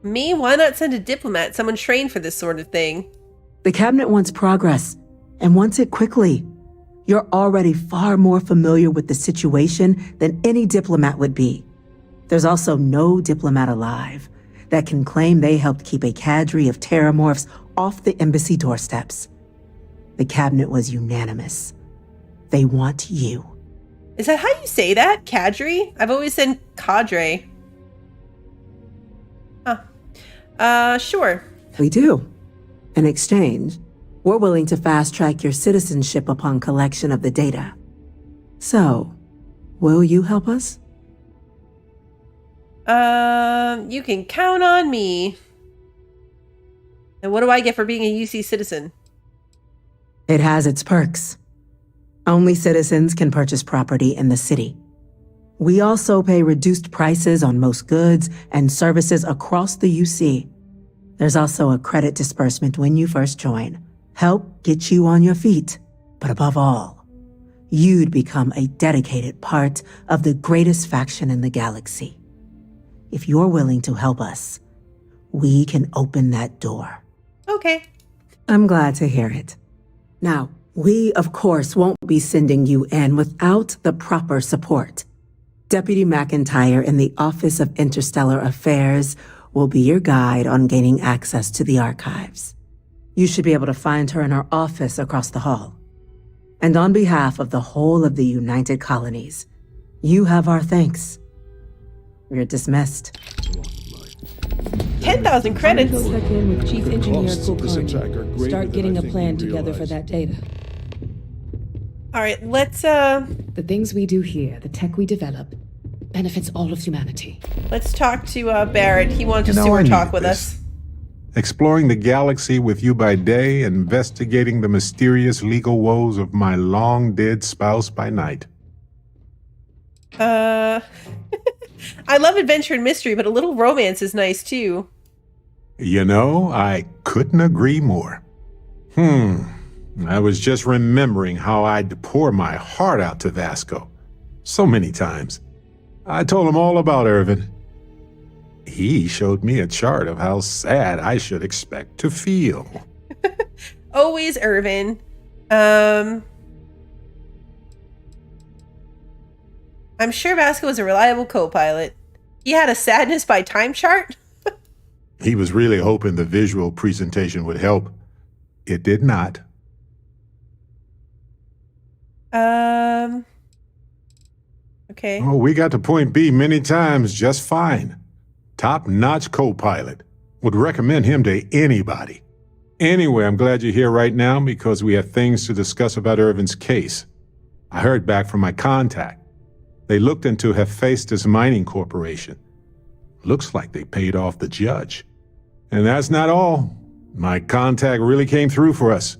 Me? Why not send a diplomat, someone trained for this sort of thing? The cabinet wants progress, and wants it quickly. You're already far more familiar with the situation than any diplomat would be. There's also no diplomat alive that can claim they helped keep a cadre of Terramorphs off the embassy doorsteps. The cabinet was unanimous. They want you. Is that how you say that? Cadre? I've always said cadre. Huh. Sure. We do. In exchange, we're willing to fast-track your citizenship upon collection of the data. So, will you help us? You can count on me. And what do I get for being a UC citizen? It has its perks. Only citizens can purchase property in the city. We also pay reduced prices on most goods and services across the UC. There's also a credit disbursement when you first join. Help get you on your feet. But above all, you'd become a dedicated part of the greatest faction in the galaxy. If you're willing to help us, we can open that door. Okay. I'm glad to hear it. Now, we, of course, won't be sending you in without the proper support. Deputy McIntyre in the Office of Interstellar Affairs will be your guide on gaining access to the archives. You should be able to find her in her office across the hall. And on behalf of the whole of the United Colonies, you have our thanks. You're dismissed. 10,000 credits. Go check in with Chief Engineer Kulkarni. Start getting a plan together for that data. All right, let's The things we do here, the tech we develop, benefits all of humanity. let's talk to Barrett. He wants to You know, sewer I talk needed with this. us. Exploring the galaxy with you by day, investigating the mysterious legal woes of my long-dead spouse by night. I love adventure and mystery, but a little romance is nice too. You know, I couldn't agree more. I was just remembering how I'd pour my heart out to Vasco. So many times. I told him all about Irvin. He showed me a chart of how sad I should expect to feel. Always Irvin. I'm sure Vasco was a reliable co-pilot. He had a sadness by time chart? He was really hoping the visual presentation would help. It did not. Okay. Oh, we got to point B many times just fine. Top-notch co-pilot. Would recommend him to anybody. Anyway, I'm glad you're here right now because we have things to discuss about Irvin's case. I heard back from my contact. They looked into Hephaestus Mining Corporation. Looks like they paid off the judge. And that's not all. My contact really came through for us.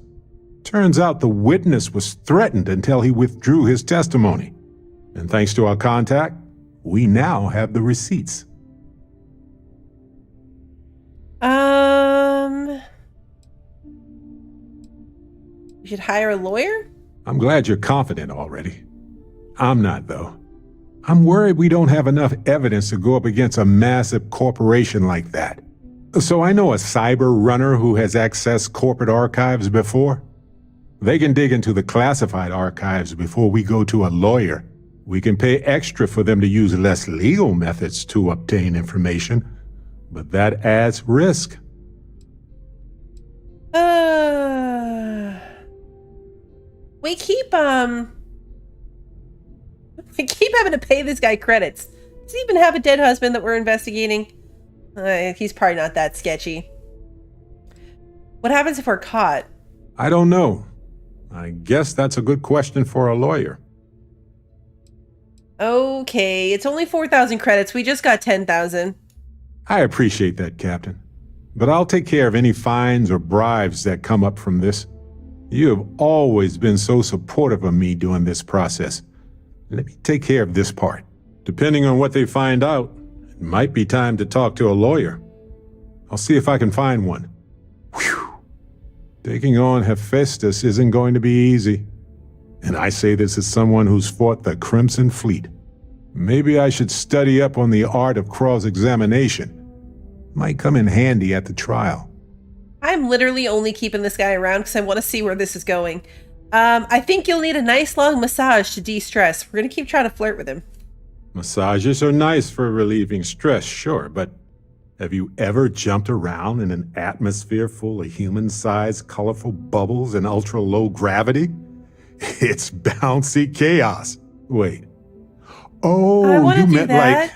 Turns out the witness was threatened until he withdrew his testimony. And thanks to our contact, we now have the receipts. We should hire a lawyer? I'm glad you're confident already. I'm not, though. I'm worried we don't have enough evidence to go up against a massive corporation like that. So I know a cyber runner who has accessed corporate archives before. They can dig into the classified archives before we go to a lawyer. We can pay extra for them to use less legal methods to obtain information, but that adds risk. We keep having to pay this guy credits. Does he even have a dead husband that we're investigating? He's probably not that sketchy. What happens if we're caught? I don't know. I guess that's a good question for a lawyer. Okay, it's only 4,000 credits. We just got 10,000. I appreciate that, Captain. But I'll take care of any fines or bribes that come up from this. You have always been so supportive of me during this process. Let me take care of this part. Depending on what they find out, it might be time to talk to a lawyer. I'll see if I can find one. Whew. Taking on Hephaestus isn't going to be easy. And I say this as someone who's fought the Crimson Fleet. Maybe I should study up on the art of cross-examination. Might come in handy at the trial. I'm literally only keeping this guy around because I want to see where this is going. I think you'll need a nice long massage to de-stress. We're going to keep trying to flirt with him. Massages are nice for relieving stress, sure, but have you ever jumped around in an atmosphere full of human-sized, colorful bubbles and ultra-low gravity? It's bouncy chaos. Wait. Oh, you meant like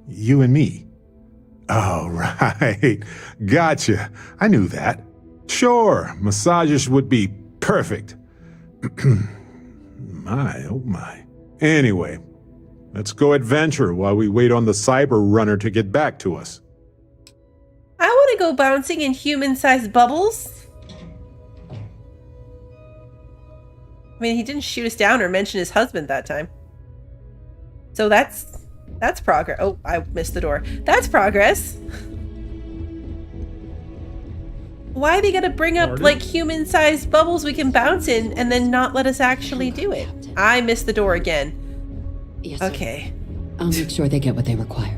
you and me. Oh, right. Gotcha. I knew that. Sure, massages would be perfect. My, oh my. Anyway, let's go adventure while we wait on the cyber runner to get back to us. I want to go bouncing in human-sized bubbles. I mean, he didn't shoot us down or mention his husband that time. So that's progress. Oh, I missed the door. That's progress. Why are they gonna bring up like human-sized bubbles we can bounce in and then not let us actually do it? I missed the door again. Yes, okay. I'll make sure they get what they require.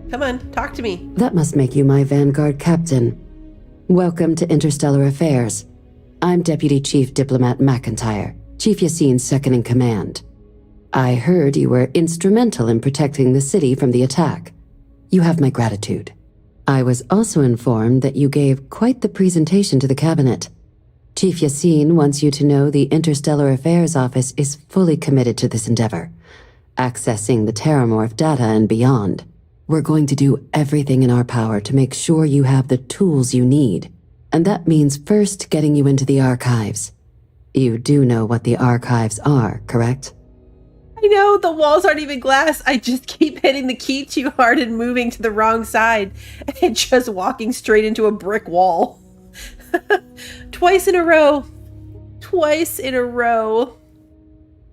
Come on, talk to me. That must make you my Vanguard captain. Welcome to Interstellar Affairs. I'm Deputy Chief Diplomat McIntyre, Chief Yassine's second in command. I heard you were instrumental in protecting the city from the attack. You have my gratitude. I was also informed that you gave quite the presentation to the cabinet. Chief Yassine wants you to know the Interstellar Affairs Office is fully committed to this endeavor, accessing the Terramorph data and beyond. We're going to do everything in our power to make sure you have the tools you need, and that means first getting you into the archives. You do know what the archives are, correct? I know, the walls aren't even glass. I just keep hitting the key too hard and moving to the wrong side and just walking straight into a brick wall. Twice in a row.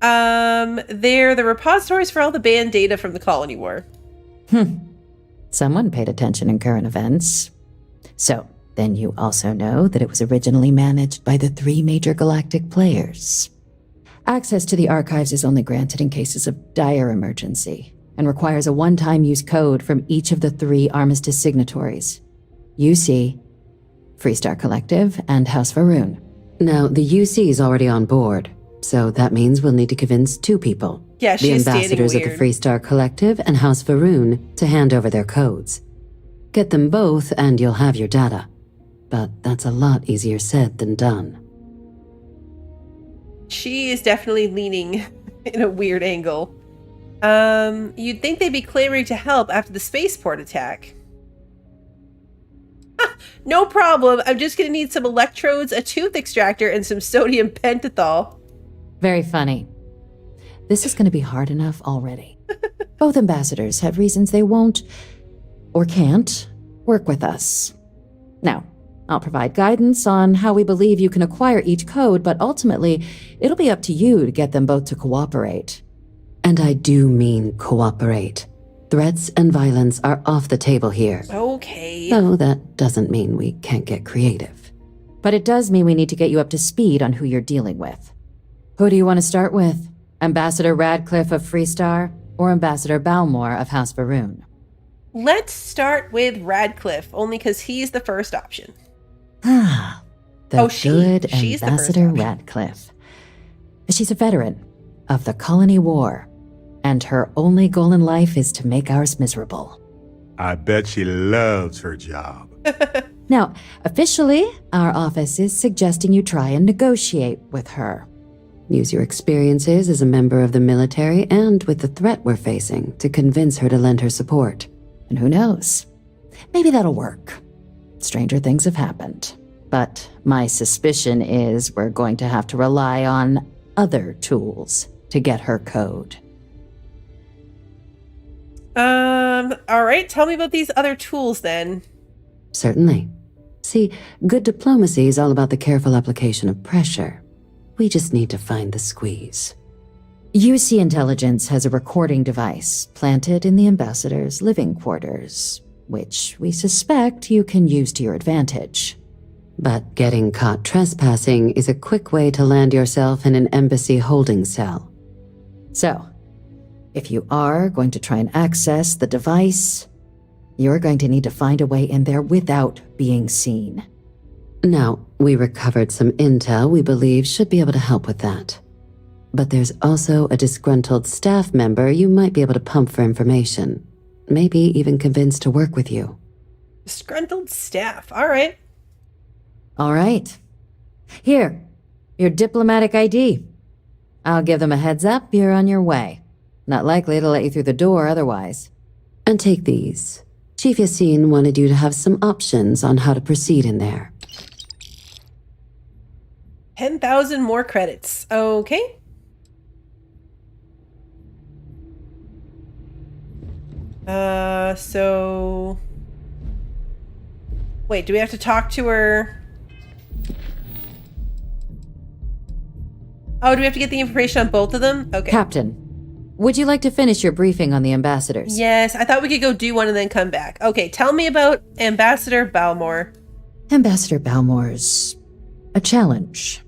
They're the repositories for all the banned data from the Colony War. Someone paid attention in current events. So, then you also know that it was originally managed by the 3 major galactic players. Access to the archives is only granted in cases of dire emergency, and requires a one-time use code from each of the 3 armistice signatories. UC, Freestar Collective, and House Varun. Now, the UC is already on board, so that means we'll need to convince 2 people. Yeah, the ambassadors of the Freestar Collective and House Varun to hand over their codes. Get them both and you'll have your data. But that's a lot easier said than done. She is definitely leaning in a weird angle. You'd think they'd be clamoring to help after the spaceport attack. No problem. I'm just gonna need some electrodes, a tooth extractor, and some sodium pentothal. Very funny. This is going to be hard enough already. Both ambassadors have reasons they won't, or can't, work with us. Now, I'll provide guidance on how we believe you can acquire each code, but ultimately, it'll be up to you to get them both to cooperate. And I do mean cooperate. Threats and violence are off the table here. Okay. Though that doesn't mean we can't get creative. But it does mean we need to get you up to speed on who you're dealing with. Who do you want to start with? Ambassador Radcliffe of Freestar, or Ambassador Balmore of House Varun? Let's start with Radcliffe, only because he's the first option. Good Ambassador Radcliffe. She's a veteran of the Colony War, and her only goal in life is to make ours miserable. I bet she loves her job. Now, officially, our office is suggesting you try and negotiate with her. Use your experiences as a member of the military and with the threat we're facing to convince her to lend her support. And who knows? Maybe that'll work. Stranger things have happened. But my suspicion is we're going to have to rely on other tools to get her code. All right, tell me about these other tools then. Certainly. See, good diplomacy is all about the careful application of pressure. We just need to find the squeeze. UC Intelligence has a recording device planted in the ambassador's living quarters, which we suspect you can use to your advantage. But getting caught trespassing is a quick way to land yourself in an embassy holding cell. So, if you are going to try and access the device, you're going to need to find a way in there without being seen. Now, we recovered some intel we believe should be able to help with that. But there's also a disgruntled staff member you might be able to pump for information. Maybe even convince to work with you. Disgruntled staff, all right. All right. Here, your diplomatic ID. I'll give them a heads up, you're on your way. Not likely to let you through the door otherwise. And take these. Chief Yassine wanted you to have some options on how to proceed in there. 10,000 more credits. Okay. So... Wait, do we have to talk to her? Oh, do we have to get the information on both of them? Okay. Captain, would you like to finish your briefing on the ambassadors? Yes, I thought we could go do one and then come back. Okay, tell me about Ambassador Balmore. Ambassador Balmore's a challenge.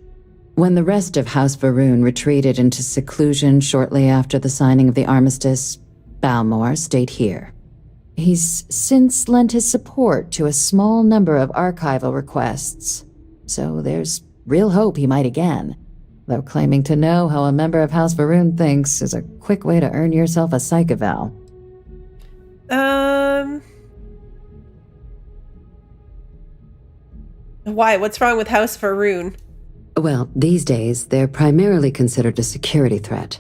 When the rest of House Varun retreated into seclusion shortly after the signing of the armistice, Balmore stayed here. He's since lent his support to a small number of archival requests, so there's real hope he might again. Though claiming to know how a member of House Varun thinks is a quick way to earn yourself a psych eval. Why? What's wrong with House Varun? Well, these days, they're primarily considered a security threat.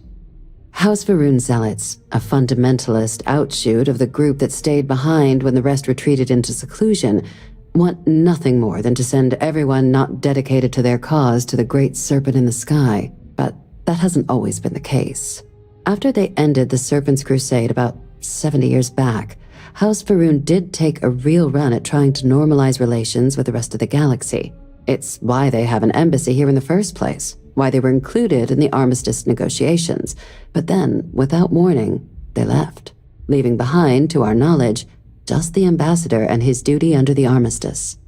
House Varun Zealots, a fundamentalist outshoot of the group that stayed behind when the rest retreated into seclusion, want nothing more than to send everyone not dedicated to their cause to the Great Serpent in the Sky. But that hasn't always been the case. After they ended the Serpent's Crusade about 70 years back, House Varun did take a real run at trying to normalize relations with the rest of the galaxy. It's why they have an embassy here in the first place, why they were included in the armistice negotiations. But then, without warning, they left, leaving behind, to our knowledge, just the ambassador and his duty under the armistice.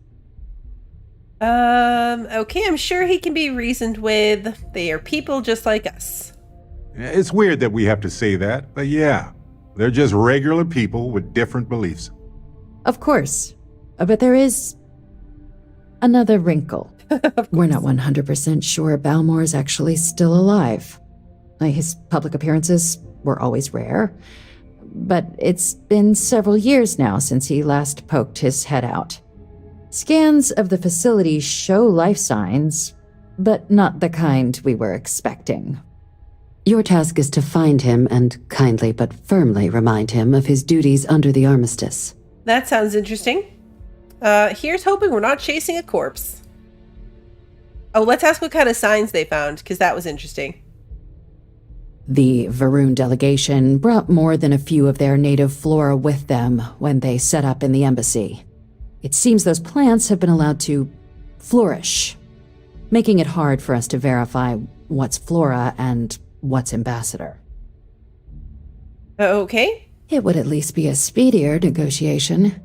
Okay, I'm sure he can be reasoned with. They are people just like us. It's weird that we have to say that, but yeah, they're just regular people with different beliefs. Of course, but there is another wrinkle. We're not 100% sure Balmore is actually still alive. His public appearances were always rare, but it's been several years now since he last poked his head out. Scans of the facility show life signs, but not the kind we were expecting. Your task is to find him and kindly but firmly remind him of his duties under the armistice. That sounds interesting. Here's hoping we're not chasing a corpse. Oh, let's ask what kind of signs they found, because that was interesting. The Varun delegation brought more than a few of their native flora with them when they set up in the embassy. It seems those plants have been allowed to flourish, making it hard for us to verify what's flora and what's ambassador. Okay. It would at least be a speedier negotiation,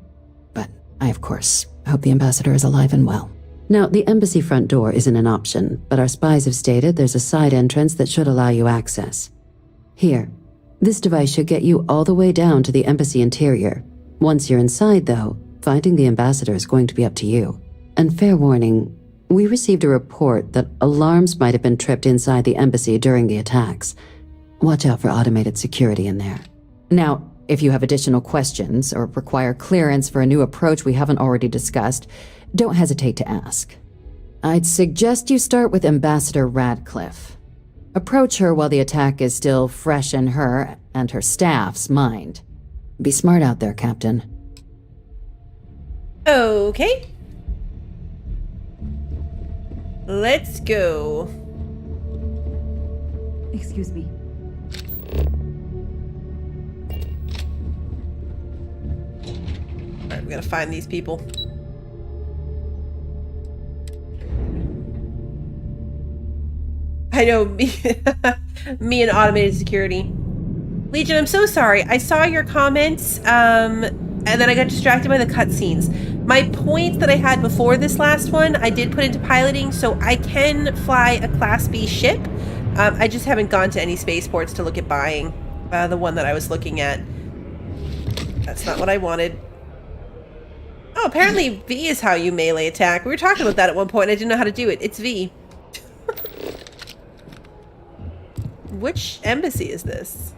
but I, of course, hope the ambassador is alive and well. Now, the embassy front door isn't an option, but our spies have stated there's a side entrance that should allow you access. Here, this device should get you all the way down to the embassy interior. Once you're inside, though, finding the ambassador is going to be up to you. And fair warning, we received a report that alarms might have been tripped inside the embassy during the attacks. Watch out for automated security in there. Now, if you have additional questions or require clearance for a new approach we haven't already discussed, don't hesitate to ask. I'd suggest you start with Ambassador Radcliffe. Approach her while the attack is still fresh in her and her staff's mind. Be smart out there, Captain. Okay. Let's go. Excuse me. Alright, we gotta find these people. I know, me and automated security. Legion, I'm so sorry. I saw your comments, and then I got distracted by the cutscenes. My point that I had before this last one, I did put into piloting, so I can fly a Class B ship. I just haven't gone to any spaceports to look at buying the one that I was looking at. That's not what I wanted. Oh, apparently V is how you melee attack. We were talking about that at one point. I didn't know how to do it. It's V. Which embassy is this?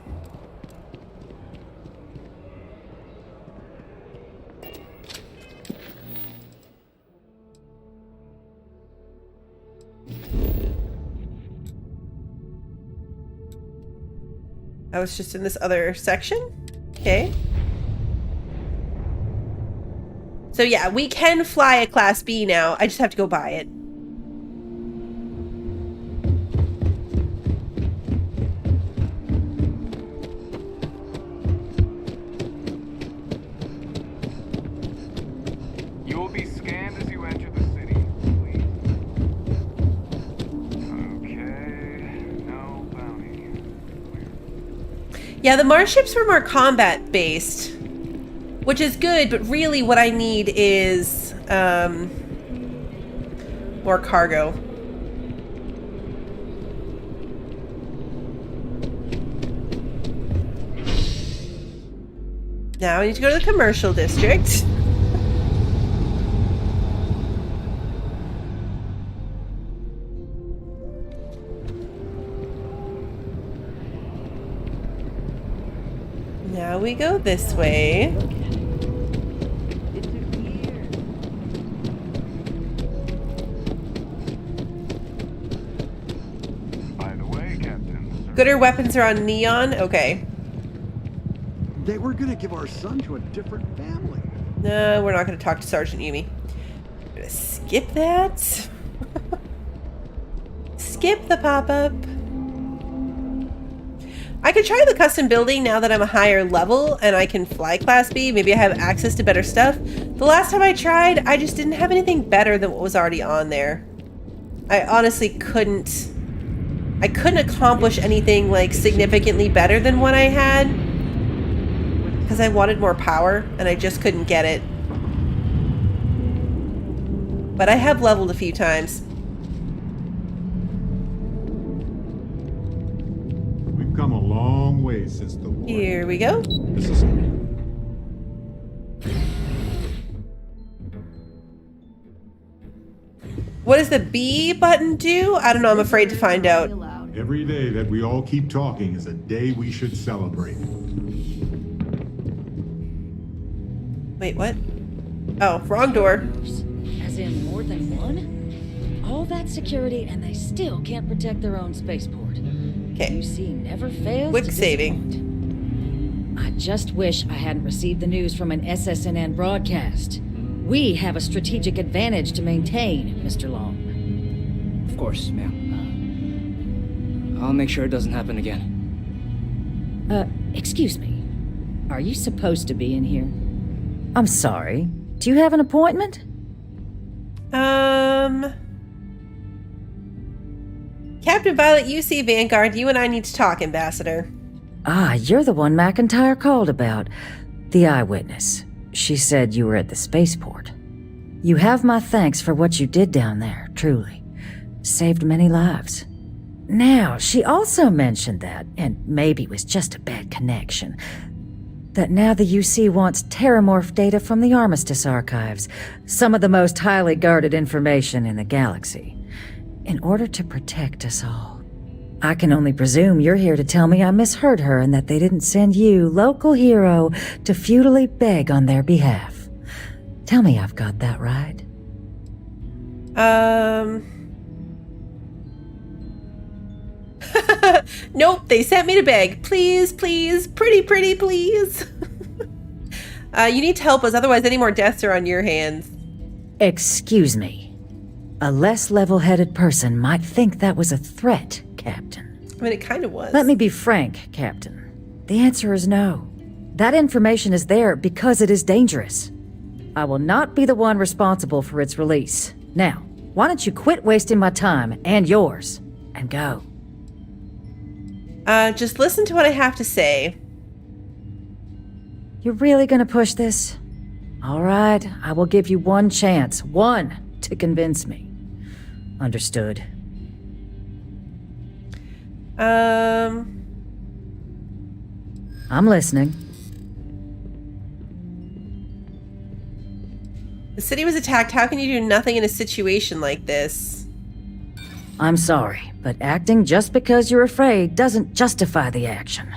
I was just in this other section? Okay. So yeah, we can fly a Class B now. I just have to go buy it. You will be scanned as you enter the city, please. Okay, no bounty. Yeah, the Mars ships were more combat-based, which is good, but really what I need is more cargo. Now I need to go to the commercial district. Now we go this way. By the way, Captain. Gooder weapons are on Neon? Okay. They were gonna give our son to a different family. No, we're not going to talk to Sergeant Yumi. I'm going to skip that. Skip the pop-up. I could try the custom building now that I'm a higher level and I can fly Class B. Maybe I have access to better stuff. The last time I tried, I just didn't have anything better than what was already on there. I honestly couldn't accomplish anything like significantly better than what I had. Because I wanted more power, and I just couldn't get it. But I have leveled a few times. We've come a long way since the war. Here we go. This is What does the B button do? I don't know, I'm afraid to find out. every day that we all keep talking is a day we should celebrate. Wait, what? Oh, wrong door. As in more than one? All that security and they still can't protect their own spaceport. Okay. UC never fails Quick to saving. disappoint. I just wish I hadn't received the news from an SSNN broadcast. We have a strategic advantage to maintain, Mr. Long. Of course, ma'am. I'll make sure it doesn't happen again. Excuse me. Are you supposed to be in here? I'm sorry. Do you have an appointment? Captain Violet, UC Vanguard, you and I need to talk, Ambassador. Ah, you're the one McIntyre called about. The eyewitness. She said you were at the spaceport. You have my thanks for what you did down there, truly. Saved many lives. Now, she also mentioned that, and maybe it was just a bad connection, that now the UC wants terramorph data from the Armistice archives, some of the most highly guarded information in the galaxy, in order to protect us all. I can only presume you're here to tell me I misheard her and that they didn't send you, local hero, to futilely beg on their behalf. Tell me I've got that right. Nope, they sent me to beg. Please, please, pretty, please. You need to help us, otherwise any more deaths are on your hands. Excuse me. A less level-headed person might think that was a threat, Captain. I mean, it kind of was. Let me be frank, Captain. The answer is no. That information is there because it is dangerous. I will not be the one responsible for its release. Now, why don't you quit wasting my time and yours, and go? Just listen to what I have to say. You're really gonna push this? All right, I will give you one chance. One to convince me. Understood. I'm listening. The city was attacked. How can you do nothing in a situation like this? I'm sorry, but acting just because you're afraid doesn't justify the action.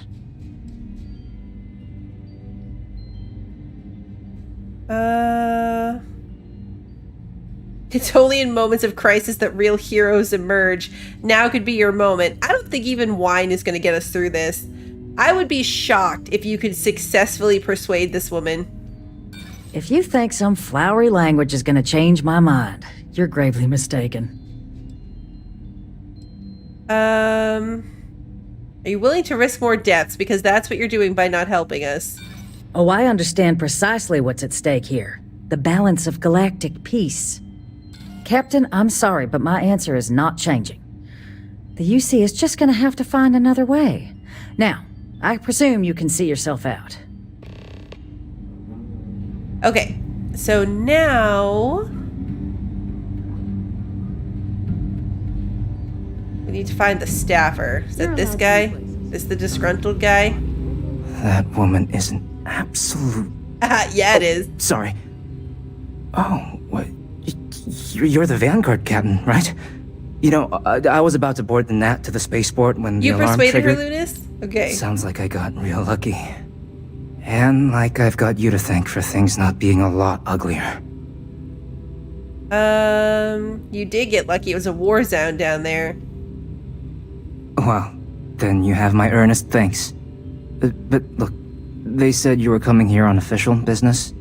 It's only in moments of crisis that real heroes emerge. Now could be your moment. I don't think even wine is going to get us through this. I would be shocked if you could successfully persuade this woman. If you think some flowery language is going to change my mind, you're gravely mistaken. Are you willing to risk more deaths? Because that's what you're doing by not helping us. Oh, I understand precisely what's at stake here. The balance of galactic peace. Captain, I'm sorry, but my answer is not changing. The UC is just going to have to find another way. Now, I presume you can see yourself out. Okay, so now we need to find the staffer. Is that this guy? Is the disgruntled guy? That woman isn't absolute... Yeah, it is. Sorry. Oh, what? You're the Vanguard captain, right? You know, I was about to board the Nat to the spaceport when the You alarm persuaded her, triggered. Lunas? Okay. Sounds like I got real lucky. And like I've got you to thank for things not being a lot uglier. You did get lucky. It was a war zone down there. Well, then you have my earnest thanks. But look, they said you were coming here on official business.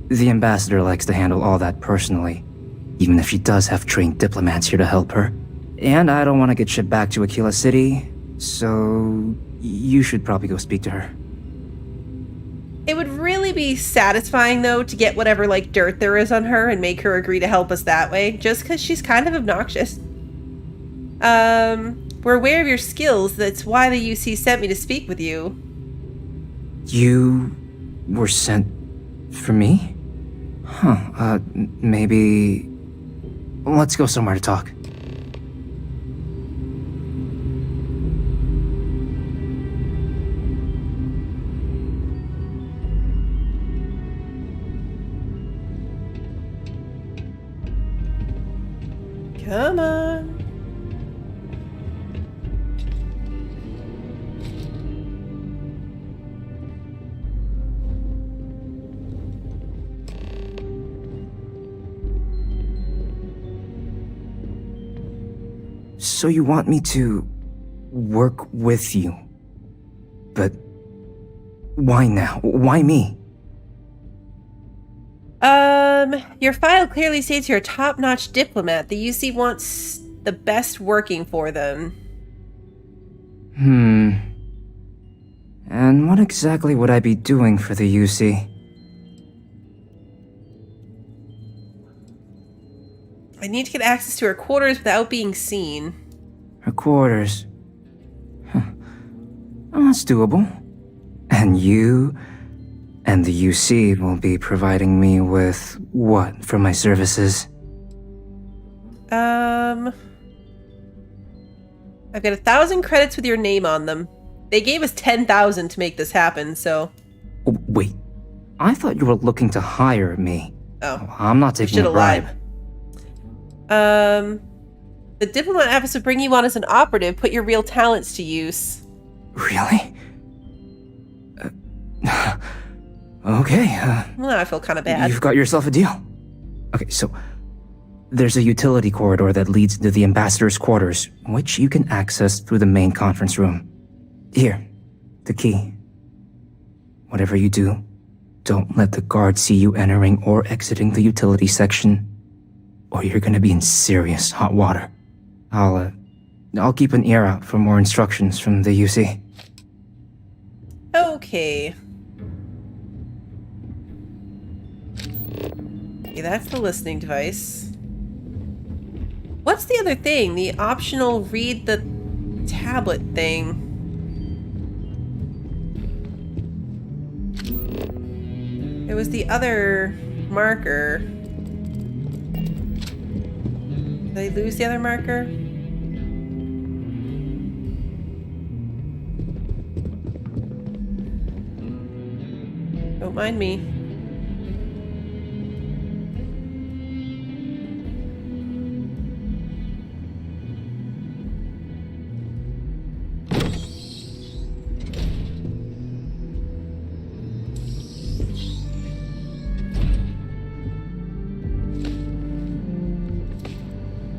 The ambassador likes to handle all that personally, even if she does have trained diplomats here to help her. And I don't want to get shipped back to Aquila City, so you should probably go speak to her. It would really be satisfying, though, to get whatever, like, dirt there is on her and make her agree to help us that way, just because she's kind of obnoxious. We're aware of your skills. That's why the UC sent me to speak with you. You were sent for me? Huh, maybe... Let's go somewhere to talk. Come on. So you want me to work with you? But why now? Why me? Your file clearly states you're a top-notch diplomat. The UC wants the best working for them. And what exactly would I be doing for the UC? I need to get access to her quarters without being seen. Her quarters. Huh. Oh, that's doable. And you and the UC will be providing me with what for my services? I've got 1,000 credits with your name on them. They gave us 10,000 to make this happen, so... Oh, wait. I thought you were looking to hire me. Oh. I'm not taking a bribe. The diplomat office would bring you on as an operative. Put your real talents to use. Really? Okay. Well, now I feel kind of bad. You've got yourself a deal. Okay, so there's a utility corridor that leads to the ambassador's quarters, which you can access through the main conference room. Here, the key. Whatever you do, don't let the guards see you entering or exiting the utility section, or you're gonna be in serious hot water. I'll keep an ear out for more instructions from the UC. Okay. Okay, that's the listening device. What's the other thing? The optional read the tablet thing. It was the other marker. Did I lose the other marker? Don't mind me.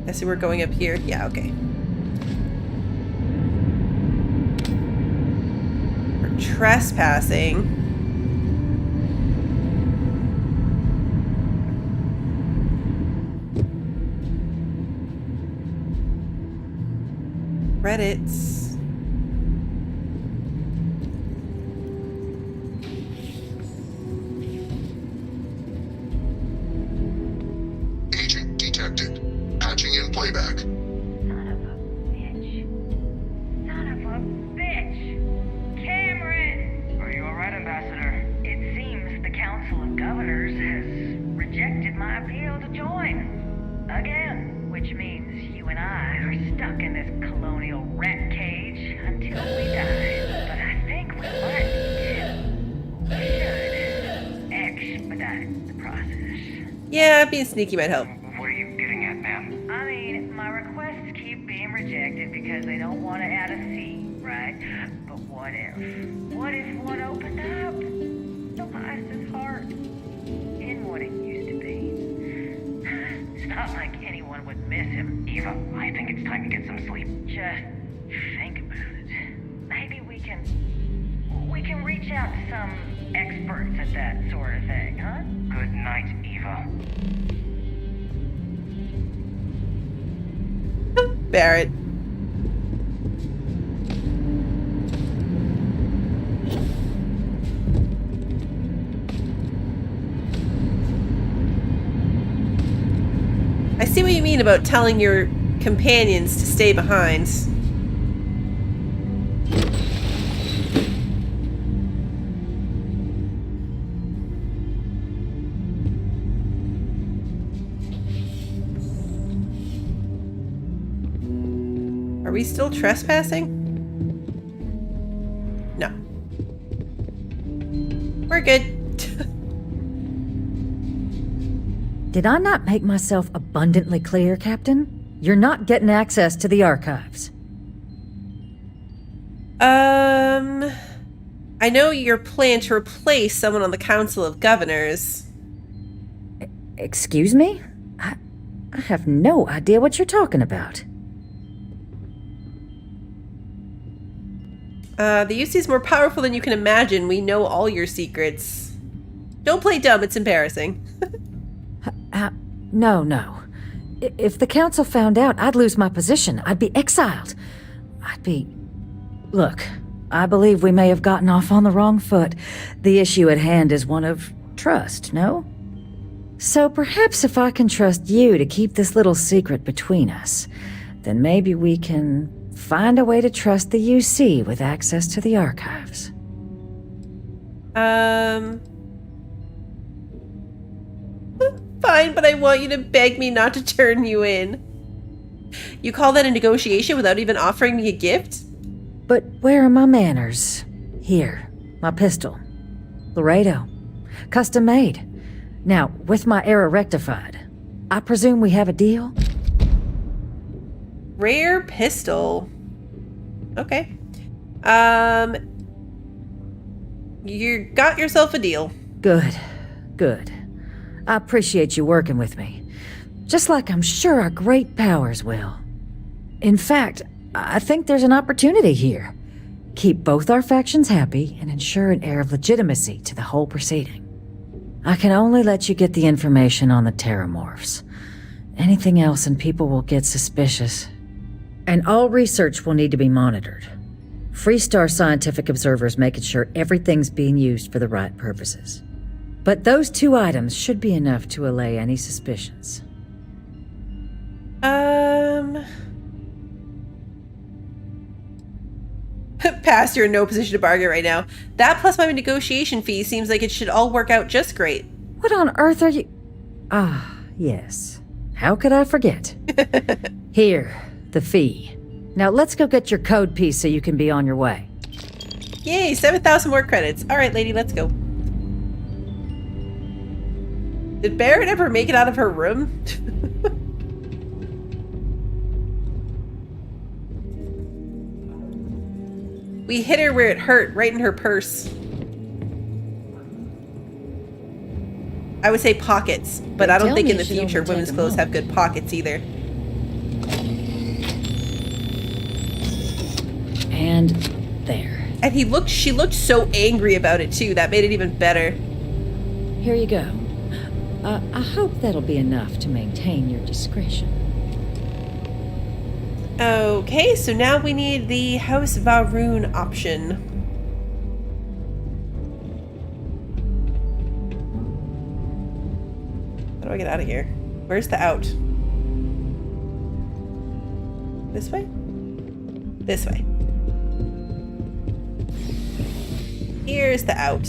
I see we're going up here. Yeah, okay. We're trespassing. Credits. Agent detected. Patching in playback. Son of a bitch! Cameron! Are you alright, Ambassador? It seems the Council of Governors has rejected my appeal to join. Again. Which means you and I are stuck in this colonial rat cage until we die. But I think we might need to. expedite the process. Yeah, being sneaky might help. What are you getting at, ma'am? I mean, my requests keep being rejected because they don't want to add a C, right? But what if? What if one opened up? The Master's heart. In what it used to be. It's not like anyone would miss him. Eva, I think it's time to get some sleep. Just think about it. Maybe we can reach out to some experts at that sort of thing, huh? Good night, Eva. Barrett. I see what you mean about telling your companions to stay behind. Are we still trespassing? No. We're good. Did I not make myself abundantly clear, Captain? You're not getting access to the archives. I know your plan to replace someone on the Council of Governors. Excuse me? I have no idea what you're talking about. The UC's more powerful than you can imagine. We know all your secrets. Don't play dumb, it's embarrassing. No. If the council found out, I'd lose my position. I'd be exiled. Look, I believe we may have gotten off on the wrong foot. The issue at hand is one of trust, no? So perhaps if I can trust you to keep this little secret between us, then maybe we can find a way to trust the UC with access to the archives. Fine, but I want you to beg me not to turn you in. You call that a negotiation without even offering me a gift? But where are my manners? Here, my pistol. Laredo. Custom made. Now, with my error rectified, I presume we have a deal? Rare pistol. Okay. You got yourself a deal. Good. I appreciate you working with me. Just like I'm sure our great powers will. In fact, I think there's an opportunity here. Keep both our factions happy and ensure an air of legitimacy to the whole proceeding. I can only let you get the information on the terramorphs. Anything else and people will get suspicious. And all research will need to be monitored. Freestar scientific observers making sure everything's being used for the right purposes. But those 2 items should be enough to allay any suspicions. Pass, you're in no position to bargain right now. That plus my negotiation fee seems like it should all work out just great. What on earth are you... Ah, yes. How could I forget? Here, the fee. Now let's go get your code piece so you can be on your way. Yay, 7,000 more credits. Alright, lady, let's go. Did Barrett ever make it out of her room? We hit her where it hurt, right in her purse. I would say pockets, but I don't think in the future women's clothes have good pockets either. And there. And she looked so angry about it too. That made it even better. Here you go. I hope that'll be enough to maintain your discretion. Okay, so now we need the House Varun option. How do I get out of here? Where's the out? This way? This way. Here's the out.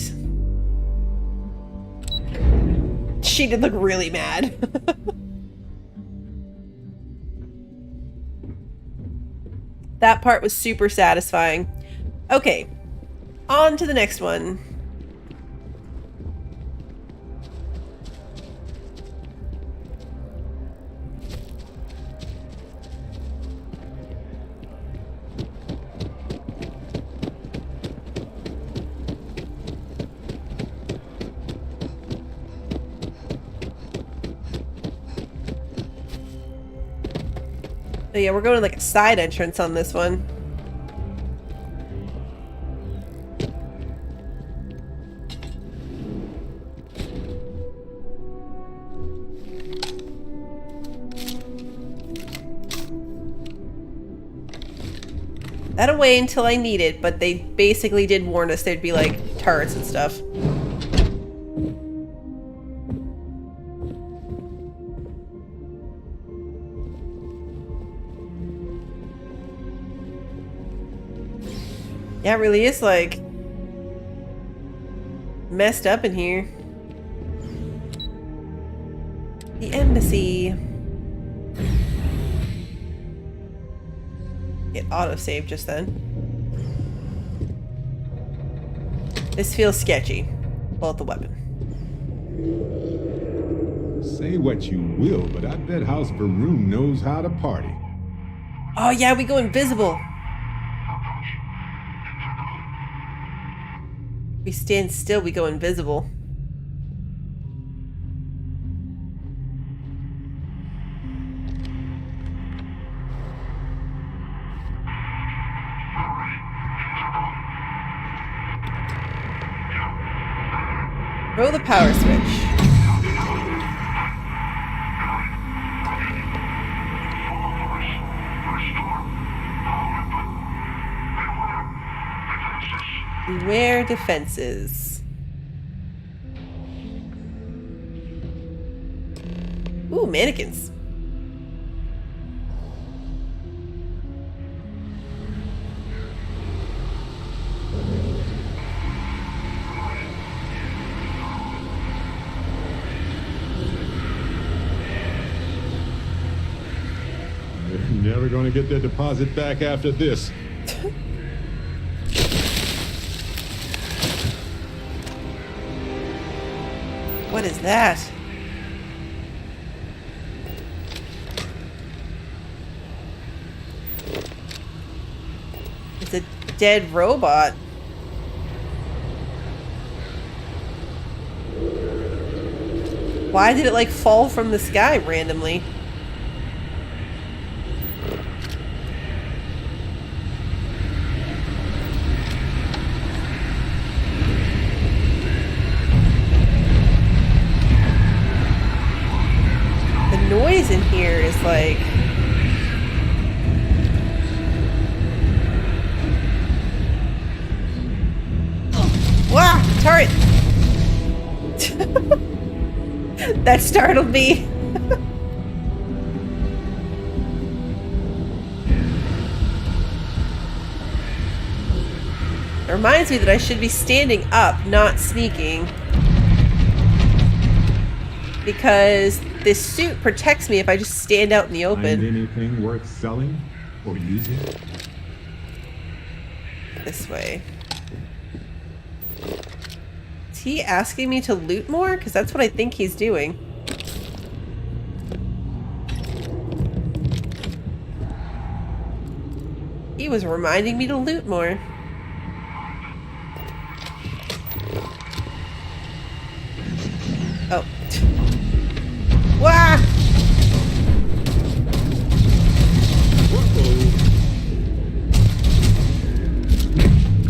She did look really mad. That part was super satisfying. Okay, on to the next one. Oh yeah, we're going to like a side entrance on this one. That'll wait until I need it, but they basically did warn us there'd be like turrets and stuff. Yeah, it really is like messed up in here. The embassy. It autosaved just then. This feels sketchy. Pull out the weapon. Say what you will, but I bet House Varun knows how to party. Oh yeah, we go invisible. We stand still, we go invisible. Throw the power switch. Beware defenses. Ooh, mannequins. They're never gonna get their deposit back after this. What is that? It's a dead robot. Why did it like fall from the sky randomly? Noise in here is like wow, turret. That startled me. It reminds me that I should be standing up, not sneaking, because this suit protects me if I just stand out in the open. Find anything worth selling or using? This way. Is he asking me to loot more? Because that's what I think he's doing. He was reminding me to loot more. Oh. Wah!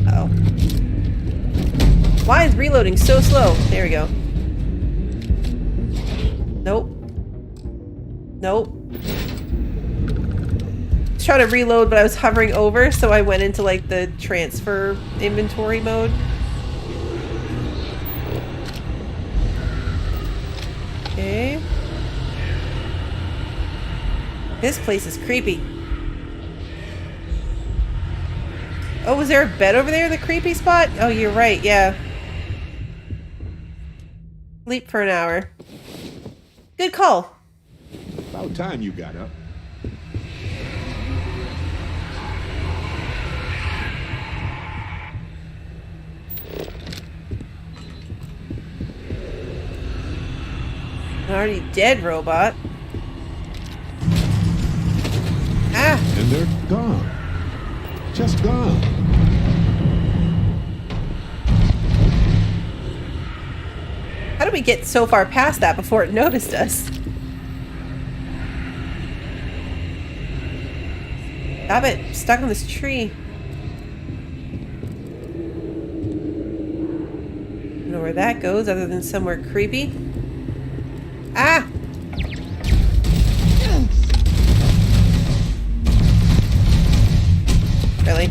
Uh-oh. Why is reloading so slow? There we go. Nope. Nope. I was trying to reload, but I was hovering over, so I went into like the transfer inventory mode. Okay. This place is creepy. Oh, was there a bed over there, the creepy spot? Oh, you're right, yeah. Sleep for an hour. Good call. About time you got up. An already dead robot. Ah! And they're gone. Just gone. How did we get so far past that before it noticed us? Stop it. Stuck on this tree. I don't know where that goes other than somewhere creepy. Ah! Really?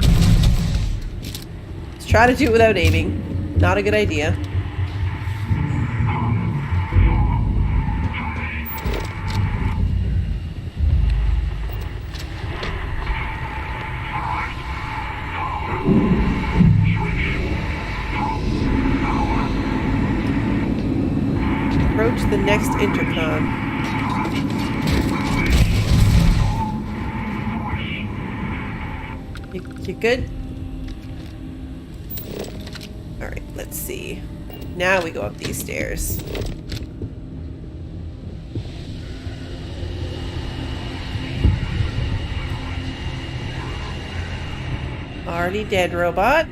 Let's try to do it without aiming. Not a good idea. Approach the next intercom. You good? Alright, let's see. Now we go up these stairs. Already dead, robot.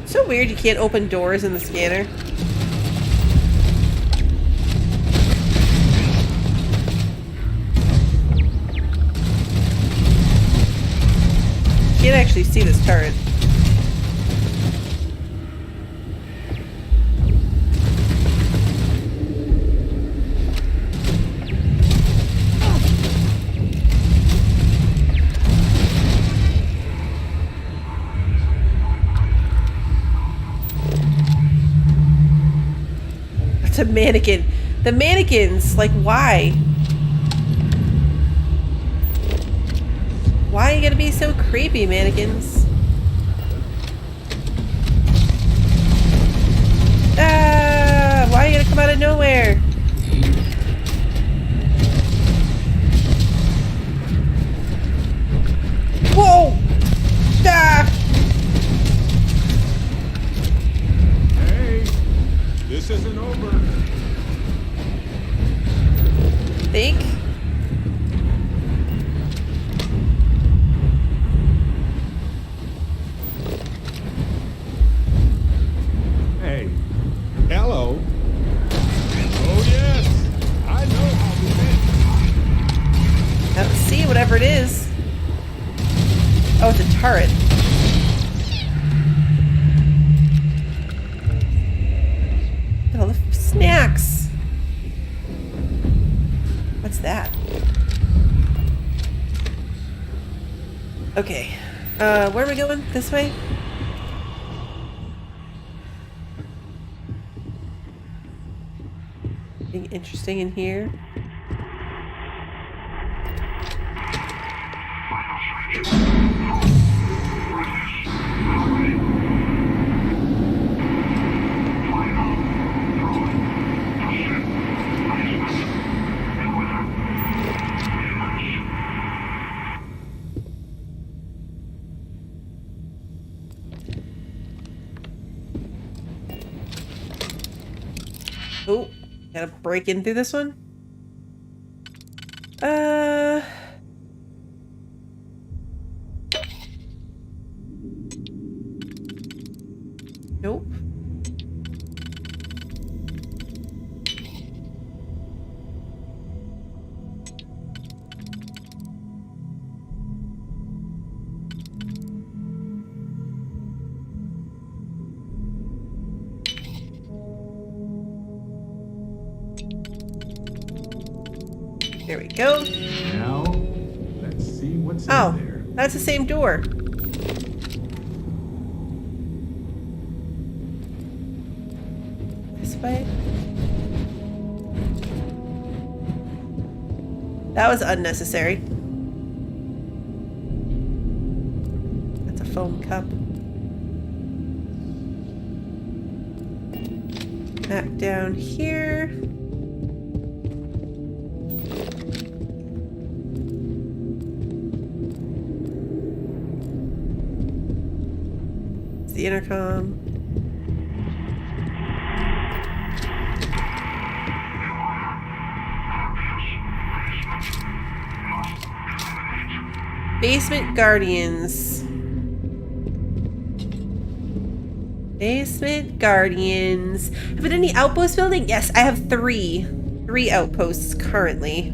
So weird you can't open doors in the scanner. Can't actually see this turret. A mannequin. The mannequins, like, why? Why are you gonna be so creepy, mannequins? Ah! Why are you gonna come out of nowhere? Whoa! Ah! Hey, this isn't over. Think? Hey, hello. Oh yes, I know how to I don't see whatever it is. Oh, it's a turret. Oh, the snacks. What's that? Okay. Where are we going? This way? Anything interesting in here? Oh, gotta break in through this one? Nope. There we go. Now, let's see what's in Oh, there. that's the same door. This way. That was unnecessary. That's a foam cup. Back down here. The intercom. Basement Guardians. Basement Guardians. Have I done any outpost building? Yes, I have 3. 3 outposts currently.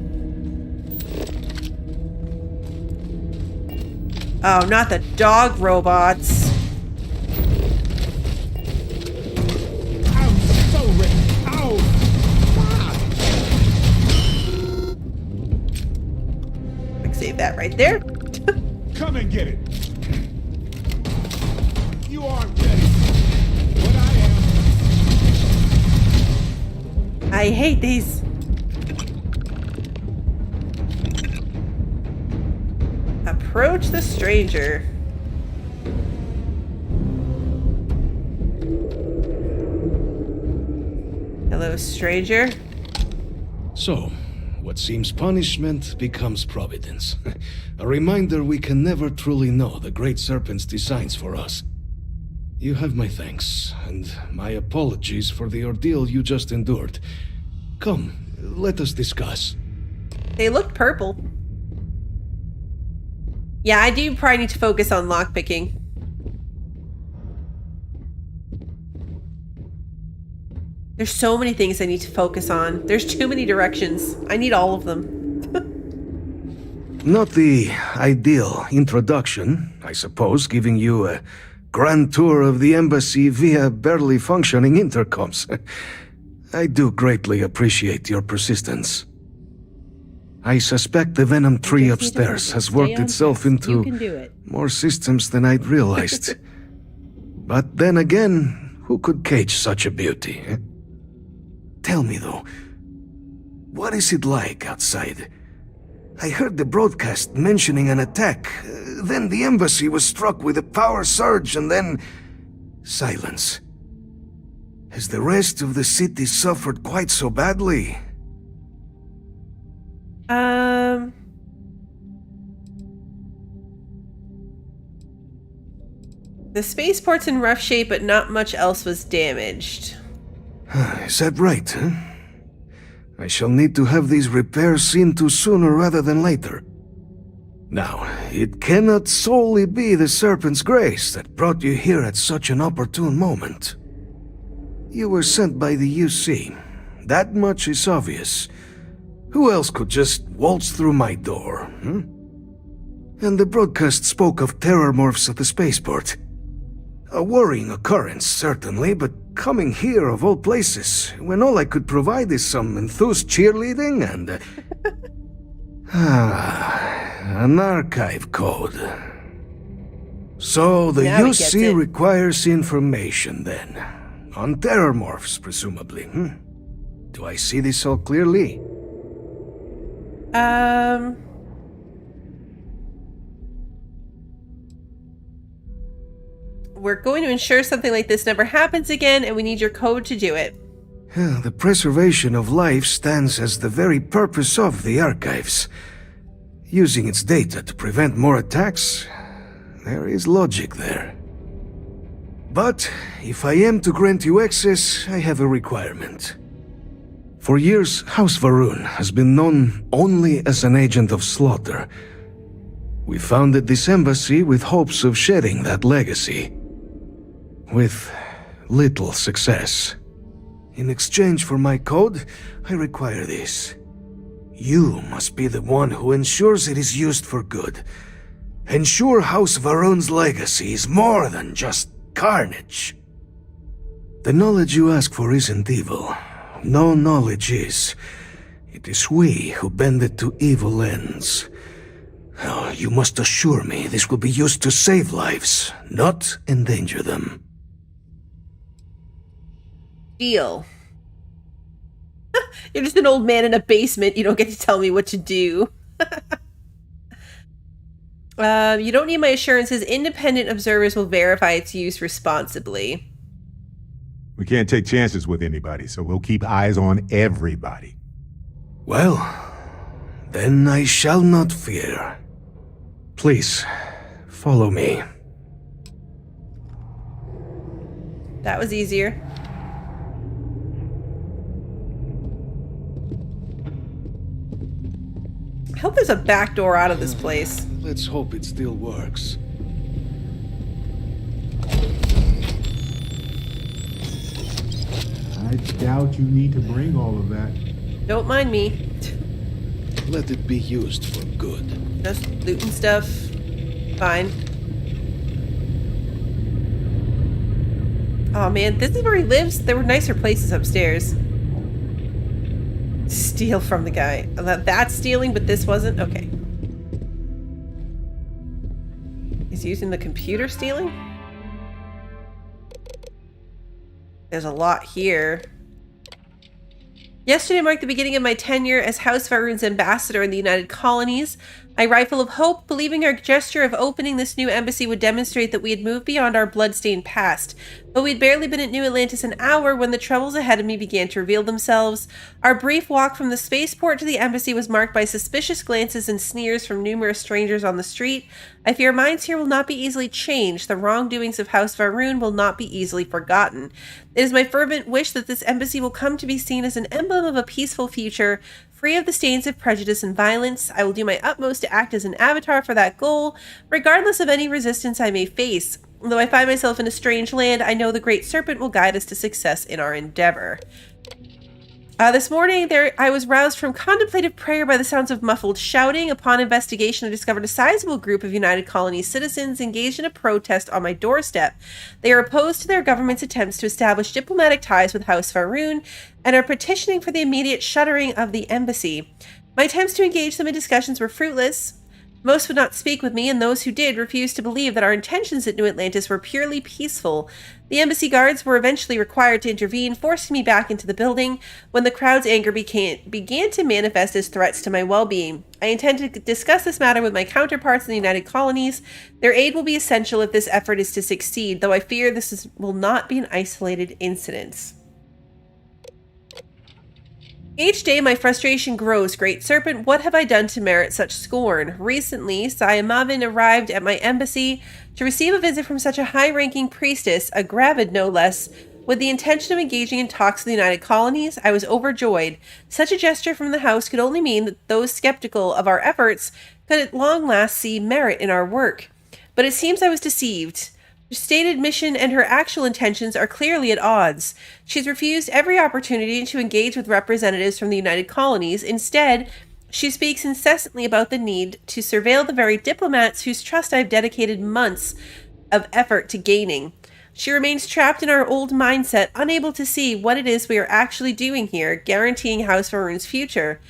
Oh, not the dog robots. I'm so ready. Ow! Quick save that right there. Come and get it. You aren't ready. But I am. I hate these. Approach the stranger. Hello, stranger. So, what seems punishment becomes providence. A reminder we can never truly know the Great Serpent's designs for us. You have my thanks, and my apologies for the ordeal you just endured. Come, let us discuss. They look purple. Yeah, I do probably need to focus on lockpicking. There's so many things I need to focus on. There's too many directions. I need all of them. Not the ideal introduction, I suppose, giving you a grand tour of the embassy via barely functioning intercoms. I do greatly appreciate your persistence. I suspect the Venom tree upstairs has worked itself into more systems than I'd realized. But then again, who could cage such a beauty? Eh? Tell me though, what is it like outside? I heard the broadcast mentioning an attack. Then the embassy was struck with a power surge and then silence. Has the rest of the city suffered quite so badly? The spaceport's in rough shape, but not much else was damaged. Is that right, huh? I shall need to have these repairs seen to sooner rather than later. Now, it cannot solely be the Serpent's grace that brought you here at such an opportune moment. You were sent by the UC. That much is obvious. Who else could just waltz through my door, hmm? And the broadcast spoke of terror morphs at the spaceport. A worrying occurrence, certainly, but coming here of all places, when all I could provide is some enthused cheerleading and... an archive code. So the UC requires information, then. On terror morphs, presumably, hmm? Do I see this all clearly? We're going to ensure something like this never happens again, and we need your code to do it. The preservation of life stands as the very purpose of the archives. Using its data to prevent more attacks, there is logic there. But if I am to grant you access, I have a requirement. For years, House Varun has been known only as an agent of slaughter. We founded this embassy with hopes of shedding that legacy. With little success. In exchange for my code, I require this. You must be the one who ensures it is used for good. Ensure House Varun's legacy is more than just carnage. The knowledge you ask for isn't evil. No knowledge is. It is we who bend it to evil ends. Oh, you must assure me this will be used to save lives, not endanger them. Deal. You're just an old man in a basement. You don't get to tell me what to do. You don't need my assurances. Independent observers will verify its use responsibly. We can't take chances with anybody, so we'll keep eyes on everybody. Well, then I shall not fear. Please, follow me. That was easier. hope there's a back door out of this place. Let's hope it still works. I doubt you need to bring all of that. Don't mind me. Let it be used for good. Just looting stuff. Fine. Oh man, this is where he lives? There were nicer places upstairs. Steal from the guy. That's stealing, but this wasn't? Okay. He's using the computer stealing? There's a lot here. Yesterday marked the beginning of my tenure as House Varun's ambassador in the United Colonies. My rifle of hope, believing our gesture of opening this new embassy would demonstrate that we had moved beyond our bloodstained past. But we'd barely been at New Atlantis an hour when the troubles ahead of me began to reveal themselves. Our brief walk from the spaceport to the embassy was marked by suspicious glances and sneers from numerous strangers on the street. I fear minds here will not be easily changed. The wrongdoings of House Varun will not be easily forgotten. It is my fervent wish that this embassy will come to be seen as an emblem of a peaceful future, free of the stains of prejudice and violence. I will do my utmost to act as an avatar for that goal, regardless of any resistance I may face. Though I find myself in a strange land, I know the Great Serpent will guide us to success in our endeavor. This morning, I was roused from contemplative prayer by the sounds of muffled shouting. Upon investigation, I discovered a sizable group of United Colonies citizens engaged in a protest on my doorstep. They are opposed to their government's attempts to establish diplomatic ties with House Varun and are petitioning for the immediate shuttering of the embassy. My attempts to engage them in discussions were fruitless. Most would not speak with me, and those who did refused to believe that our intentions at New Atlantis were purely peaceful. The embassy guards were eventually required to intervene, forcing me back into the building when the crowd's anger began to manifest as threats to my well-being. I intend to discuss this matter with my counterparts in the United Colonies. Their aid will be essential if this effort is to succeed, though I fear this will not be an isolated incident. Each day my frustration grows, Great Serpent. What have I done to merit such scorn? Recently, Sayamavin arrived at my embassy to receive a visit from such a high-ranking priestess, a Gravid no less, with the intention of engaging in talks with the United Colonies. I was overjoyed. Such a gesture from the house could only mean that those skeptical of our efforts could at long last see merit in our work. But it seems I was deceived. Her stated mission and her actual intentions are clearly at odds. She's refused every opportunity to engage with representatives from the United Colonies. Instead, she speaks incessantly about the need to surveil the very diplomats whose trust I've dedicated months of effort to gaining. She remains trapped in our old mindset, unable to see what it is we are actually doing here, guaranteeing House Varun's future.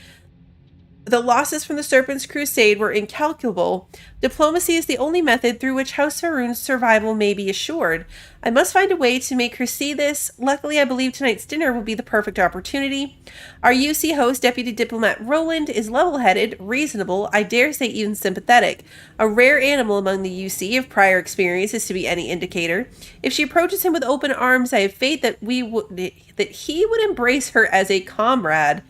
The losses from the Serpent's crusade were incalculable. Diplomacy is the only method through which House Varun's survival may be assured. I must find a way to make her see this. Luckily, I believe tonight's dinner will be the perfect opportunity. Our UC host, Deputy Diplomat Roland, is level-headed, reasonable, I dare say even sympathetic. A rare animal among the UC, if prior experience is to be any indicator. If she approaches him with open arms, I have faith that he would embrace her as a comrade.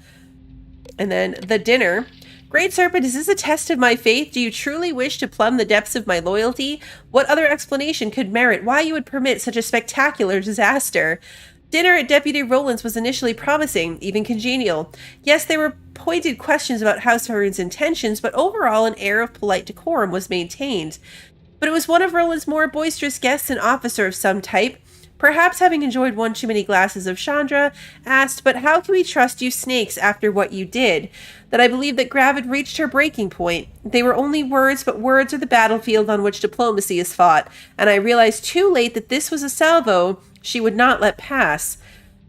And then the dinner. Great Serpent, is this a test of my faith? Do you truly wish to plumb the depths of my loyalty? What other explanation could merit why you would permit such a spectacular disaster? Dinner at Deputy Roland's was initially promising, even congenial. Yes, there were pointed questions about House Varun's intentions, but overall an air of polite decorum was maintained. But it was one of Roland's more boisterous guests, an officer of some type. Perhaps having enjoyed one too many glasses of Chandra, asked, "But how can we trust you snakes after what you did?" That I believed that Gravid reached her breaking point. They were only words, but words are the battlefield on which diplomacy is fought, and I realized too late that this was a salvo she would not let pass.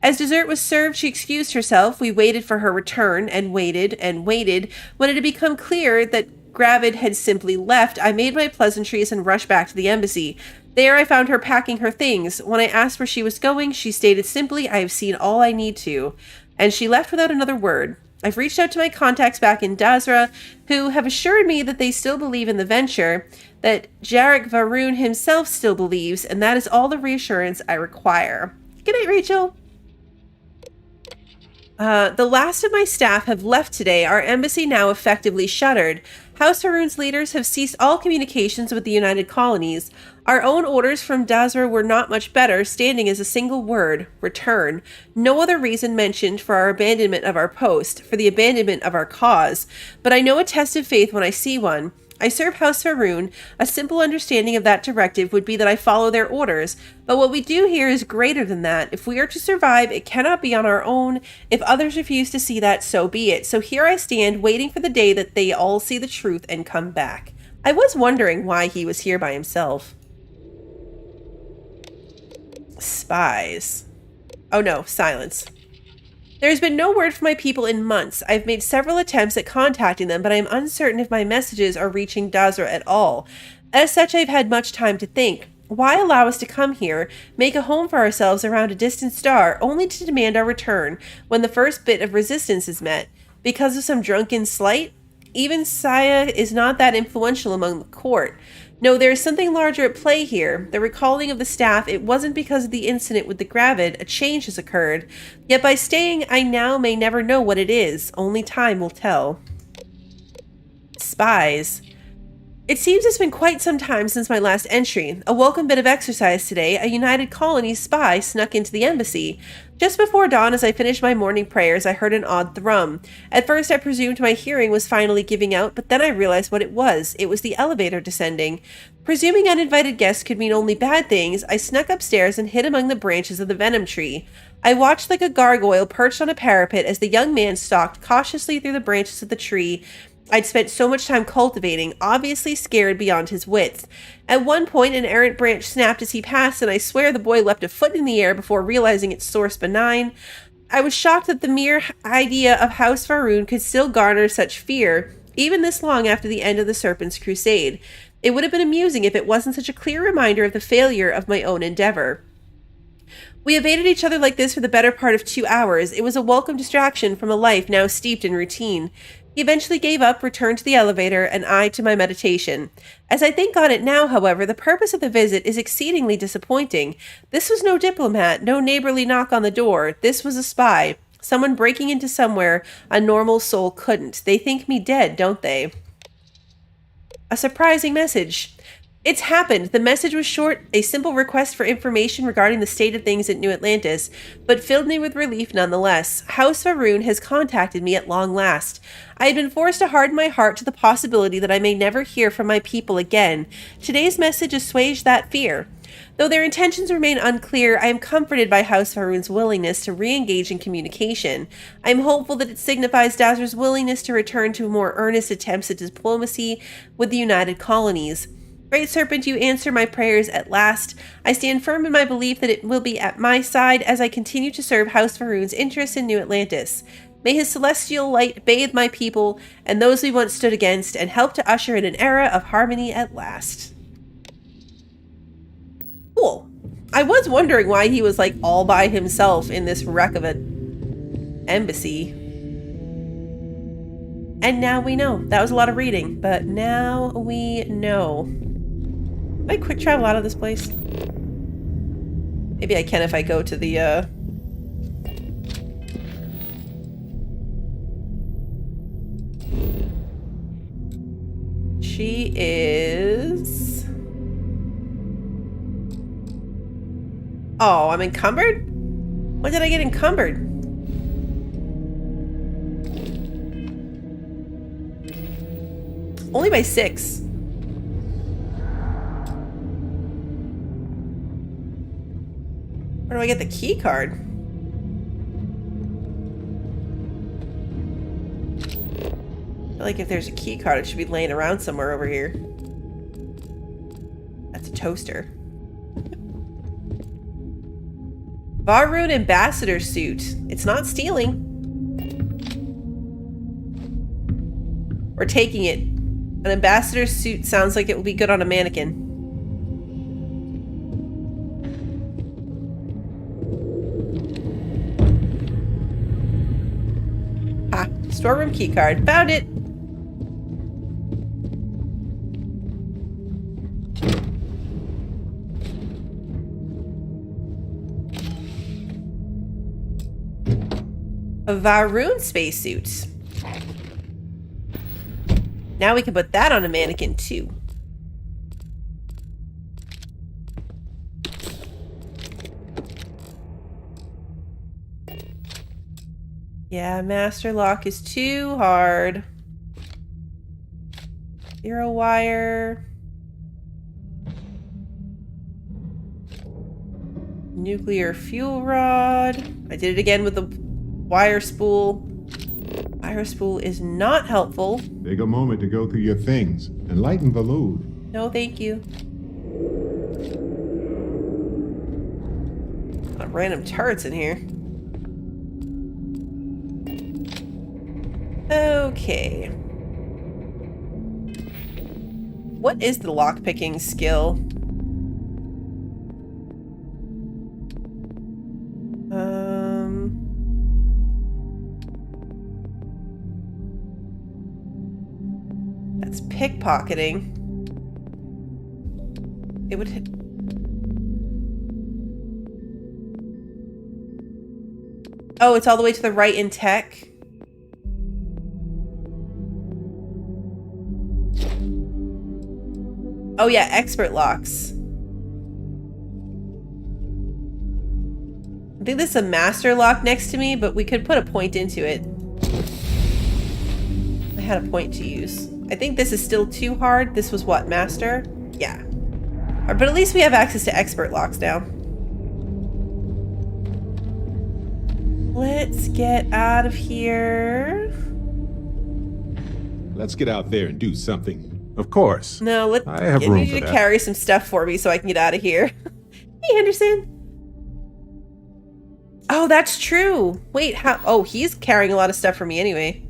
As dessert was served, she excused herself. We waited for her return, and waited, and waited. When it had become clear that Gravid had simply left, I made my pleasantries and rushed back to the embassy. There I found her packing her things. When I asked where she was going, she stated simply, "I have seen all I need to." And she left without another word. I've reached out to my contacts back in Dazra, who have assured me that they still believe in the venture, that Jarek Varun himself still believes, and that is all the reassurance I require. Good night, Rachel. The last of my staff have left today, our embassy now effectively shuttered. House Haroon's leaders have ceased all communications with the United Colonies. Our own orders from Dazra were not much better, standing as a single word, return. No other reason mentioned for our abandonment of our post, for the abandonment of our cause. But I know a test of faith when I see one. I serve House Haroon. A simple understanding of that directive would be that I follow their orders. But what we do here is greater than that. If we are to survive, it cannot be on our own. If others refuse to see that, so be it. So here I stand, waiting for the day that they all see the truth and come back. I was wondering why he was here by himself. Spies. Oh no, silence. There has been no word from my people in months. I've made several attempts at contacting them, but I am uncertain if my messages are reaching Dazra at all. As such, I've had much time to think. Why allow us to come here, make a home for ourselves around a distant star, only to demand our return when the first bit of resistance is met? Because of some drunken slight? Even Saya is not that influential among the court. No, there is something larger at play here. The recalling of the staff, it wasn't because of the incident with the Gravid. A change has occurred. Yet by staying, I now may never know what it is. Only time will tell. Spies. It seems it's been quite some time since my last entry. A welcome bit of exercise today. A United Colonies spy snuck into the embassy. Just before dawn, as I finished my morning prayers, I heard an odd thrum. At first, I presumed my hearing was finally giving out, but then I realized what it was. It was the elevator descending. Presuming uninvited guests could mean only bad things, I snuck upstairs and hid among the branches of the venom tree. I watched like a gargoyle perched on a parapet as the young man stalked cautiously through the branches of the tree I'd spent so much time cultivating, obviously scared beyond his wits. At one point, an errant branch snapped as he passed, and I swear the boy leapt a foot in the air before realizing its source benign. I was shocked that the mere idea of House Haroon could still garner such fear, even this long after the end of the Serpent's Crusade. It would have been amusing if it wasn't such a clear reminder of the failure of my own endeavor. We evaded each other like this for the better part of 2 hours. It was a welcome distraction from a life now steeped in routine. He eventually gave up, returned to the elevator, and I to my meditation. As I think on it now, however, the purpose of the visit is exceedingly disappointing. This was no diplomat, no neighborly knock on the door. This was a spy. Someone breaking into somewhere a normal soul couldn't. They think me dead, don't they? A surprising message. It's happened. The message was short, a simple request for information regarding the state of things at New Atlantis, but filled me with relief nonetheless. House Haroon has contacted me at long last. I had been forced to harden my heart to the possibility that I may never hear from my people again. Today's message assuaged that fear. Though their intentions remain unclear, I am comforted by House Haroon's willingness to re-engage in communication. I am hopeful that it signifies Dazra's willingness to return to more earnest attempts at diplomacy with the United Colonies. Great Serpent, you answer my prayers at last. I stand firm in my belief that it will be at my side as I continue to serve House Haroon's interests in New Atlantis. May his celestial light bathe my people and those we once stood against and help to usher in an era of harmony at last. Cool. I was wondering why he was like all by himself in this wreck of an embassy. And now we know. That was a lot of reading, but now we know. Can I quick travel out of this place? Maybe I can if I go to the, She is... Oh, I'm encumbered? When did I get encumbered? Only by 6. Where do I get the key card? I feel like if there's a key card, it should be laying around somewhere over here. That's a toaster. Varun ambassador suit. It's not stealing. We're taking it. An ambassador suit sounds like it will be good on a mannequin. Ah, storeroom keycard. Found it! A Varun spacesuit. Now we can put that on a mannequin too. Yeah, master lock is too hard. Zero wire. Nuclear fuel rod. I did it again with the wire spool. Wire spool is not helpful. Take a moment to go through your things and lighten the load. No, thank you. A lot of random turrets in here. Okay. What is the lockpicking skill? That's pickpocketing. It would hit. Oh, it's all the way to the right in tech. Oh yeah, expert locks. I think this is a master lock next to me, but we could put a point into it. I had a point to use. I think this is still too hard. This was what, master? Yeah. But at least we have access to expert locks now. Let's get out of here. Let's get out there and do something. Of course. No, I have room need for you to that. carry some stuff for me so I can get out of here. Hey, Henderson. Oh, that's true. Wait, how? Oh, he's carrying a lot of stuff for me anyway.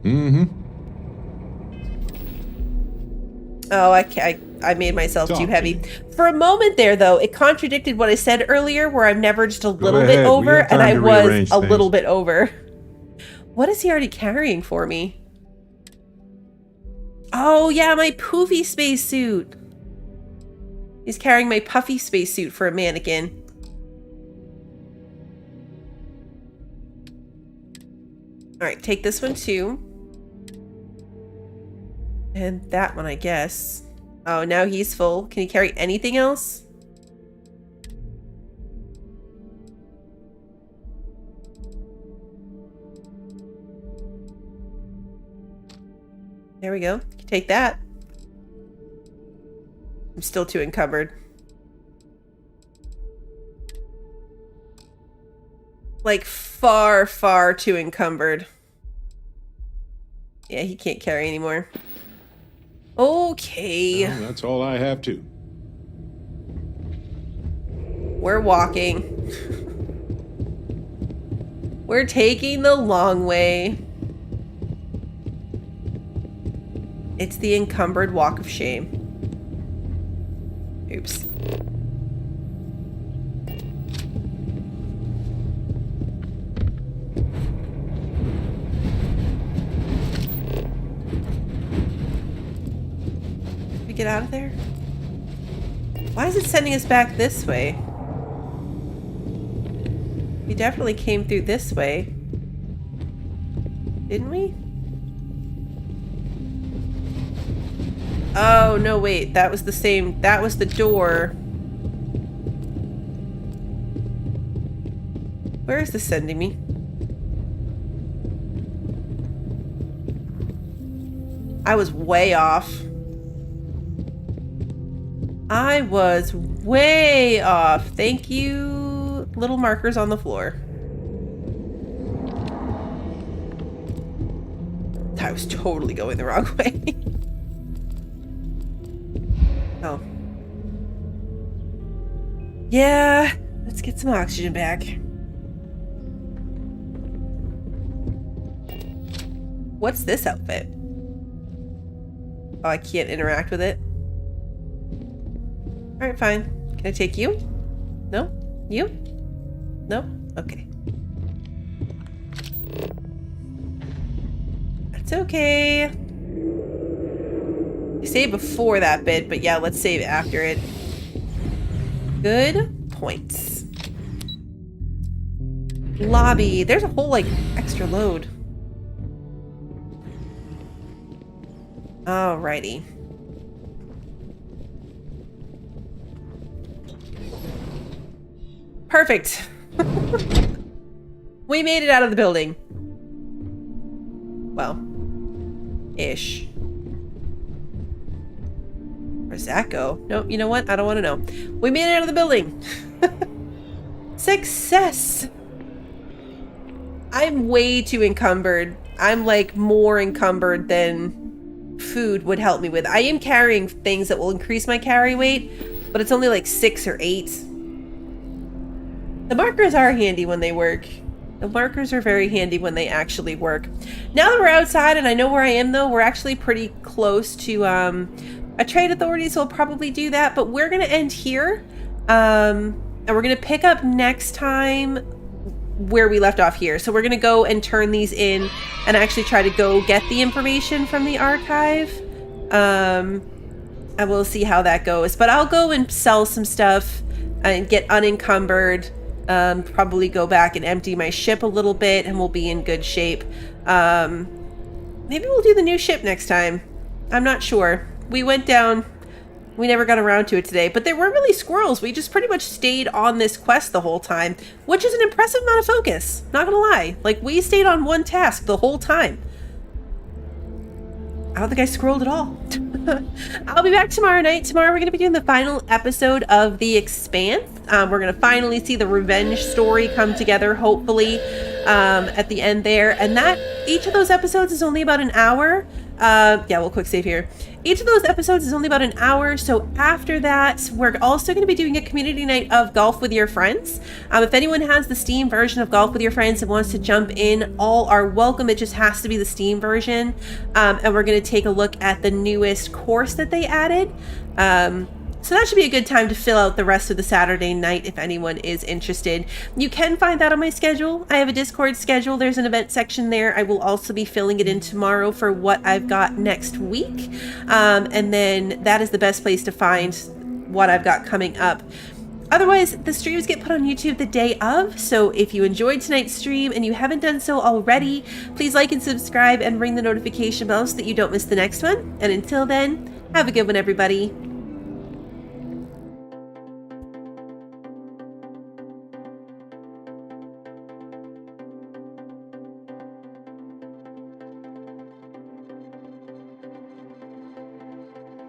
Mm-hmm. Oh, I made myself too heavy. For a moment there, though, it contradicted what I said earlier, where I'm never just a little bit ahead. We over, have time and I to was rearrange a things. little bit over. What is he already carrying for me? Oh, yeah, my poofy spacesuit. He's carrying my puffy spacesuit for a mannequin. All right, take this one too. And that one, I guess. Oh, now he's full. Can he carry anything else? There we go. You can take that. I'm still too encumbered. Like far, far too encumbered. Yeah, he can't carry anymore. Okay. Well, that's all I have to. We're walking. We're taking the long way. It's the encumbered walk of shame. Oops. Did we get out of there? Why is it sending us back this way? We definitely came through this way. Didn't we? Oh, no, wait. That was the same. That was the door. Where is this sending me? I was way off. I was way off. Thank you, little markers on the floor. I was totally going the wrong way. Oh. Yeah, let's get some oxygen back. What's this outfit? Oh, I can't interact with it. Alright, fine. Can I take you? No? You? No? Okay. That's okay. I saved before that bit, but yeah, let's save after it. Good points. Lobby. There's a whole, like, extra load. Alrighty. Perfect. We made it out of the building. Well, ish. Where's that go? Nope, you know what? I don't want to know. We made it out of the building. Success! I'm way too encumbered. I'm like more encumbered than food would help me with. I am carrying things that will increase my carry weight, but it's only like 6 or 8. The markers are handy when they work. The markers are very handy when they actually work. Now that we're outside and I know where I am though, we're actually pretty close to a trade authority, so we'll probably do that, but we're gonna end here. And we're gonna pick up next time where we left off here. So we're gonna go and turn these in and actually try to go get the information from the archive. And we'll see how that goes. But I'll go and sell some stuff and get unencumbered. Probably go back and empty my ship a little bit and we'll be in good shape. Maybe we'll do the new ship next time. I'm not sure. We went down, we never got around to it today, but there weren't really squirrels. We just pretty much stayed on this quest the whole time, which is an impressive amount of focus. Not gonna lie. Like, we stayed on one task the whole time. I don't think I scrolled at all. I'll be back tomorrow night. Tomorrow we're going to be doing the final episode of The Expanse. We're going to finally see the revenge story come together, hopefully, at the end there. And that, each of those episodes is only about an hour. Yeah, we'll quick save here. Each of those episodes is only about an hour. So after that, we're also going to be doing a community night of Golf with Your Friends. If anyone has the Steam version of Golf with Your Friends and wants to jump in, all are welcome. It just has to be the Steam version. And we're going to take a look at the newest course that they added. So that should be a good time to fill out the rest of the Saturday night if anyone is interested. You can find that on my schedule. I have a Discord schedule. There's an event section there. I will also be filling it in tomorrow for what I've got next week. And then that is the best place to find what I've got coming up. Otherwise, the streams get put on YouTube the day of, so if you enjoyed tonight's stream and you haven't done so already, please like and subscribe and ring the notification bell so that you don't miss the next one. And until then, have a good one, everybody.